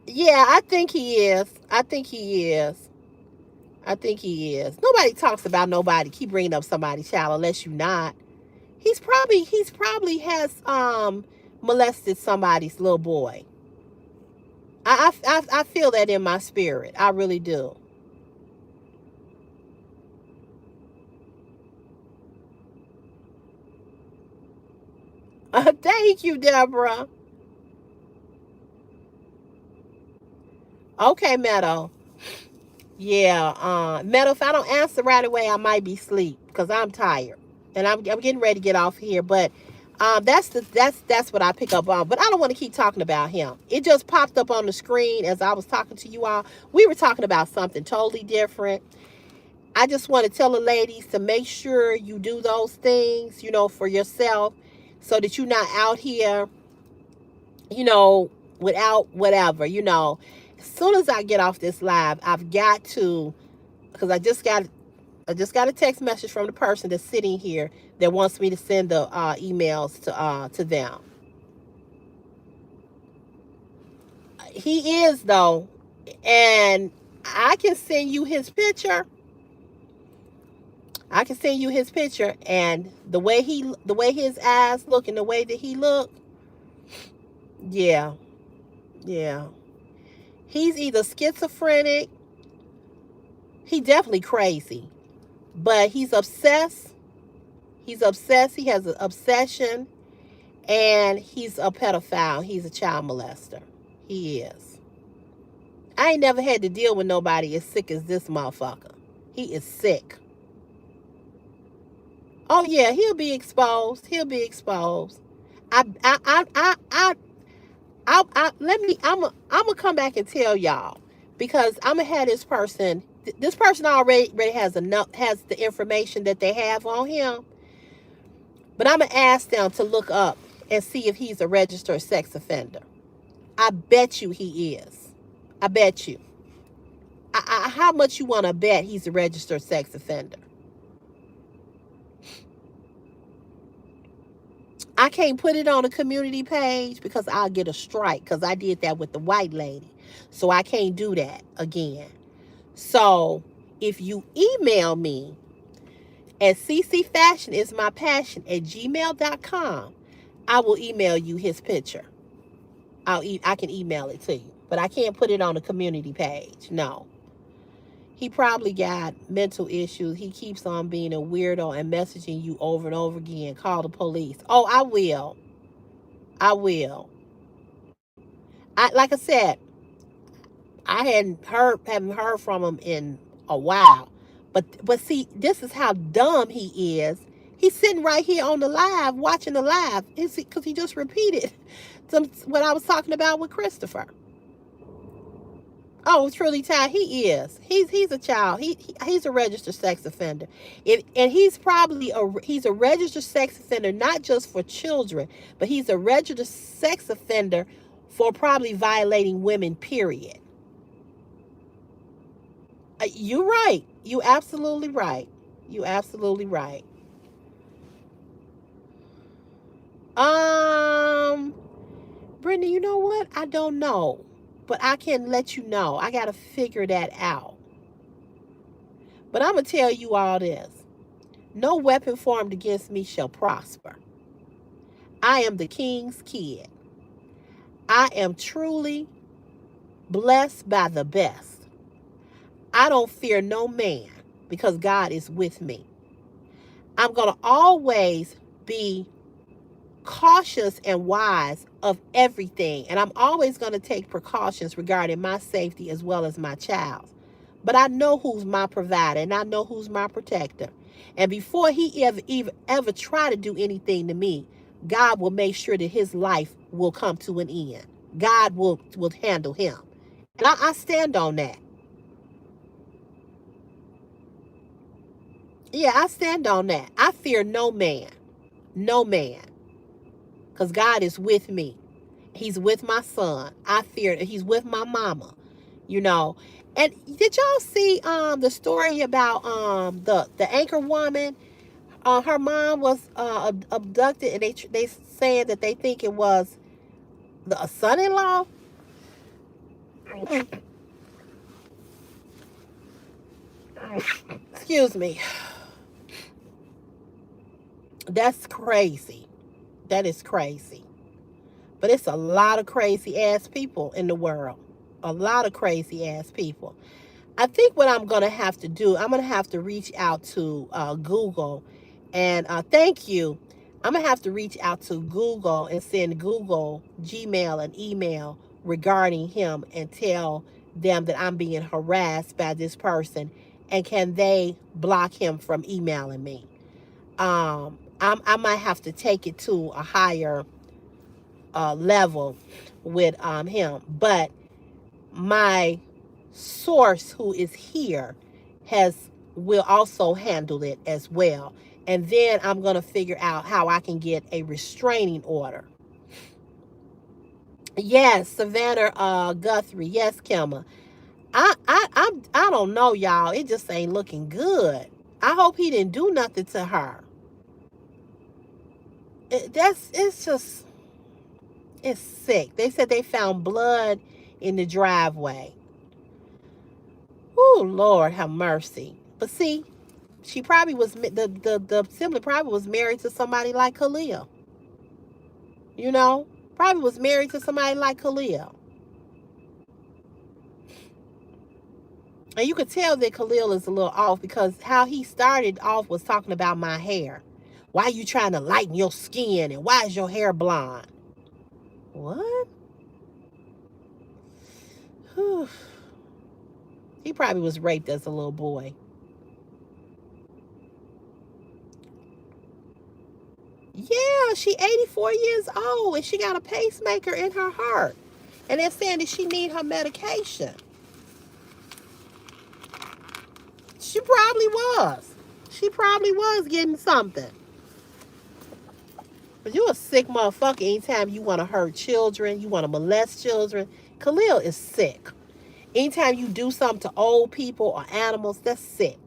Yeah, I think he is. I think he is. I think he is. Nobody talks about nobody. Keep bringing up somebody's child unless you not. He's probably has molested somebody's little boy. I feel that in my spirit. I really do. Thank you, Deborah. Okay, Meadow. Yeah, Meadow, if I don't answer right away, I might be asleep because I'm tired. And I'm getting ready to get off here. But that's what I pick up on. But I don't want to keep talking about him. It just popped up on the screen as I was talking to you all. We were talking about something totally different. I just want to tell the ladies to make sure you do those things, for yourself so that you're not out here, without whatever, As soon as I get off this live, I've got to, because I just got a text message from the person that's sitting here that wants me to send the emails to them. He is though, and I can send you his picture. I can send you his picture, and the way his eyes look and the way that he look, yeah, yeah. He's either schizophrenic, he definitely crazy, but he's obsessed. He's obsessed. He has an obsession, and he's a pedophile. He's a child molester. He is. I ain't never had to deal with nobody as sick as this motherfucker. He is sick. Oh yeah, he'll be exposed. He'll be exposed. I'm gonna come back and tell y'all because I'm gonna have this person. This person already has the information that they have on him, but I'm gonna ask them to look up and see if he's a registered sex offender. I bet you he is. I bet you. How much you want to bet he's a registered sex offender? I can't put it on a community page because I'll get a strike because I did that with the white lady. So I can't do that again. So if you email me at ccfashionismypassion@gmail.com, I will email you his picture. I can email it to you, but I can't put it on a community page. No. He probably got mental issues. He keeps on being a weirdo and messaging you over and over again. Call the police. Oh, I will. I will. Like I said, I haven't heard from him in a while. But see, this is how dumb he is. He's sitting right here on the live, watching the live. Because he just repeated what I was talking about with Christopher. Oh, truly, Ty, he is. He's a child. He's a registered sex offender. And he's a registered sex offender not just for children, but he's a registered sex offender for probably violating women. Period. You're right. You absolutely right. You absolutely right. Um, Brittany, you know what? I don't know, but I can let you know. I gotta figure that out. But I'm gonna tell you all this: no weapon formed against me shall prosper. I am the king's kid. I am truly blessed by the best. I don't fear no man because God is with me. I'm going to always be cautious and wise of everything. And I'm always going to take precautions regarding my safety as well as my child's. But I know who's my provider and I know who's my protector. And before he ever try to do anything to me, God will make sure that his life will come to an end. God will handle him. And I stand on that. Yeah, I stand on that. I fear no man. No man. Because God is with me. He's with my son. He's with my mama. You know. And did y'all see the story about the anchor woman? Her mom was abducted, and they saying that they think it was a son-in-law. Excuse me. That's crazy. That is crazy. But it's a lot of crazy ass people in the world. A lot of crazy ass people. I think what I'm going to have to do, I'm going to have to reach out to Google. And thank you. I'm going to have to reach out to Google and send Google Gmail and email regarding him and tell them that I'm being harassed by this person. And can they block him from emailing me? I might have to take it to a higher level with him. But my source who is here will also handle it as well. And then I'm going to figure out how I can get a restraining order. Yes, Savannah Guthrie. Yes, Kelma. I don't know, y'all. It just ain't looking good. I hope he didn't do nothing to her. It's sick. They said they found blood in the driveway. Oh, Lord, have mercy. But see, she probably was, the sibling probably was married to somebody like Khalil. You know? Probably was married to somebody like Khalil. And you could tell that Khalil is a little off because how he started off was talking about my hair. Why are you trying to lighten your skin? And why is your hair blonde? What? Whew. He probably was raped as a little boy. Yeah, she 84 years old and she got a pacemaker in her heart. And they're saying that she need her medication. She probably was. She probably was getting something. But you a sick motherfucker anytime you want to hurt children, you want to molest children. Khalil is sick. Anytime you do something to old people or animals, that's sick.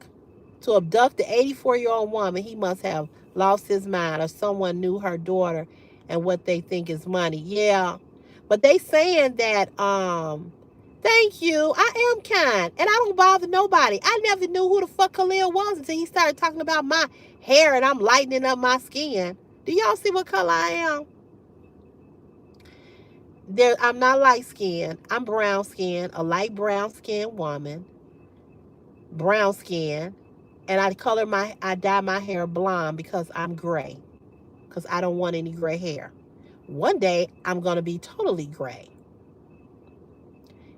To abduct the 84-year-old woman, he must have lost his mind, or someone knew her daughter and what they think is money. Yeah. But they saying that, thank you, I am kind. And I don't bother nobody. I never knew who the fuck Khalil was until he started talking about my hair and I'm lightening up my skin. Do y'all see what color I am? I'm not light skinned. I'm brown skinned, a light brown skinned woman, brown skin, and I dye my hair blonde because I'm gray, because I don't want any gray hair. One day I'm gonna be totally gray.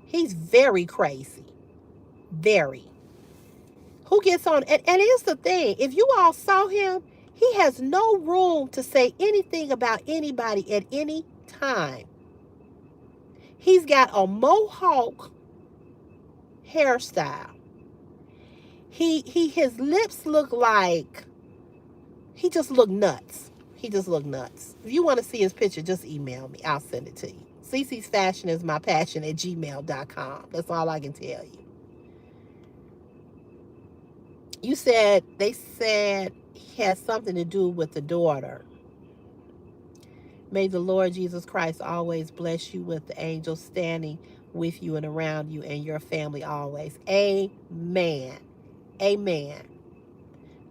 He's very crazy, very. Who gets on? And here's the thing: if you all saw him, he has no room to say anything about anybody at any time. He's got a mohawk hairstyle. His lips look like he just look nuts. He just look nuts. If you want to see his picture, just email me. I'll send it to you. CeCe's Fashion is my passion at gmail.com. That's all I can tell you. They said he has something to do with the daughter. May the Lord Jesus Christ always bless you with the angels standing with you and around you and your family always. Amen. Amen.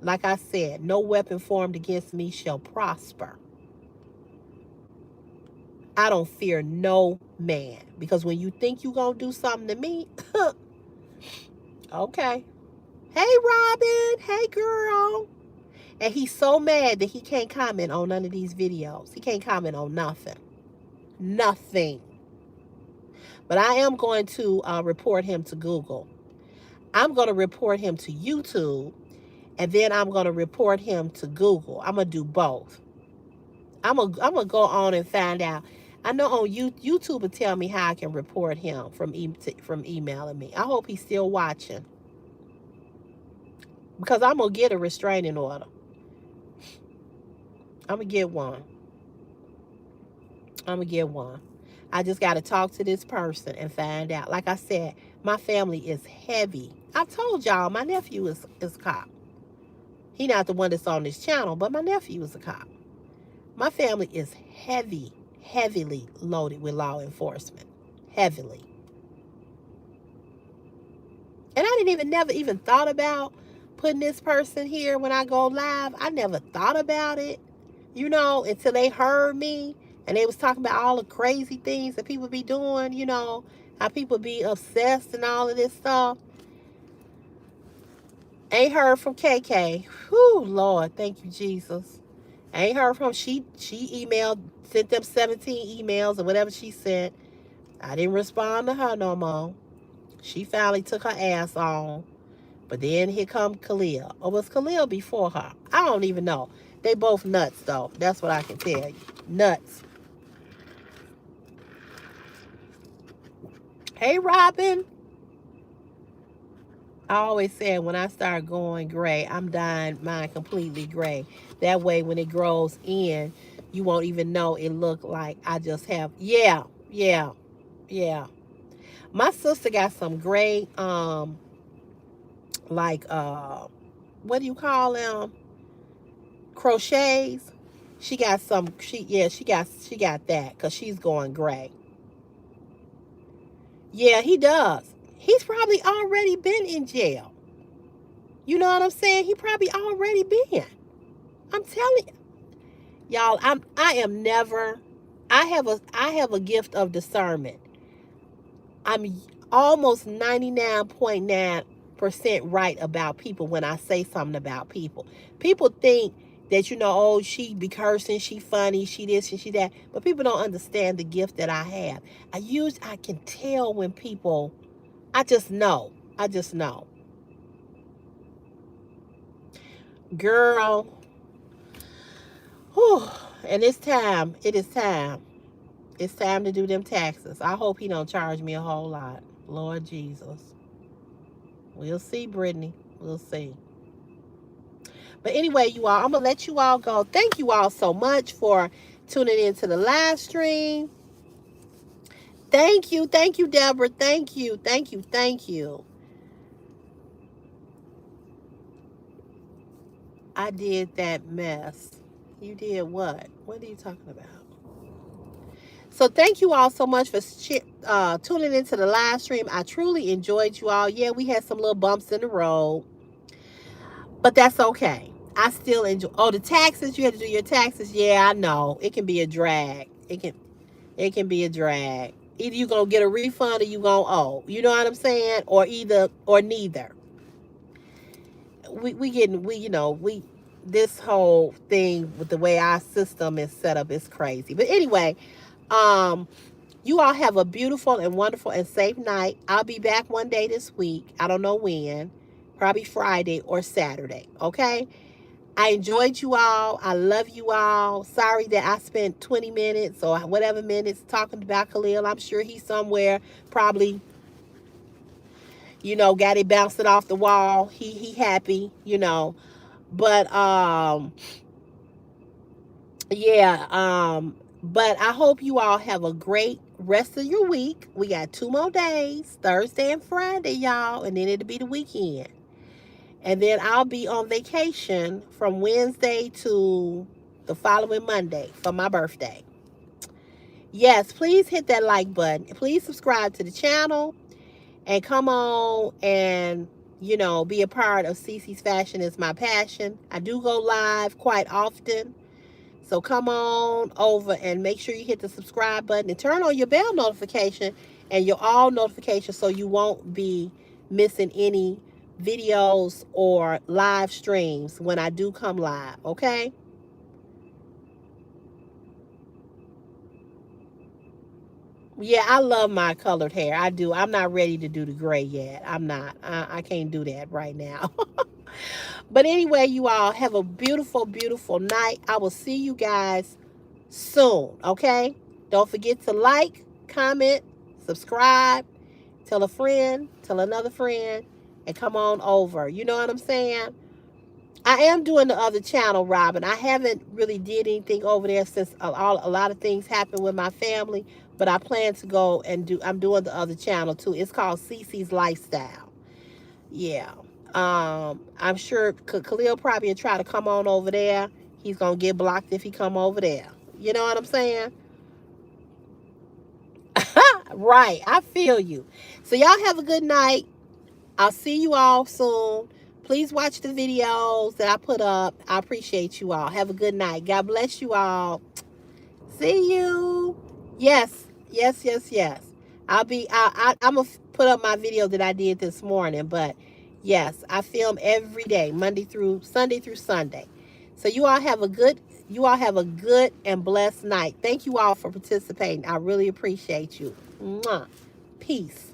Like I said, no weapon formed against me shall prosper. I don't fear no man. Because when you think you're going to do something to me, okay. Hey, Robin. Hey, girl. And he's so mad that he can't comment on none of these videos. He can't comment on nothing. Nothing. But I am going to report him to Google. I'm going to report him to YouTube. And then I'm going to report him to Google. I'm going to do both. I'm gonna go on and find out. I know on YouTube will tell me how I can report him from emailing me. I hope he's still watching, because I'm gonna get a restraining order. I'm gonna get one. I'm gonna get one. I just got to talk to this person and find out. Like I said, my family is heavy. I told y'all my nephew is a cop. He not the one that's on this channel, but my nephew is a cop. My family is heavily loaded with law enforcement. Heavily. And I never even thought about putting this person here when I go live. I never thought about it, until they heard me and they was talking about all the crazy things that people be doing, how people be obsessed and all of this stuff. Ain't heard from KK. Whew, Lord, thank you, Jesus. I ain't heard from she sent them 17 emails or whatever she sent. I didn't respond to her no more. She finally took her ass on. But then here come Khalil. Or was Khalil before her? I don't even know. They both nuts, though. That's what I can tell you. Nuts. Hey, Robin. I always said when I start going gray, I'm dyeing mine completely gray. That way, when it grows in, you won't even know it look like I just have. Yeah. My sister got some gray, what do you call them? Crochets. She got some. She got that because she's going gray. Yeah, he does. He's probably already been in jail. You know what I'm saying? He probably already been. I'm telling you, y'all. I am never. I have a gift of discernment. I'm almost 99.9% right about people when I say something about people. People think that, oh, she be cursing, she funny, she this and she that. But people don't understand the gift that I have. I can tell when people, I just know. Girl, whew, and it's time. It is time. It's time to do them taxes. I hope he don't charge me a whole lot. Lord Jesus. We'll see, Brittany. We'll see. But anyway, you all, I'm going to let you all go. Thank you all so much for tuning into the live stream. Thank you, Deborah. Thank you. I did that mess. You did what? What are you talking about? So thank you all so much for tuning into the live stream. I truly enjoyed you all. Yeah, we had some little bumps in the road, but that's okay. I still enjoy. Oh, the taxes, you had to do your taxes. Yeah, I know. It can be a drag. It can be a drag. Either you gonna get a refund or you gonna owe. You know what I'm saying? Or either or neither. We getting we you know we this whole thing with the way our system is set up is crazy. But anyway, um, you all have a beautiful and wonderful and safe night. I'll be back one day this week. I don't know when. Probably Friday or Saturday. Okay. I enjoyed you all. I love you all. Sorry that I spent 20 minutes or whatever minutes talking about Khalil. I'm sure he's somewhere, probably, got it bouncing off the wall. He happy, But yeah, but I hope you all have a great rest of your week. We got 2 more days, Thursday and Friday, y'all, and then it'll be the weekend. And then I'll be on vacation from Wednesday to the following Monday for my birthday. Yes, please hit that like button. Please subscribe to the channel and come on and, be a part of CeCe's Fashion is my passion. I do go live quite often. So come on over and make sure you hit the subscribe button and turn on your bell notification and your all notifications so you won't be missing any videos or live streams when I do come live, okay? Yeah, I love my colored hair. I do. I'm not ready to do the gray yet. I'm not. I can't do that right now. But anyway, you all have a beautiful, beautiful night. I will see you guys soon, okay? Don't forget to like, comment, subscribe, tell a friend, tell another friend, and come on over. You know what I'm saying? I am doing the other channel, Robin. I haven't really did anything over there since a lot of things happened with my family, but I plan to go and I'm doing the other channel too. It's called CeCe's Lifestyle. Yeah. I'm sure Khalil probably will try to come on over there. He's gonna get blocked if he come over there. You know what I'm saying? Right. I feel you. So y'all have a good night. I'll see you all soon. Please watch the videos that I put up. I appreciate you all. Have a good night. God bless you all. See you. Yes. Yes, yes, yes. I'm going to put up my video that I did this morning. But yes, I film every day, Sunday through Sunday. So you all have a good and blessed night. Thank you all for participating. I really appreciate you. Mwah. Peace.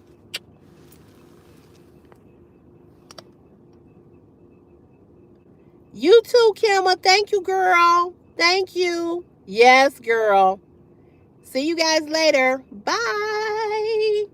You too, Kimma. Thank you, girl. Thank you. Yes, girl. See you guys later. Bye.